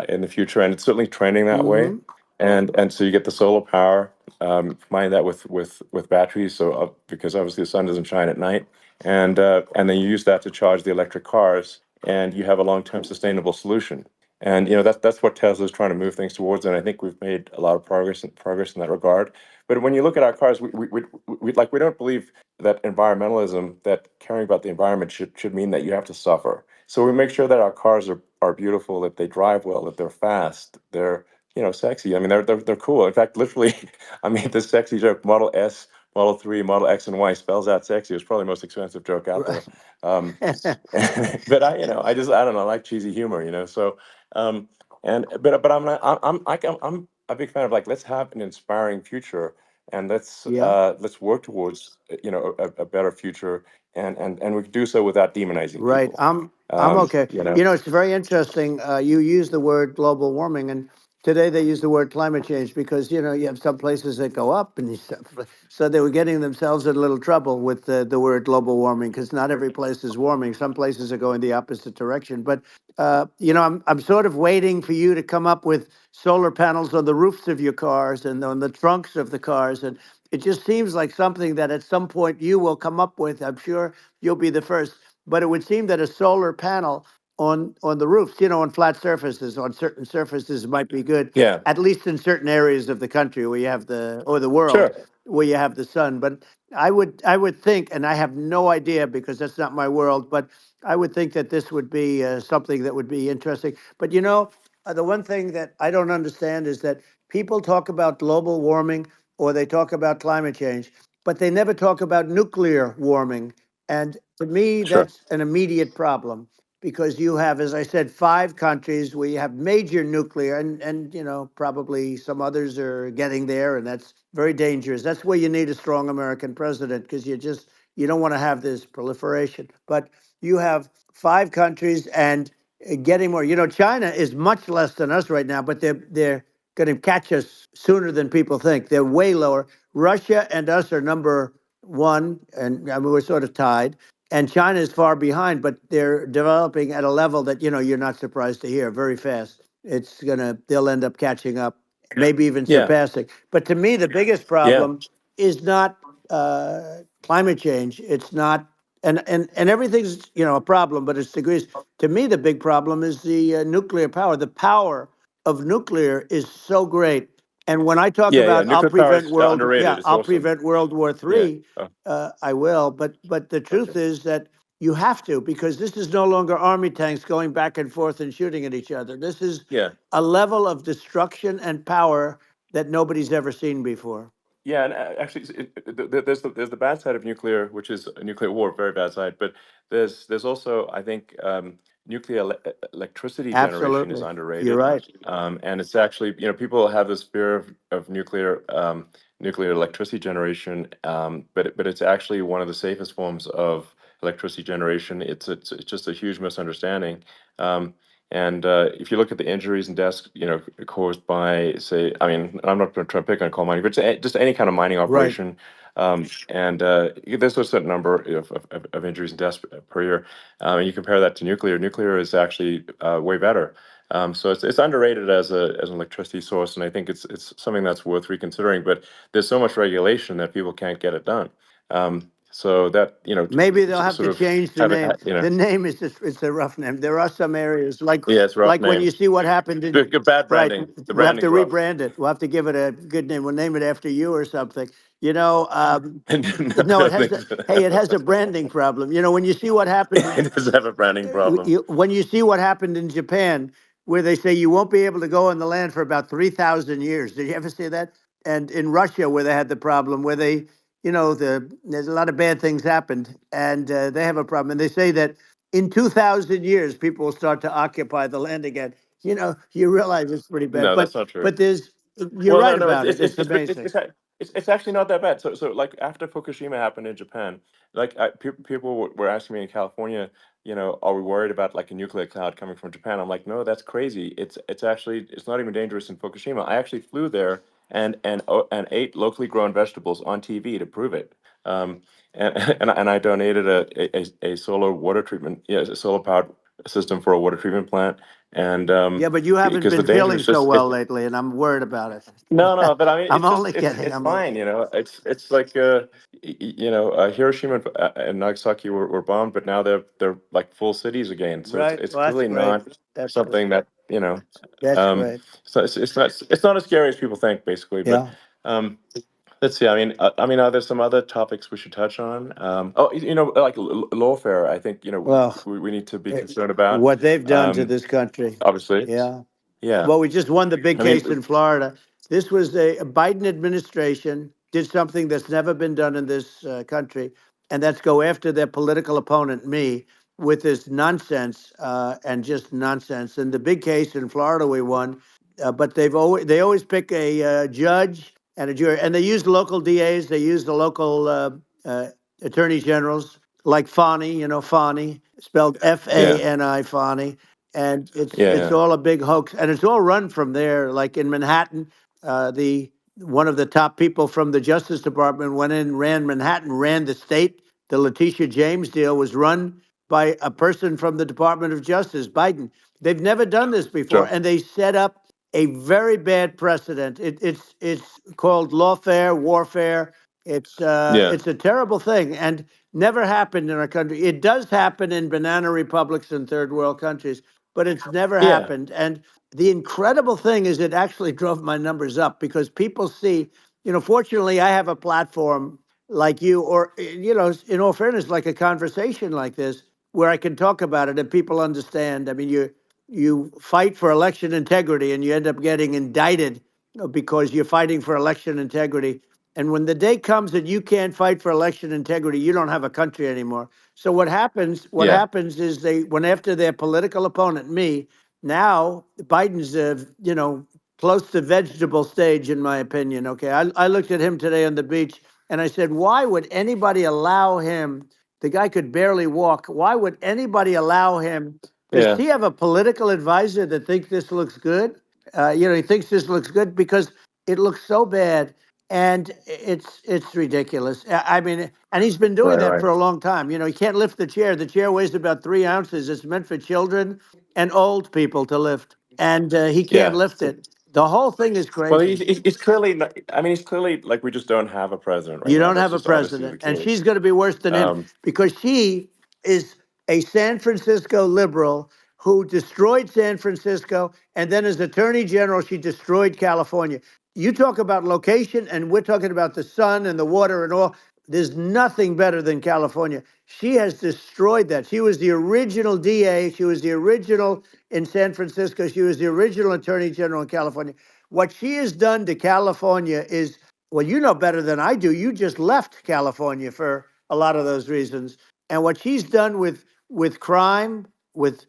in the future, and it's certainly trending that way. Hmm. And so you get the solar power, combine that with batteries, so because obviously the sun doesn't shine at night, and then you use that to charge the electric cars, and you have a long-term sustainable solution. And that's what Tesla's trying to move things towards, and I think we've made a lot of progress in that regard. But when you look at our cars, we don't believe that environmentalism, that caring about the environment should mean that you have to suffer. So we make sure that our cars are beautiful, that they drive well, that they're fast, they're sexy. I mean, they're cool. In fact, literally, I mean, the sexy joke, Model S, Model 3, Model X, and Y spells out sexy. It's probably the most expensive joke out there. Right. Um, but I don't know, I like cheesy humor, So, um, but I'm not, I'm a big fan of like, let's have an inspiring future and Yeah. let's work towards, a better future and we can do so without demonizing Right. people. I'm okay. You know, It's very interesting. You use the word global warming, and today they use the word climate change because you have some places that go up, and so they were getting themselves in a little trouble with the word global warming because not every place is warming. Some places are going the opposite direction. But I'm sort of waiting for you to come up with solar panels on the roofs of your cars and on the trunks of the cars, and it just seems like something that at some point you will come up with. I'm sure you'll be the first, but it would seem that a solar panel on the roofs, on flat surfaces, on certain surfaces might be good, yeah, at least in certain areas of the country where you have the world sure. where you have the sun. But I would think, and I have no idea because that's not my world, but I would think that this would be something that would be interesting. But the one thing that I don't understand is that people talk about global warming or they talk about climate change, but they never talk about nuclear warming. And to me, Sure. that's an immediate problem because you have, as I said, five countries where you have major nuclear, and probably some others are getting there, and that's very dangerous. That's where you need a strong American president because you don't want to have this proliferation. But you have five countries and getting more. China is much less than us right now, but they're going to catch us sooner than people think. They're way lower. Russia and us are number one, and I mean, we're sort of tied. and China is far behind, but they're developing at a level that you're not surprised to hear very fast. They'll end up catching up, maybe even Yeah. surpassing. But to me, the biggest Yeah. problem is not climate change. It's not, and everything's a problem, but it's degrees. To me, the big problem is the nuclear power. The power of nuclear is so great. And when I talk Yeah. Yeah. about Nuclear power is underrated. It's I'll awesome. prevent World War Yeah. III, Oh, I will. But the truth okay. is that you have to, because this is no longer army tanks going back and forth and shooting at each other. This is Yeah. a level of destruction and power that nobody's ever seen before. Yeah, and actually, there's the bad side of nuclear, which is a nuclear war, very bad side. But there's also, I think, nuclear electricity generation is Absolutely. You're underrated, right. and it's actually, people have this fear of nuclear electricity generation, but it's actually one of the safest forms of electricity generation. It's just a huge misunderstanding. Um, and if you look at the injuries and deaths, caused by, say, I mean, I'm not going to try to pick on coal mining, but just any kind of mining Right. operation, and there's a certain number of injuries and deaths per year. And you compare that to nuclear. Nuclear is actually way better. So it's underrated as an electricity source, and I think it's something that's worth reconsidering. But there's so much regulation that people can't get it done. So that Maybe they'll have sort to of change the have it, name. The name is just, it's a rough name. There are some areas yeah, it's a rough when name. you see what happened in, Good bad right, branding. The we'll have to branding's rough. rebrand it. We'll have to give it a good name. We'll name it after you or something. No, No, it no, has hey, it has a branding problem. When you see what happened in it does have a branding problem. when you see what happened in Japan, where they say you won't be able to go on the land for about 3,000 years. Did you ever see that? And in Russia, where they had the problem, where there's a lot of bad things happened, and they have a problem. And they say that in 2,000 years, people will start to occupy the land again. You realize it's pretty bad, No, but that's not true. but you're Well, no, right no, about it. It's amazing. it's actually not that bad. So like after Fukushima happened in Japan, like people were asking me in California, are we worried about like a nuclear cloud coming from Japan? I'm like, no, that's crazy. It's actually it's not even dangerous in Fukushima. I actually flew there and ate locally grown vegetables on TV to prove it. And and I donated a solar water treatment, yeah, a solar powered system for a water treatment plant, and Yeah, but you haven't because the been danger feeling is so just well lately, and I'm worried about no, it. no, but I mean, I'm it's just only kidding. it's I'm only fine, It's like Hiroshima and Nagasaki were bombed, but now they're like full cities again. So right. it's Well, that's clearly great. not That's great. something that That's um, great. so it's not as scary as people think, basically. But Yeah. um, let's see. I mean, are there some other topics we should touch on? Oh, like lawfare. I think Well, we need to be concerned about. what they've done to Um, this country. obviously, Yeah. yeah. Well, we just won the big I mean, case in Florida. This was a Biden administration did something that's never been done in this country, and that's go after their political opponent, me, with this nonsense and just nonsense. And the big case in Florida we won, but they always pick a judge and a jury, and they use local DAs, they use the local uh, attorney generals like Fani, Fani, spelled yeah, Fani, Fani, and it's yeah, all a big hoax, and it's all run from there. Like in Manhattan, the one of the top people from the Justice Department went in, ran Manhattan, ran the state. The Letitia James deal was run by a person from the Department of Justice, Biden. They've never done this before, sure, and they set up a very bad precedent. It's called lawfare, warfare. yeah, It's a terrible thing, and never happened in our country. It does happen in banana republics and third world countries, but it's never yeah, happened. And the incredible thing is, it actually drove my numbers up because people see, fortunately, I have a platform like you, or, in all fairness, like a conversation like this, where I can talk about it and people understand. I mean, you fight for election integrity and you end up getting indicted because you're fighting for election integrity. And when the day comes that you can't fight for election integrity, you don't have a country anymore. So what happens? What yeah, happens is they went after their political opponent, me. Now Biden's, close to vegetable stage, in my opinion. Okay, I looked at him today on the beach, and I said, why would anybody allow him? The guy could barely walk. Why would anybody allow him? Does yeah, he have a political advisor that thinks this looks good? He thinks this looks good because it looks so bad. and it's ridiculous. I mean, and he's been doing Right, that right. for a long time. You know, he can't lift the chair. The chair weighs about 3 ounces. It's meant for children and old people to lift, and he can't Yeah. lift So, it. The whole thing is well, crazy. he's clearly not, I mean, he's clearly like we just don't have a president right You now. don't That's have a just obviously the president, and case. she's going to be worse than him Um, because she is a San Francisco liberal who destroyed San Francisco, and then as attorney general, she destroyed California. You talk about location, and we're talking about the sun and the water and all. There's nothing better than California. She has destroyed that. She was the original DA. She was the original in San Francisco. She was the original attorney general in California. What she has done to California is, well, you know better than I do. You just left California for a lot of those reasons. And what she's done with crime, with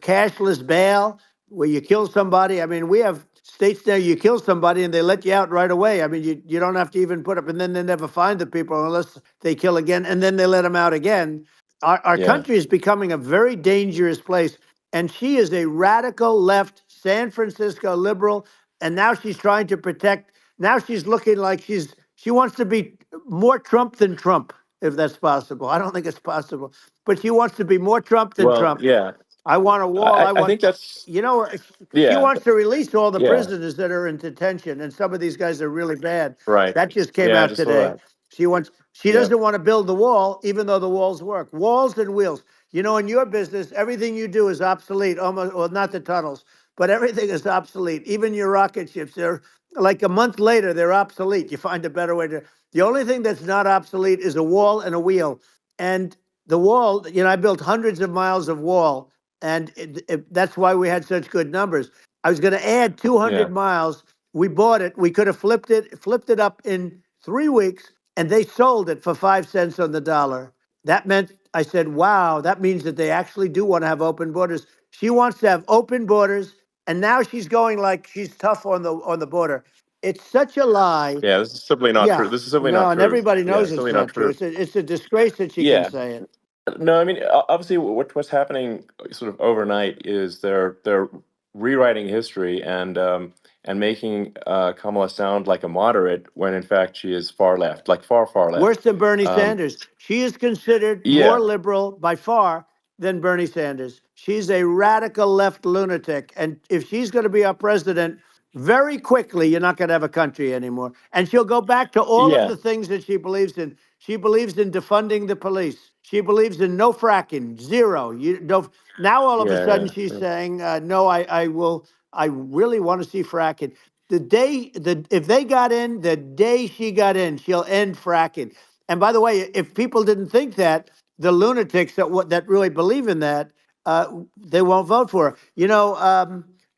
cashless bail, where you kill somebody. I mean, we have states there you kill somebody and they let you out right away. I mean, you don't have to even put up, and then they never find the people unless they kill again, and then they let them out again. Our yeah. country is becoming a very dangerous place. And she is a radical left San Francisco liberal. And now she's trying to protect. Now she's looking like she wants to be more Trump than Trump, if that's possible. I don't think it's possible, but she wants to be more Trump than Well, Trump. yeah. I want a wall. I I want, think that's you know, she yeah, wants to release all the yeah. prisoners that are in detention, and some of these guys are really bad. Right. That just came Yeah, I out just saw today. that. She Yeah. doesn't want to build the wall, even though the walls work. Walls and wheels. You know, in your business, everything you do is obsolete. Almost, well, not the tunnels, but everything is obsolete. Even your rocket ships, they're like a month later, they're obsolete. You find a better way to. The only thing that's not obsolete is a wall and a wheel. And the wall, you know, I built hundreds of miles of wall, and that's why we had such good numbers. I was going to add Yeah. 200 miles. We bought it. We could have flipped it up in 3 weeks, and they sold it for 5 cents on the dollar. That meant I said, "Wow, that means that they actually do want to have open borders." She wants to have open borders, and now she's going like she's tough on the border. It's such a lie. Yeah, this is simply not Yeah, true. This is simply not no, and true. everybody Yeah, knows it's it's simply not not true. true. It's a disgrace that she can Yeah. say it. No, I mean, obviously, what's happening sort of overnight is they're rewriting history and making Kamala sound like a moderate when in fact she is far left, like far, far Worse left. than Bernie Um, Sanders. She is considered more yeah, liberal by far than Bernie Sanders. She's a radical left lunatic. And if she's going to be our president, very quickly, you're not going to have a country anymore. And she'll go back to all of yeah, the things that she believes in. She believes in defunding the police. She believes in no fracking, zero. You don't. Now all of a yeah, sudden yeah, she's yeah. saying, no, I will. I really want to see fracking. The day if they got in, the day she got in, she'll end fracking. And by the way, if people didn't think that, the lunatics that really believe in that, they won't vote for her. You know,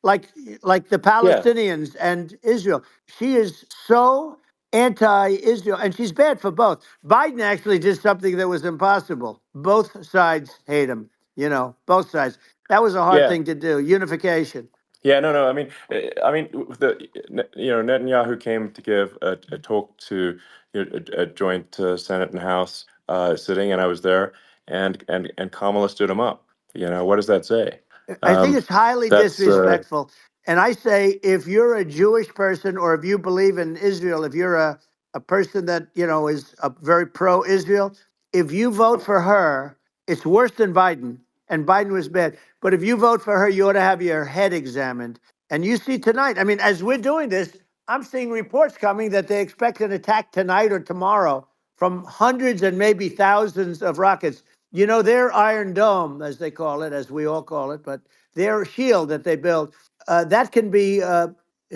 like the Yeah. Palestinians and Israel. She is so anti-Israel, and she's bad for both. Biden actually did something that was impossible. Both sides hate him. You know, both sides. That was a hard Yeah. thing to do. Unification. Yeah, no, no. I mean, Netanyahu came to give a talk to a joint Senate and House sitting, and I was there, and Kamala stood him up. What does that say? I think Um, it's highly that's disrespectful. And I say, if you're a Jewish person or if you believe in Israel, if you're a person that, you know, is a very pro Israel, if you vote for her, it's worse than Biden. And Biden was bad. But if you vote for her, you ought to have your head examined. And you see tonight, I mean, as we're doing this, I'm seeing reports coming that they expect an attack tonight or tomorrow from hundreds and maybe thousands of rockets. You know, their Iron Dome, as they call it, as we all call it, but their shield that they build, that can be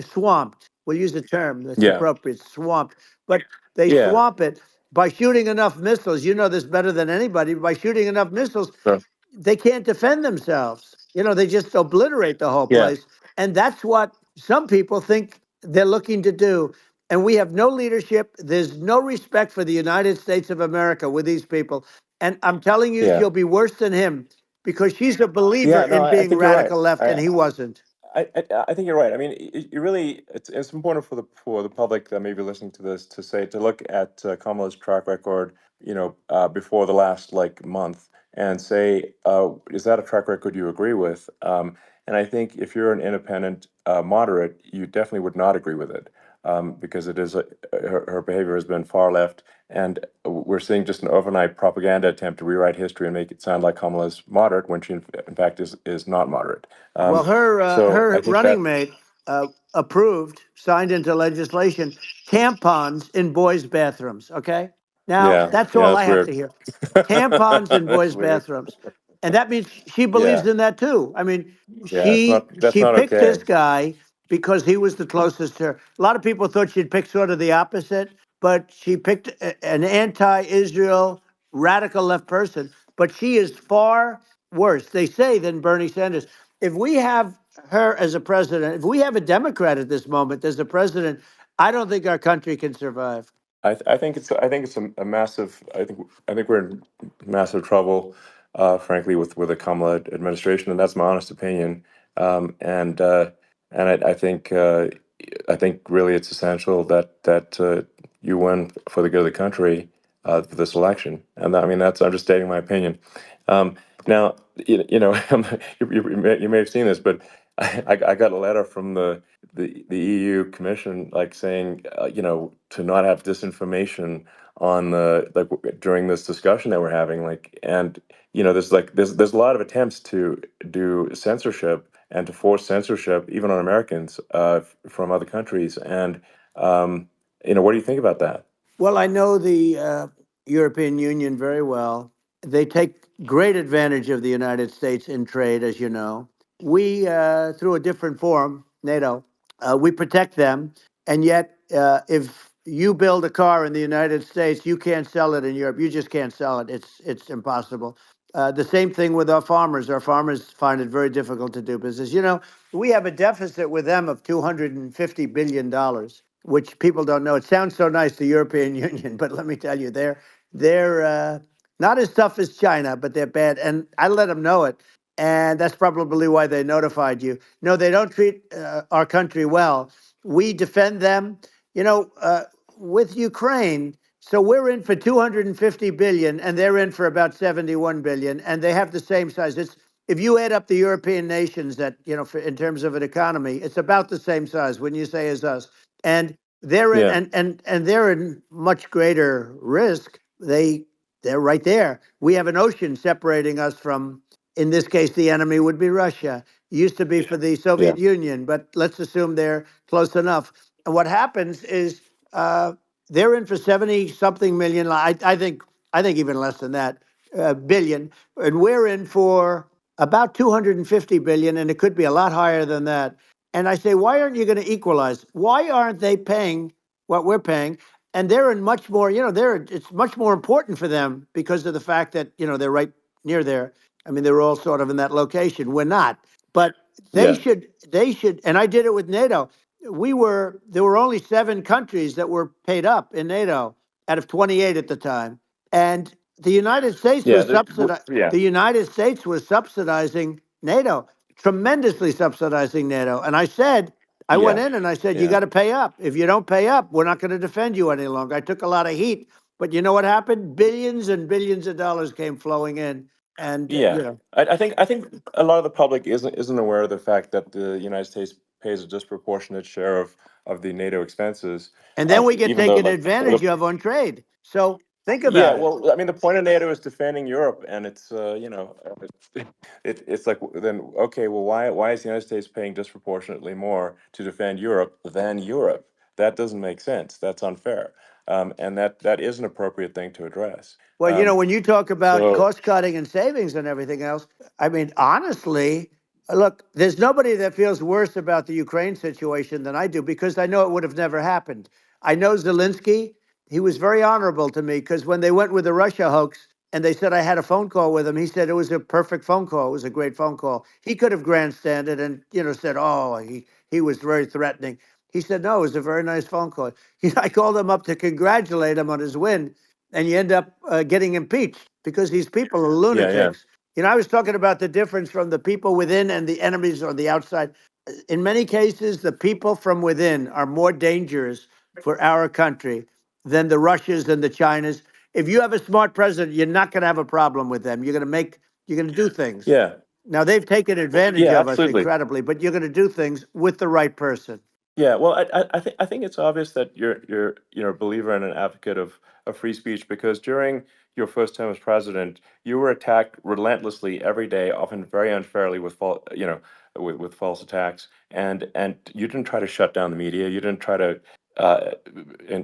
swamped. We'll use the term that's yeah, appropriate, swamped. But they yeah. swamp it by shooting enough missiles. You know this better than anybody. By shooting enough missiles, So, they can't defend themselves. You know, they just obliterate the whole yeah, place. And that's what some people think they're looking to do. And we have no leadership. There's no respect for the United States of America with these people. And I'm telling you, yeah, she'll be worse than him because she's a believer yeah. No, in I being think you're right. radical left, and he wasn't. I think you're right. I mean, you really, it's important for the public that may be listening to this to look at Kamala's track record, before the last like month, and say, is that a track record you agree with? And I think if you're an independent moderate, you definitely would not agree with it. because it is her behavior has been far left, and we're seeing just an overnight propaganda attempt to rewrite history and make it sound like Kamala is moderate when she in fact is not moderate. Well, So I her think running that mate approved, signed into legislation, tampons in boys' bathrooms. Okay, now yeah, that's yeah, all I that's have to weird. hear. Tampons in That's boys' weird. bathrooms, and that means she believes Yeah, in that too. I mean, yeah, that's she not picked this okay. guy because he was the closest to her. A lot of people thought she'd pick sort of the opposite, but she picked an anti-Israel radical left person. But she is far worse, they say, than Bernie Sanders. If we have her as a president, if we have a Democrat at this moment as the president, I don't think our country can survive. I think it's a massive. I think we're in massive trouble, frankly, with the Kamala administration, and that's my honest opinion. Um, and uh, and I think really it's essential that you win for the good of the country for this election. And I mean I'm just stating my opinion. Um, Now you know you may have seen this, but I got a letter from the EU Commission, like saying, to not have disinformation on the during this discussion that we're having, and there's a lot of attempts to do censorship and to force censorship even on Americans from other countries, and what do you think about that? Well, I know the European Union very well. They take great advantage of the United States in trade, as you know. We, through a different forum, NATO, we protect them. And yet, if you build a car in the United States, you can't sell it in Europe. You just can't sell it. It's impossible. The same thing with our farmers. Our farmers find it very difficult to do business. You know, we have a deficit with them of $250 billion, which people don't know. It sounds so nice, the European Union, but let me tell you, they're not as tough as China, but they're bad. And I let them know it, and that's probably why they notified you. No, they don't treat our country well. We defend them, you know, with Ukraine. So we're in for 250 billion, and they're in for about 71 billion, and they have the same size. It's if you add up the European nations that in terms of an economy, it's about the same size. When you say as us, and they're in Yeah, and they're in much greater risk. They're right there. We have an ocean separating us from, in this case, the enemy would be Russia. Used to be for the yeah, Soviet Union, but let's assume they're close enough. And what happens is they're in for 70 something million. I think even less than that, billion, and we're in for about 250 billion, and it could be a lot higher than that. And I say, why aren't you going to equalize? Why aren't they paying what we're paying? And they're in much more, it's much more important for them because of the fact that, they're right near there. I mean, they're all sort of in that location. We're not. But yeah, they should, and I did it with NATO. There were only 7 countries that were paid up in NATO out of 28 at the time. And yeah, yeah, the United States was subsidizing NATO, tremendously subsidizing NATO. And I said, I went yeah, in and I said, you yeah, got to pay up. If you don't pay up, we're not going to defend you any longer. I took a lot of heat, but you know what happened? Billions and billions of dollars came flowing in. And, yeah. I think a lot of the public isn't aware of the fact that the United States pays a disproportionate share of the NATO expenses, and then we get even though taken advantage of on trade. So think yeah, about it. well, I mean, the point of NATO is defending Europe, and it's it's like, then okay, well, why is the United States paying disproportionately more to defend Europe than Europe? That doesn't make sense. That's unfair, and that is an appropriate thing to address. Well, when you talk about So cost cutting and savings and everything else, I mean, honestly, look, there's nobody that feels worse about the Ukraine situation than I do because I know it would have never happened. I know Zelensky, he was very honorable to me because when they went with the Russia hoax and they said I had a phone call with him, he said it was a perfect phone call. It was a great phone call. He could have grandstanded and, said, oh, he was very threatening. He said, no, it was a very nice phone call. I called him up to congratulate him on his win, and you end up getting impeached because these people are yeah, yeah, lunatics. I was talking about the difference from the people within and the enemies on the outside. In many cases, the people from within are more dangerous for our country than the Russias and the Chinas. If you have a smart president, you're not going to have a problem with them. You're going to do things. yeah, Now they've taken advantage yeah, of us absolutely. incredibly, but you're going to do things with the right person. Yeah, well, I think it's obvious that you're a believer and an advocate of free speech because during your first term as president, you were attacked relentlessly every day, often very unfairly with with false attacks, and you didn't try to shut down the media, you didn't try to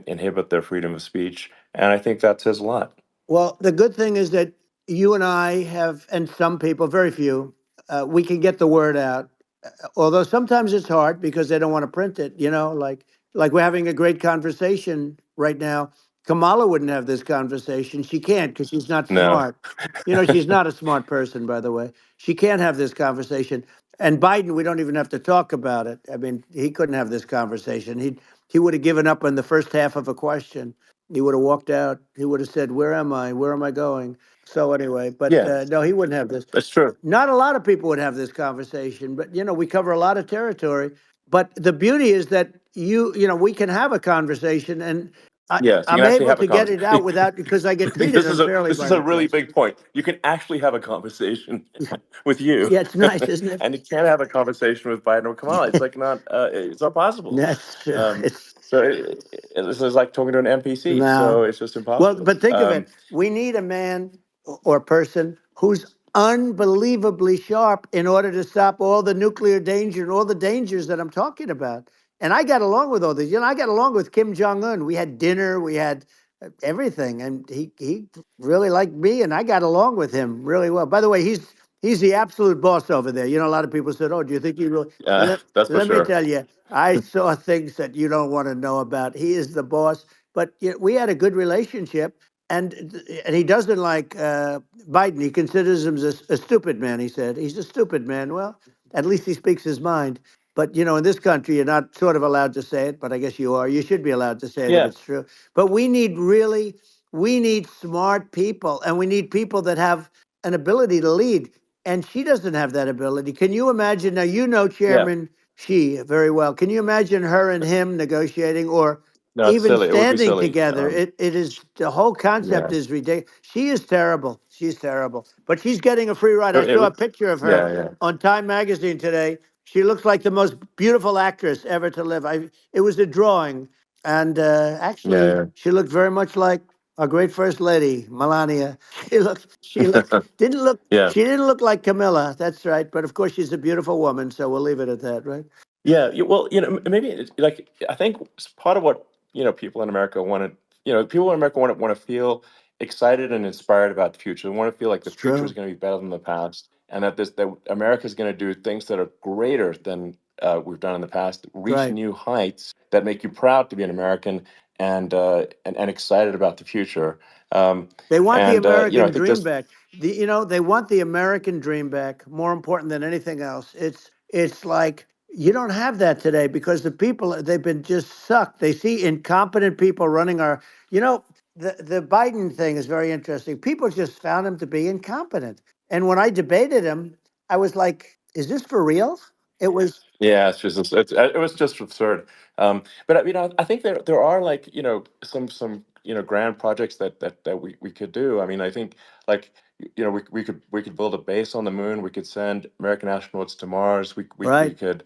inhibit their freedom of speech, and I think that says a lot. Well, the good thing is that you and I have, and some people, very few, we can get the word out. Although sometimes it's hard because they don't want to print it. Like we're having a great conversation right now. Kamala wouldn't have this conversation. She can't because she's not No. smart. She's not a smart person, by the way. She can't have this conversation. And Biden, we don't even have to talk about it. I mean, he couldn't have this conversation. He would have given up on the first half of a question. He would have walked out. He would have said, "Where am I? Where am I going?" So anyway, but Yeah, no, he wouldn't have this. that's true. Not a lot of people would have this conversation, but we cover a lot of territory. But the beauty is that we can have a conversation, and Yes, you I'm can actually able have a to get it out conversation. without because I get treated unfairly This by is the a really press. big point. You can actually have a conversation with you, Yeah, it's nice, isn't it? and you can't have a conversation with Biden or Kamala. It's like not it's not possible. That's true. Um, It's so this is like talking to an NPC. no. So it's just Well, impossible. but think of it. We need a man or person who's unbelievably sharp in order to stop all the nuclear danger and all the dangers that I'm talking about. And I got along with all these. I got along with Kim Jong Un. We had dinner. We had everything, and he really liked me, and I got along with him really well. By the way, he's the absolute boss over there. A lot of people said, "Oh, do you think he really?" That's for Let me sure. tell you, I saw things that you don't want to know about. He is the boss. But we had a good relationship, and he doesn't like Biden. He considers him a stupid man. He said he's a stupid man. Well, at least he speaks his mind. But in this country, you're not sort of allowed to say it, but I guess you are. You should be allowed to say it if Yeah, it's true. But we need smart people, and we need people that have an ability to lead. And she doesn't have that ability. Can you imagine? Now, yeah. Chairman Xi very well. Can you imagine her and him negotiating or No, it's even silly. It would be standing silly. together? It is the whole concept Yeah, is ridiculous. She is terrible. She's terrible. But she's getting a free ride. I it saw a would. picture of her Yeah, yeah, on Time magazine today. She looks like the most beautiful actress ever to live. It was a drawing, and actually, yeah, she looked very much like our great first lady, Melania. She looked, yeah. didn't look, Yeah. she didn't look like Camilla. That's right. But of course, she's a beautiful woman, so we'll leave it at that, right? Yeah, well, maybe like I think part of what people in America want to, people in America want to feel excited and inspired about the future. They want to feel like the It's future is true. going to be better than the past, and that America is going to do things that are greater than we've done in the past, reach Right. new heights that make you proud to be an American and excited about the future. Um, They want the I American think dream this, back. They want the American dream back. More important than anything else. It's like you don't have that today because the people they've been just sucked. They see incompetent people running our. You know, the Biden thing is very interesting. People just found him to be incompetent. And when I debated him, I was like, "Is this for real?" It was yeah, it was just absurd. But I think there are like some grand projects that we could do. I mean, I think like we could build a base on the moon. We could send American astronauts to Mars. We right. could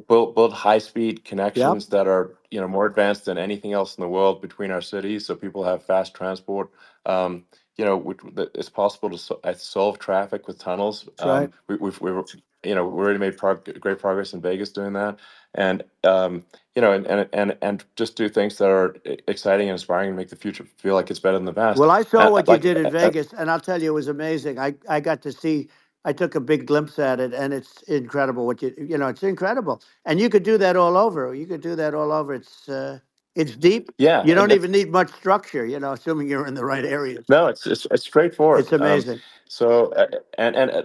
build high speed Yep. connections that are more advanced than anything else in the world between our cities, so people have fast transport. That it's possible to solve traffic with tunnels. That's right. We already made great progress in Vegas doing that, and and just do things that are exciting and inspiring and make the future feel like it's better than the past. Well, I saw what you Like, did in Vegas, and I'll tell you, it was amazing. I got to see. I took a big glimpse at it, and it's incredible. It's incredible, and you could do that all over. You could do that all over. It's deep. yeah, You don't even need much structure. Assuming you're in the right areas. no, it's It's straightforward. amazing. So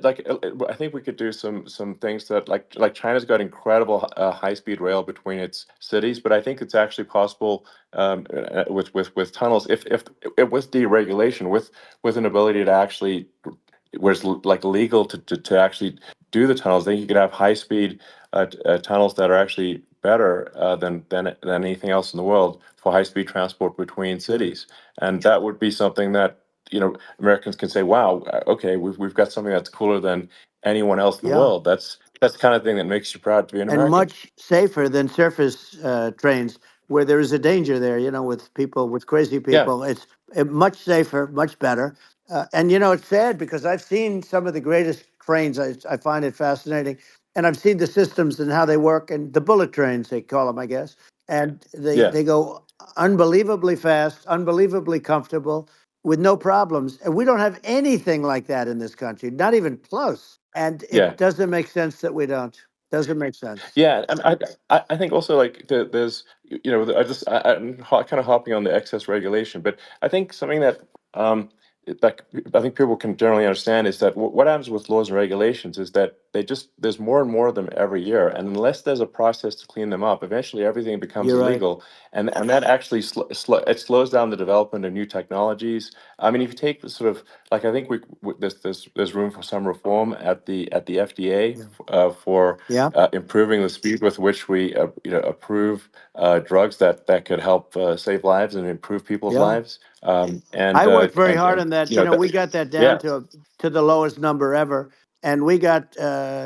like I think we could do some things that like China's got incredible high speed rail between its cities, but I think it's actually possible with tunnels if with deregulation with an ability to actually where it's like legal to actually do the tunnels. Then you could have high speed tunnels that are actually better than anything else in the world for high speed transport between Right. cities, and that would be something that Americans can say, "Wow, okay, we've got something that's cooler than anyone else in the Yeah. world." that's the kind of thing that makes you proud to be an and American. much safer than surface trains where there is a danger there, with people, with crazy Yeah, people. It's much safer, much better. And, it's sad because I've seen some of the greatest trains. I find it fascinating. And I've seen the systems and how they work, and the bullet trains, they call them, I guess. And yeah, they go unbelievably fast, unbelievably comfortable with no problems. And we don't have anything like that in this country, not even close. And yeah. it doesn't make sense that we don't. Doesn't make sense. Yeah, and I think also like there's I'm kind of hopping on the excess regulation, but I think something that that I think people can generally understand is that what happens with laws and regulations is that there's more and more of them every year, and unless there's a process to clean them up, eventually everything becomes You're right. illegal, and that actually it slows down the development of new technologies. I mean, if you take the sort of like I think there's room for some reform at the FDA Yeah. for Yeah. improving the speed with which we approve drugs that could help save lives and improve people's Yeah. lives. I worked very hard And on that. that, We got that down yeah, to the lowest number ever, and we got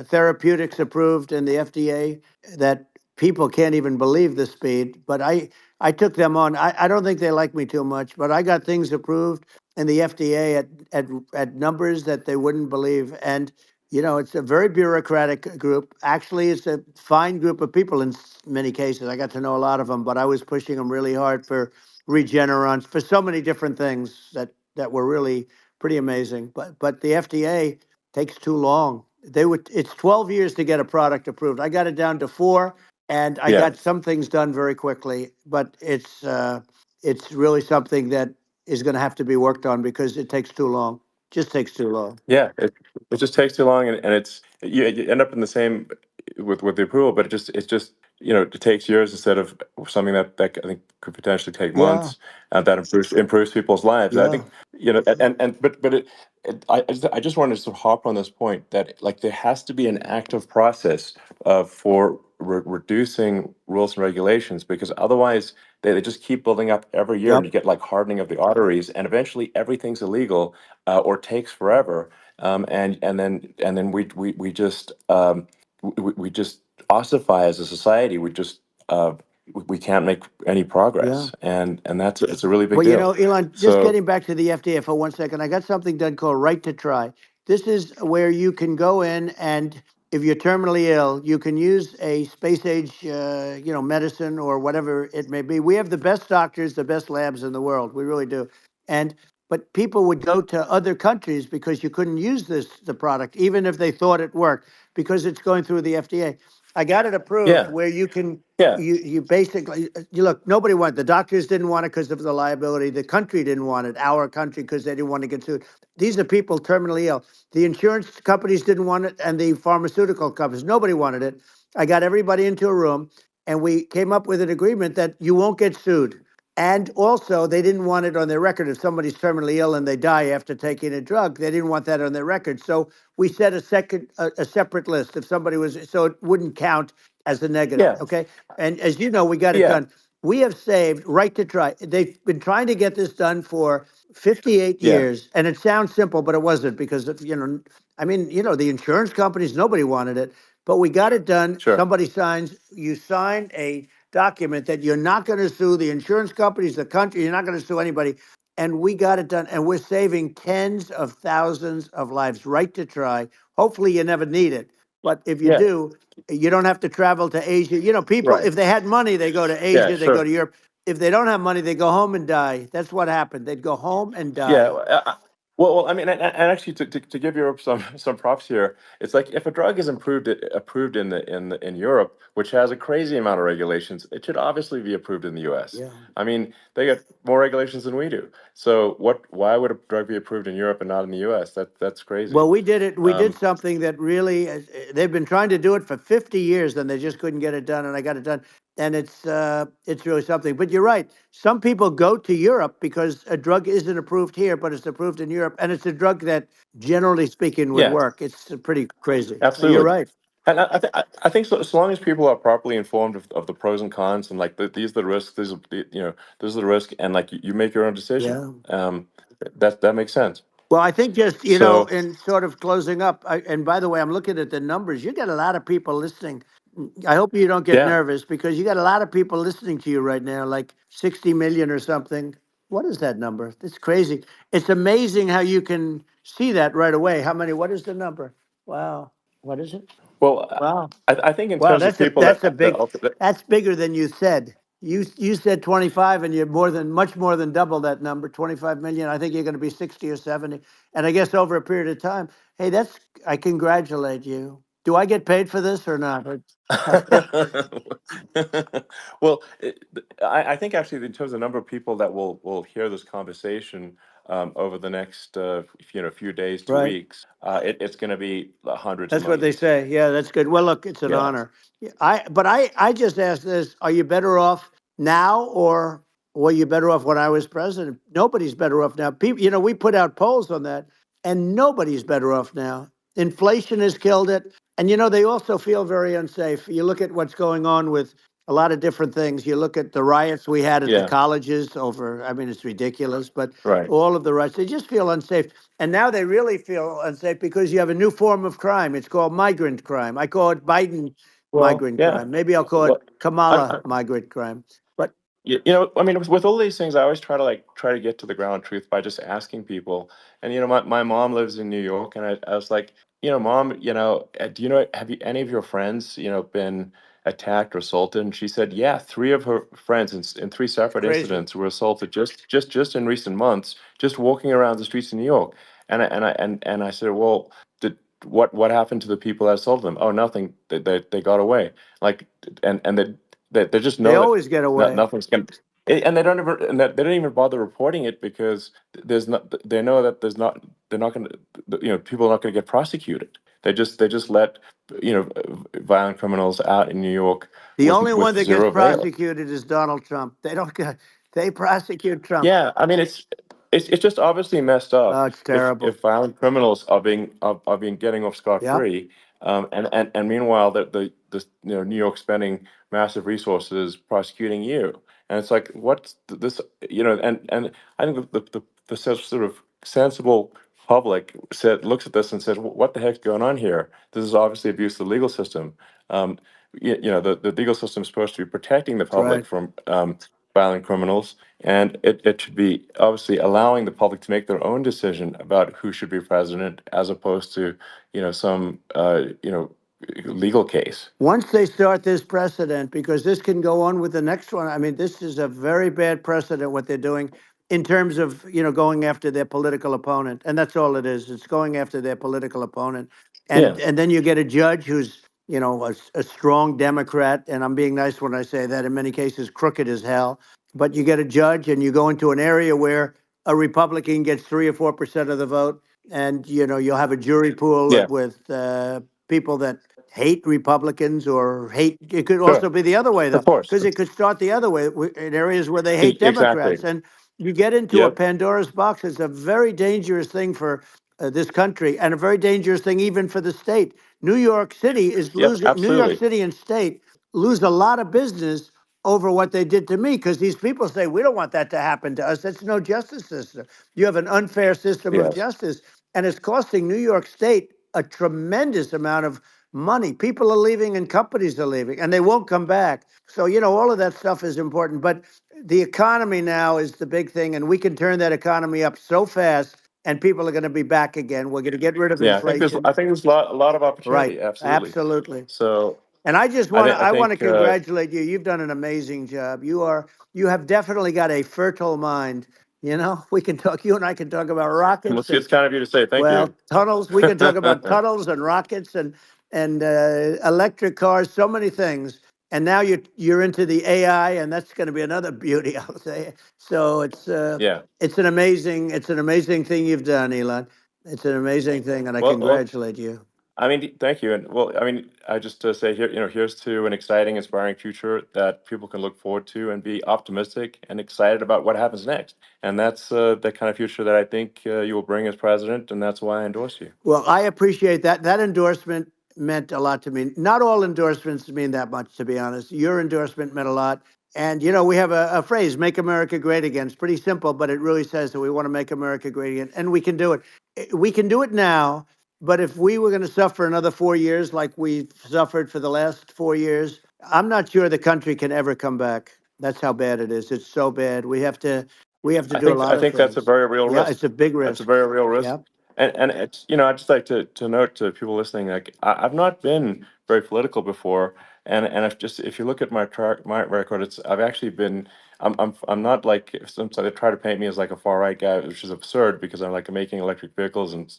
therapeutics approved in the FDA that people can't even believe the speed. But I took them on. I don't think they like me too much, but I got things approved in the FDA at numbers that they wouldn't believe. And it's a very bureaucratic group. Actually, it's a fine group of people in many cases. I got to know a lot of them, but I was pushing them really hard for Regeneron, for so many different things that were really pretty amazing. But the FDA takes too long. It's 12 years to get a product approved. I got it down to 4, and I yeah. got some things done very quickly. But it's really something that is going to have to be worked on because it takes too long. Just takes too long. Yeah, it just takes too long, and you end up in the same with the approval, but it's just it takes years instead of something that I think could potentially take Yeah, months, and that improves people's lives. And I yeah, think and but I just wanted to sort of hop on this point that like there has to be an active process for reducing rules and regulations because otherwise they just keep building up every year, and yep, you get like hardening of the arteries, and eventually everything's illegal or takes forever, and then we just ossify as a society. We can't make any yeah. progress, and that's it's a really big Well, deal. Elon, just So getting back to the FDA for 1 second, I got something done called Right to Try. This is where you can go in and if you're terminally ill, you can use a space age, medicine or whatever it may be. We have the best doctors, the best labs in the world. We really do. And but people would go to other countries because you couldn't use the product, even if they thought it worked, because it's going through the FDA. I got it approved yeah, where you can yeah, you basically you look, nobody wanted, the doctors didn't want it because of the liability, the country didn't want it, our country, because they didn't want to get sued. These are people terminally ill. The insurance companies didn't want it, and the pharmaceutical companies, nobody wanted it. I got everybody into a room, and we came up with an agreement that you won't get sued. And also, they didn't want it on their record. If somebody's terminally ill and they die after taking a drug, they didn't want that on their record. So we set a separate list. If somebody was, so it wouldn't count as a negative. yeah, Okay. And as you know, we got it yeah, done. We have saved Right to Try. They've been trying to get this done for 58 yeah. years. And it sounds simple, but it wasn't because of, I mean, the insurance companies, nobody wanted it, but we got it done. Sure. Somebody signs, you sign a document that you're not going to sue the insurance companies, the country, you're not going to sue anybody. And we got it done. And we're saving tens of thousands of lives. Right to Try. Hopefully, you never need it. But if you Yeah. do, you don't have to travel to Asia. People, Right. if they had money, they go to Yeah. Asia, they go Sure. to Europe. If they don't have money, they go home and die. That's what happened. They'd go home and Yeah. die. Well, I mean, and actually, to give Europe some props here, it's like if a drug is approved in Europe, which has a crazy amount of regulations, it should obviously be approved in the U.S. Yeah. I mean, they get more regulations than we do. So why would a drug be approved in Europe and not in the U.S.? That's crazy. Well, we did it. We did Um, something that really, they've been trying to do it for 50 years and they just couldn't get it done. And I got it done. And it's really something. But you're right. Some people go to Europe because a drug isn't approved here, but it's approved in Europe. And it's a drug that, generally speaking, would yeah, work. It's pretty crazy. You're absolutely. right. And I think so long as people are properly informed of the pros and cons and like these are the risks, these are the risk, and like you make your own decision. Yeah. That makes sense. Well, I think just, So in sort of closing up, and by the way, I'm looking at the numbers. You got a lot of people listening. I hope you don't get yeah. nervous because you got a lot of people listening to you right now, like 60 million or something. What is that number? It's crazy. It's amazing how you can see that right away. How many? What is the number? Wow. What is it? Well, Wow. I think in Wow, terms of people that's a that big, that's bigger than you said. You said 25 and you're much more than double that number, 25 million. I think you're going to be 60 or 70. And I guess over a period of time, hey, I congratulate you. Do I get paid for this or not? well, I think actually in terms of the number of people that will hear this conversation over the next few days to Right. weeks, it's going to be hundreds of That's what they millions. say. Yeah, that's good. Well, look, it's an Yeah. honor. Yeah, I just asked this: are you better off now, or were you better off when I was president? Nobody's better off now. People, we put out polls on that, and nobody's better off now. Inflation has killed it, and they also feel very unsafe. You look at what's going on with a lot of different things. You look at the riots we had at the Yeah. colleges over. I mean, it's ridiculous, but Right. all of the riots, they just feel unsafe. And now they really feel unsafe because you have a new form of crime. It's called migrant crime. I call it Biden Well, migrant yeah. crime. Maybe I'll call it Well, Kamala migrant crime. But I mean, with all these things, I always try to get to the ground truth by just asking people. And my mom lives in New York, and I was like, mom, do you know have you any of your friends been attacked or assaulted? And she said, yeah, three of her friends in three it's separate crazy. incidents were assaulted just in recent months, just walking around the streets of New York. And I said, well, did what happened to the people that assaulted them? Oh, nothing. They got away. Like, and they just They know that always get away. nothing's going. And they don't ever, and that they don't even bother reporting it because there's not. They know that there's not. They're not going to. People are not going to get prosecuted. They just let violent criminals out in New York The only one with that gets zero bail. prosecuted is Donald Trump. They don't get, they prosecute Trump. Yeah, I mean it's just obviously messed up Oh, it's terrible. if violent criminals are being getting off scot Yep, free, and meanwhile the New York spending massive resources prosecuting you, and it's like what's this and I think the sort of sensible public looks at this and says, what the heck's going on here? This is obviously abuse of the legal system. Um, the legal system is supposed to be protecting the that's right. public from violent criminals, and it should be obviously allowing the public to make their own decision about who should be president, as opposed to some legal case. Once they start this precedent, because this can go on with the next one. I mean, this is a very bad precedent what they're doing in terms of going after their political opponent, and that's all it is. It's going after their political opponent, Yeah, and then you get a judge who's a strong Democrat, and I'm being nice when I say that. In many cases, crooked as hell. But you get a judge, and you go into an area where a Republican gets 3 or 4% of the vote, and you'll have a jury pool yeah, with people that hate Republicans or hate. It could sure, also be the other way, though, of course. because it could start the other way in areas where they hate Exactly. Democrats. And you get into a Yep. Pandora's box. It's a very dangerous thing for this country, and a very dangerous thing even for the state. New York City is Yep. losing. New York Absolutely. City and state lose a lot of business over what they did to me, because these people say we don't want that to happen to us. That's no justice system. You have an unfair system of Yes. justice, and it's costing New York State a tremendous amount of money. People are leaving and companies are leaving, and they won't come back. So, all of that stuff is important. But the economy now is the big thing, and we can turn that economy up so fast, and people are going to be back again. We're going to get rid of Yeah, I think there's inflation. I think there's a lot of Right. opportunity. Absolutely. Absolutely. So And I just I want to think I I want to think congratulate you. You've done an amazing job. You have definitely got a fertile mind. We can talk. You and I can talk about well, rockets it's and, kind of you to say. Thank well, you. tunnels. We can talk about tunnels and rockets and electric cars. So many things. And now you're into the AI, and that's going to be another beauty, I'll say. So Yeah. it's an amazing thing you've done, Elon. It's an amazing thing, and I Well, congratulate you. I mean, thank you. And well, I mean, I just say here, here's to an exciting, inspiring future that people can look forward to and be optimistic and excited about what happens next. And that's the kind of future that I think you will bring as president, and that's why I endorse you. Well, I appreciate that. That endorsement meant a lot to me. Not all endorsements mean that much, to be honest. Your endorsement meant a lot. And we have a phrase, "Make America Great Again." It's pretty simple, but it really says that we want to make America great again, and we can do it. We can do it now. But if we were going to suffer another 4 years like we've suffered for the last 4 years, I'm not sure the country can ever come back. That's how bad it is. It's so bad. We have to do a I lot of think that's a things. very real Yeah, risk. it's a big That's a risk. very real risk. Yeah, And it's, I'd just like to note to people listening, like I've not been very political before, and if you look at my record, I've actually been. I'm not like some they try to paint me as like a far right guy, which is absurd because I'm like making electric vehicles and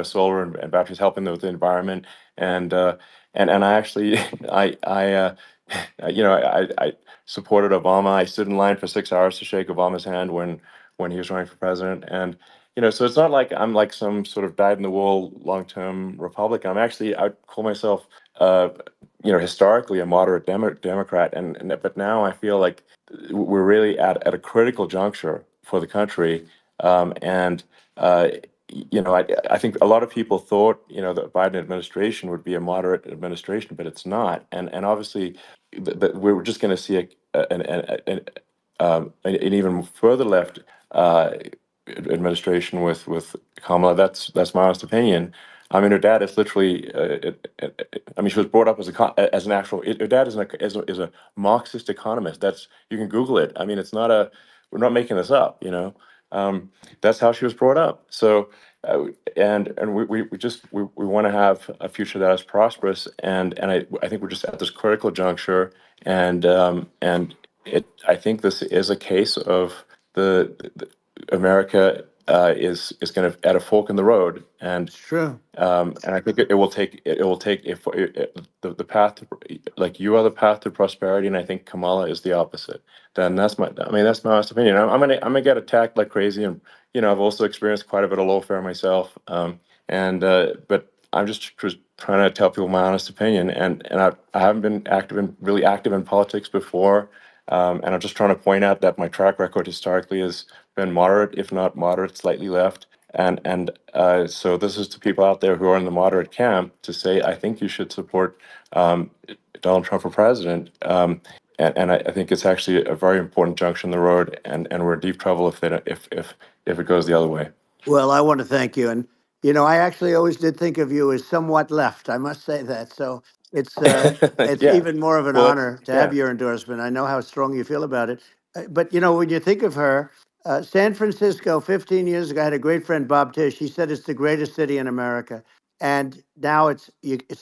solar and batteries, helping with the environment, and I actually I supported Obama. I stood in line for 6 hours to shake Obama's hand when he was running for president, and so it's not like I'm like some sort of dyed in the wool long term Republican. I call myself historically a moderate Democrat, but now I feel like we're really at a critical juncture for the country, and I think a lot of people thought the Biden administration would be a moderate administration, but it's not, and obviously we're just going to see an even further left administration with Kamala. That's my honest opinion. I mean, her dad is literally. I mean, she was brought up as an actual. Her dad is a Marxist economist. That's you can Google it. I mean, it's not a. We're not making this up. That's how she was brought up. So, and we want to have a future that is prosperous. And I think we're just at this critical juncture. And I think this is a case of the America is going to at a fork in the road, it's true. and I think it will take if the path to, like you are the path to prosperity, and I think Kamala is the opposite. Then that's my honest opinion. I'm gonna get attacked like crazy, and I've also experienced quite a bit of lawfare myself, and but I'm just trying to tell people my honest opinion, and I haven't been really active in politics before. And I'm just trying to point out that my track record historically has been moderate, if not moderate, slightly left. So this is to people out there who are in the moderate camp to say, I think you should support Donald Trump for president. I think it's actually a very important junction in the road, and we're in deep trouble if it goes the other way. Well, I want to thank you, and I actually always did think of you as somewhat left. I must say that. So it's Yeah. even more of an Well, honor to have yeah. your endorsement. I know how strong you feel about it. But when you think of her, San Francisco, 15 years ago, I had a great friend, Bob Tish. He said it's the greatest city in America, and now it's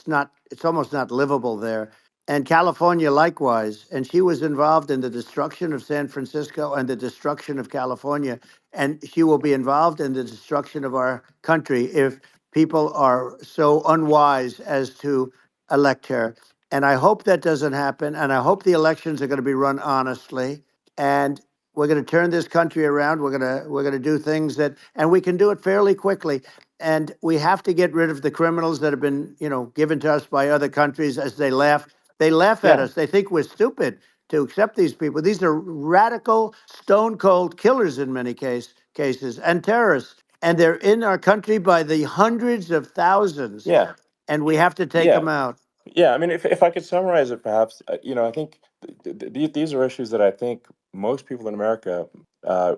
not. It's almost not livable there. And California likewise. And she was involved in the destruction of San Francisco and the destruction of California, and she will be involved in the destruction of our country if people are so unwise as to elect her. And I hope that doesn't happen. And I hope the elections are going to be run honestly. And we're going to turn this country around. We're going to do things and we can do it fairly quickly. And we have to get rid of the criminals that have been, given to us by other countries as they laugh. They laugh at Yeah. us. They think we're stupid to accept these people. These are radical, stone cold killers in many cases and terrorists. And they're in our country by the hundreds of thousands. Yeah. And we have to take Yeah. them out. Yeah, I mean, if I could summarize it, perhaps, I think these are issues that I think most people in America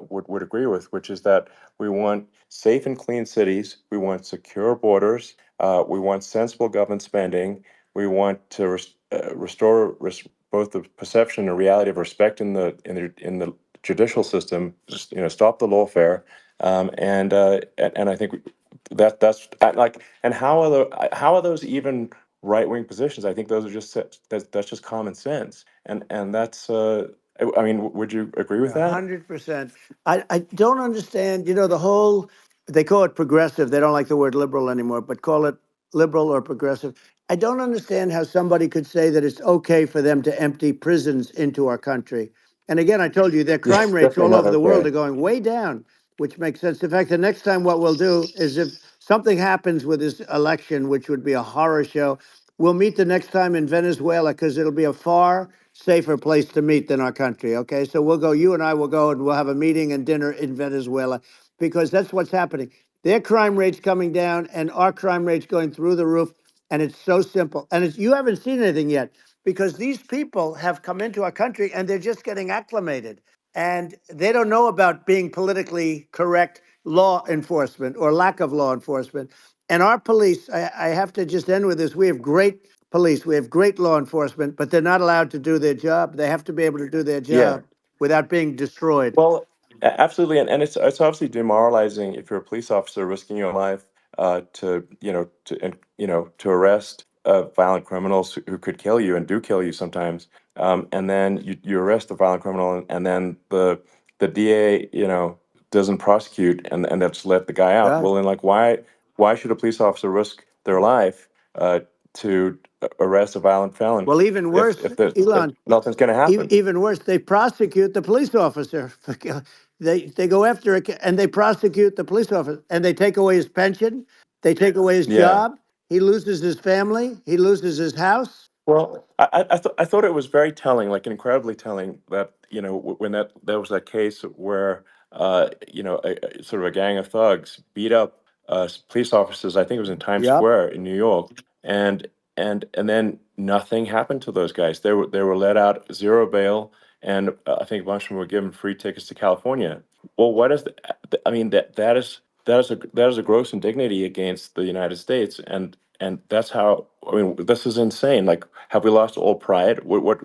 would agree with, which is that we want safe and clean cities, we want secure borders, we want sensible government spending, we want to restore both the perception and reality of respect in the judicial system, just stop the lawfare, and I think that's like, and how are those even right wing positions? I think those are that's just common sense, and that's I mean, would you agree with that? 100%. I don't understand, the whole, they call it progressive. They don't like the word liberal anymore, but call it liberal or progressive. I don't understand how somebody could say that it's okay for them to empty prisons into our country. And again, I told you their Yeah, crime rates definitely all not over the world okay. are going way down, which makes sense. In fact, the next time what we'll do is if something happens with this election, which would be a horror show, we'll meet the next time in Venezuela because it'll be a far safer place to meet than our country. Okay, so we'll go. You and I will go, and we'll have a meeting and dinner in Venezuela because that's what's happening. Their crime rates coming down, and our crime rates going through the roof. And it's so simple. And you haven't seen anything yet. because these people have come into our country and they're just getting acclimated, and they don't know about being politically correct law enforcement or lack of law enforcement. And our police, I have to just end with this. We have great police, we have great law enforcement, but they're not allowed to do their job. They have to be able to do their Yeah. job without being destroyed. Well, absolutely, and it's obviously demoralizing if you're a police officer risking your life to to arrest violent criminals who could kill you and do kill you sometimes, and then you arrest the violent criminal, and then the DA doesn't prosecute, and that's let the guy out. Right. Well, then, like, why should a police officer risk their life to arrest a violent felon Well, even if worse, if Elon, nothing's going to happen? even worse, they prosecute the police officer. They go after it and they prosecute the police officer, and they take away his pension, they take away his Yeah. job, he loses his family, he loses his house. Well, I thought it was very telling, like incredibly telling, that when there was that case where sort of a gang of thugs beat up police officers. I think it was in Times Yep. Square in New York, and and then nothing happened to those guys. They were let out, zero bail, and I think a bunch of them were given free tickets to California. Well, what is I mean, that is a gross indignity against the United States, and that's how, I mean, this is insane. Like, have we lost all pride? What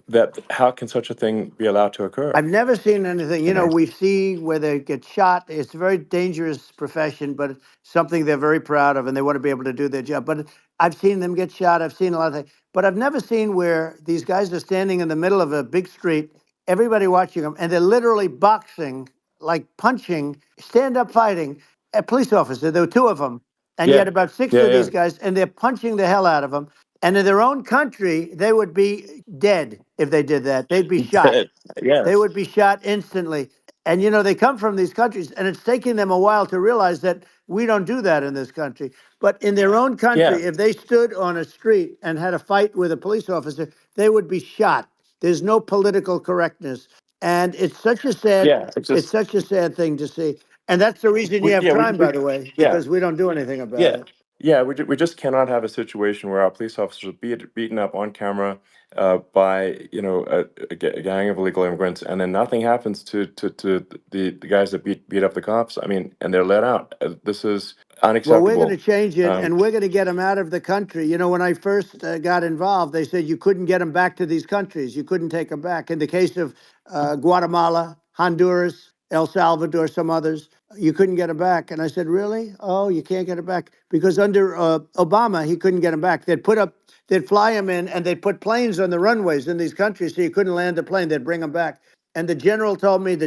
that how can such a thing be allowed to occur? I've never seen anything. You know? We see where they get shot. It's a very dangerous profession, but it's something they're very proud of, and they want to be able to do their job. But I've seen them get shot. I've seen a lot of things, but I've never seen where these guys are standing in the middle of a big street, everybody watching them, and they're literally boxing, like punching, stand up fighting a police officer. There were two of them, and you had Yeah, about six yeah, of yeah. these guys, and they're punching the hell out of them. And in their own country, they would be dead if they did that. They'd be shot. They Yes. would be shot instantly. And they come from these countries, and it's taking them a while to realize that we don't do that in this country. But in their own Yeah, country, if they stood on a street and had a fight with a police officer, they would be shot. There's no political correctness. And yeah. It's it's just such a sad thing to see. And that's the reason you we have yeah crime, by the way, yeah because we don't do anything about yeah it. yeah. We just cannot have a situation where our police officers are beaten up on camera by a gang of illegal immigrants, and then nothing happens to the guys that beat up the cops. I mean, and they're let out. This is Well, we're going to unacceptable. change it, Um, and we're going to get them out of the country. When I first got involved, they said you couldn't get them back to these countries. You couldn't take them back. In the case of Guatemala, Honduras, El Salvador, some others, you couldn't get them back. And I said, really? Oh, you can't get them back because under Obama, he couldn't get them back. They'd fly them in, and they'd put planes on the runways in these countries, so you couldn't land the plane. They'd bring them back. And the generals told me,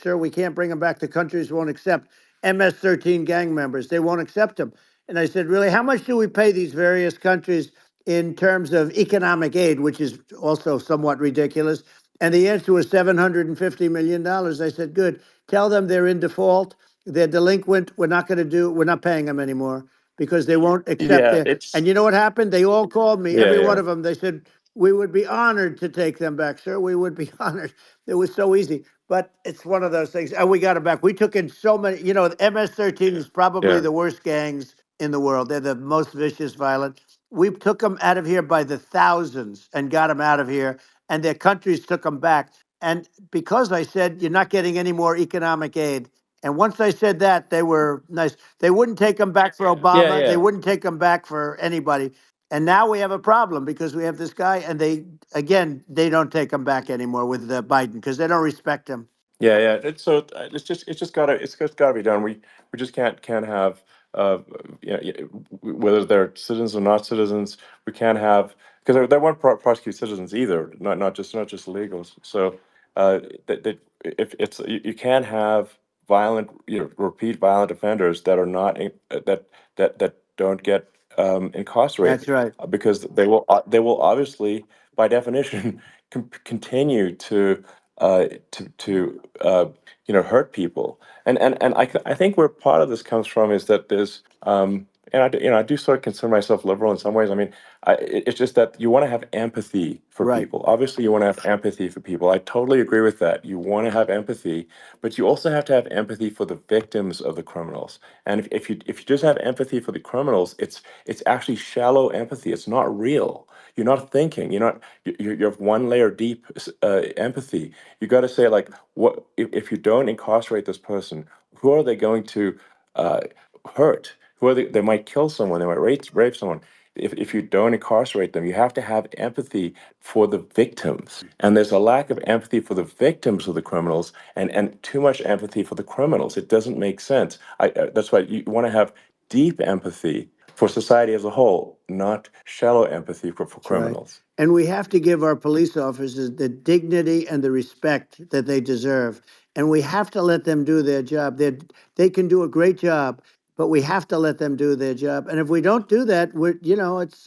sir, we can't bring them back. The countries won't accept MS-13 gang members. They won't accept them. And I said, really, how much do we pay these various countries in terms of economic aid, which is also somewhat ridiculous? And the answer was $750 million. I said, good. Tell them they're in default. They're delinquent. We're not paying them anymore because they won't accept yeah, their. it's And you know what happened? They all called me, yeah, every one yeah, of them. They said, we would be honored to take them back, sir. We would be honored. It was so easy. But it's one of those things. And we got them back. We took in so many. The MS-13 is probably yeah, the worst gangs in the world. They're the most vicious, violent. We took them out of here by the thousands and got them out of here. And their countries took them back. And because I said, you're not getting any more economic aid. And once I said that, they were nice. They wouldn't take them back for yeah, Obama. They yeah. wouldn't take them back for anybody. And now we have a problem because we have this guy, and they don't take him back anymore with Biden because they don't respect him. Yeah, yeah. It's just gotta be done. We just can't have whether they're citizens or not citizens. We can't have, because they won't prosecute citizens either. Not just illegals. So that if it's you can't have violent repeat violent offenders that are not that don't get That's incarcerated, right. because they will obviously, by definition, continue to hurt people. And I think where part of this comes from is that there's and I do sort of consider myself liberal in some ways. I mean, it's just that you want to have empathy for Right. people. Obviously, you want to have empathy for people. I totally agree with that. You want to have empathy, but you also have to have empathy for the victims of the criminals. And if you just have empathy for the criminals, it's actually shallow empathy. It's not real. You're not thinking. You have one layer deep empathy. You got to say like, what if you don't incarcerate this person? Who are they going to uh, hurt? Who are they might kill someone, they might rape someone. If you don't incarcerate them, you have to have empathy for the victims. And there's a lack of empathy for the victims of the criminals and too much empathy for the criminals. It doesn't make sense. That's why you want to have deep empathy for society as a whole, not shallow empathy for That's right. criminals. And we have to give our police officers the dignity and the respect that they deserve. And we have to let them do their job. They can do a great job, but we have to let them do their job. And if we don't do that,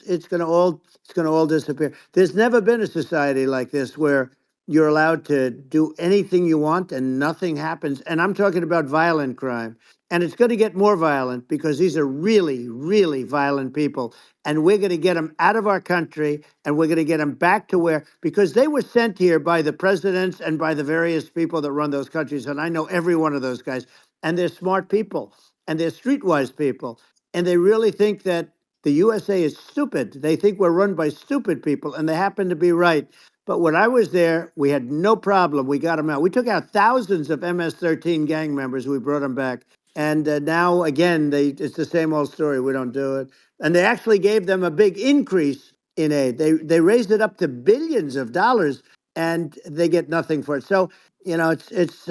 it's going to all disappear. There's never been a society like this where you're allowed to do anything you want and nothing happens. And I'm talking about violent crime. And it's going to get more violent because these are really, really violent people, and we're going to get them out of our country, and we're going to get them back to where, because they were sent here by the presidents and by the various people that run those countries, and I know every one of those guys, and they're smart people, and they're streetwise people, and they really think that the USA is stupid. They think we're run by stupid people, and they happen to be right. But when I was there, we had no problem. We got them out. We took out thousands of MS-13 gang members. We brought them back. And now, again, it's the same old story. We don't do it. And they actually gave them a big increase in aid. They raised it up to billions of dollars, and they get nothing for it. So it's.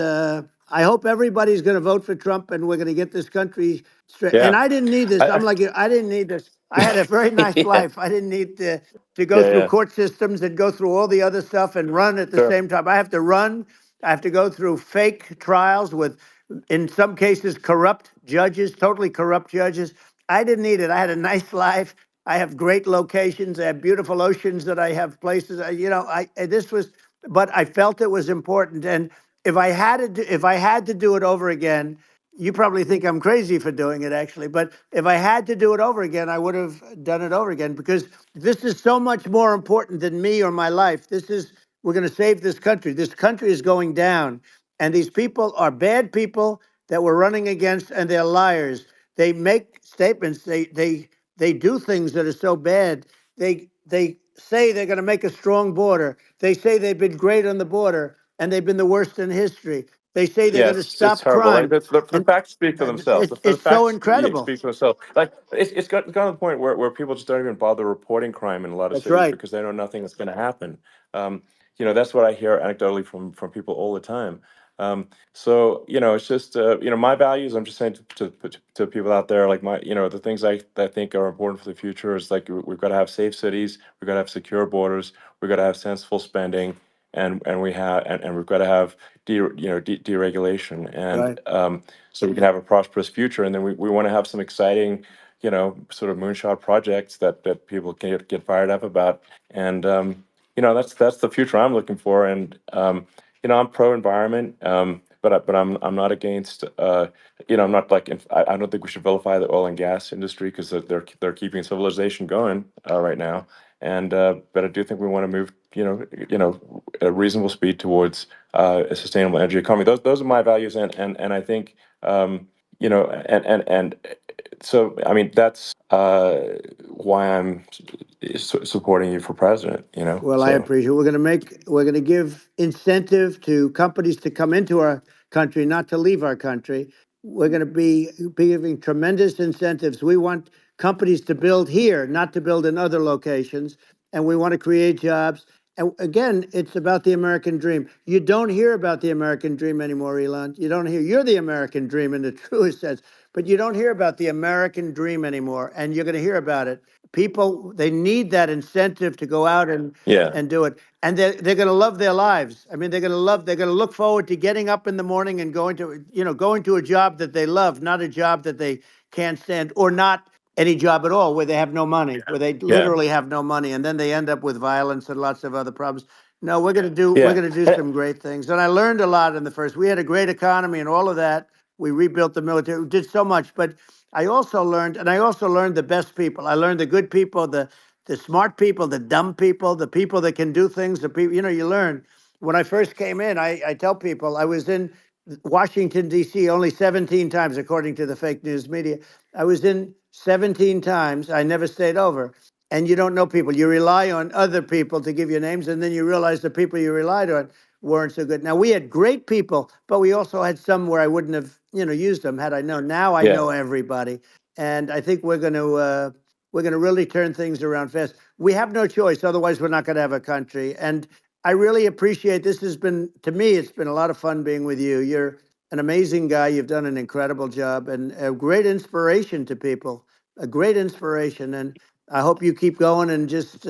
I hope everybody's going to vote for Trump, and we're going to get this country straight. And Yeah. I didn't need this. I, I'm like you. I didn't need this. I had a very nice yeah. life. I didn't need to go Yeah. through Yeah. court systems and go through all the other stuff and run at the Sure. same time. I have to run. I have to go through fake trials with, in some cases, corrupt judges, totally corrupt judges. I didn't need it. I had a nice life. I have great locations. I have beautiful oceans that I have places. This was, but I felt it was important. And if I had to do it over again, you probably think I'm crazy for doing it, actually. But if I had to do it over again, I would have done it over again, because this is so much more important than me or my life. We're going to save this country. This country is going down. And these people are bad people that we're running against, and they're liars. They make statements. They do things that are so bad. They say they're going to make a strong border. They say they've been great on the border, and they've been the worst in history. They say they're Yeah, going to it's stop terrible. Like crime, the and facts speak for themselves. The it's so facts incredible. speak for themselves. Like it's gotten to the point where people just don't even bother reporting crime in a lot of That's cities right. because they know nothing is going to happen. That's what I hear anecdotally from people all the time. So it's just my values. I'm just saying to people out there, like the things I think are important for the future is like we've got to have safe cities, we've got to have secure borders, we've got to have sensible spending, and we've got to have deregulation, and Right. so we can have a prosperous future. And then we want to have some exciting, sort of moonshot projects that people can get fired up about. And that's the future I'm looking for. And I'm pro environment, but I'm not against. I'm not like I don't think we should vilify the oil and gas industry because they're keeping civilization going right now. And but I do think we want to move, at a reasonable speed towards a sustainable energy economy. Those are my values, and I think and so I mean that's why I'm supporting you for president. Well, I So appreciate it. We're going to give incentive to companies to come into our country, not to leave our country. We're going to be giving tremendous incentives. We want companies to build here, not to build in other locations. And we want to create jobs. And again, it's about the American dream. You don't hear about the American dream anymore, Elon. You're the American dream in the truest sense, but you don't hear about the American dream anymore. And you're going to hear about it. People, they need that incentive to go out yeah, and do it. And they're going to love their lives. I mean, they're going to look forward to getting up in the morning and going to a job that they love, not a job that they can't stand, or not any job at all where they have no money, where they yeah, literally have no money. And then they end up with violence and lots of other problems. No, we're yeah. going to do some great things. And I learned a lot in the first. We had a great economy and all of that. We rebuilt the military. We did so much, but I also learned, and I also learned the best people. I learned the good people, the smart people, the dumb people, the people that can do things. The people, you learn. When I first came in, I tell people I was in Washington D.C. only 17 times, according to the fake news media. I was in 17 times. I never stayed over. And you don't know people. You rely on other people to give you names, and then you realize the people you relied on weren't so good. Now we had great people, but we also had some where I wouldn't have, used them had I known. Now I Yeah. know everybody, and I think we're going to really turn things around fast. We have no choice, otherwise we're not going to have a country. And I really appreciate this. Has been, to me, it's been a lot of fun being with you. You're an amazing guy. You've done an incredible job and a great inspiration to people. A great inspiration, and I hope you keep going and just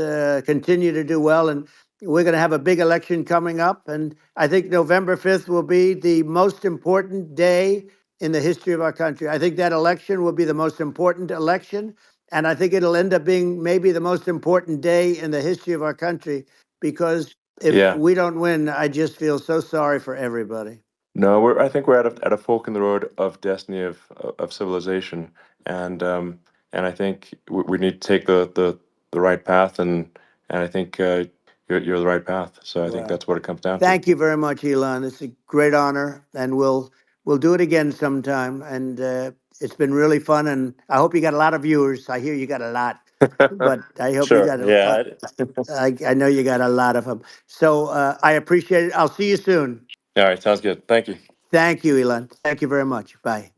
continue to do well. And we're going to have a big election coming up, and I think November 5th will be the most important day in the history of our country. I think that election will be the most important election, and I think it'll end up being maybe the most important day in the history of our country, because if Yeah. we don't win, I just feel so sorry for everybody. No, I think we're at a fork in the road of destiny of civilization, and I think we need to take the right path, and I think you're the right path. So I think Well, that's what it comes down to. thank you very much, Elon. It's a great honor, and we'll do it again sometime. And it's been really fun, and I hope you got a lot of viewers. I hear you got a lot, but I hope you Sure. got. Yeah. I know you got a lot of them. So I appreciate it. I'll see you soon. All right. Sounds good. Thank you. Thank you, Elon. Thank you very much. Bye.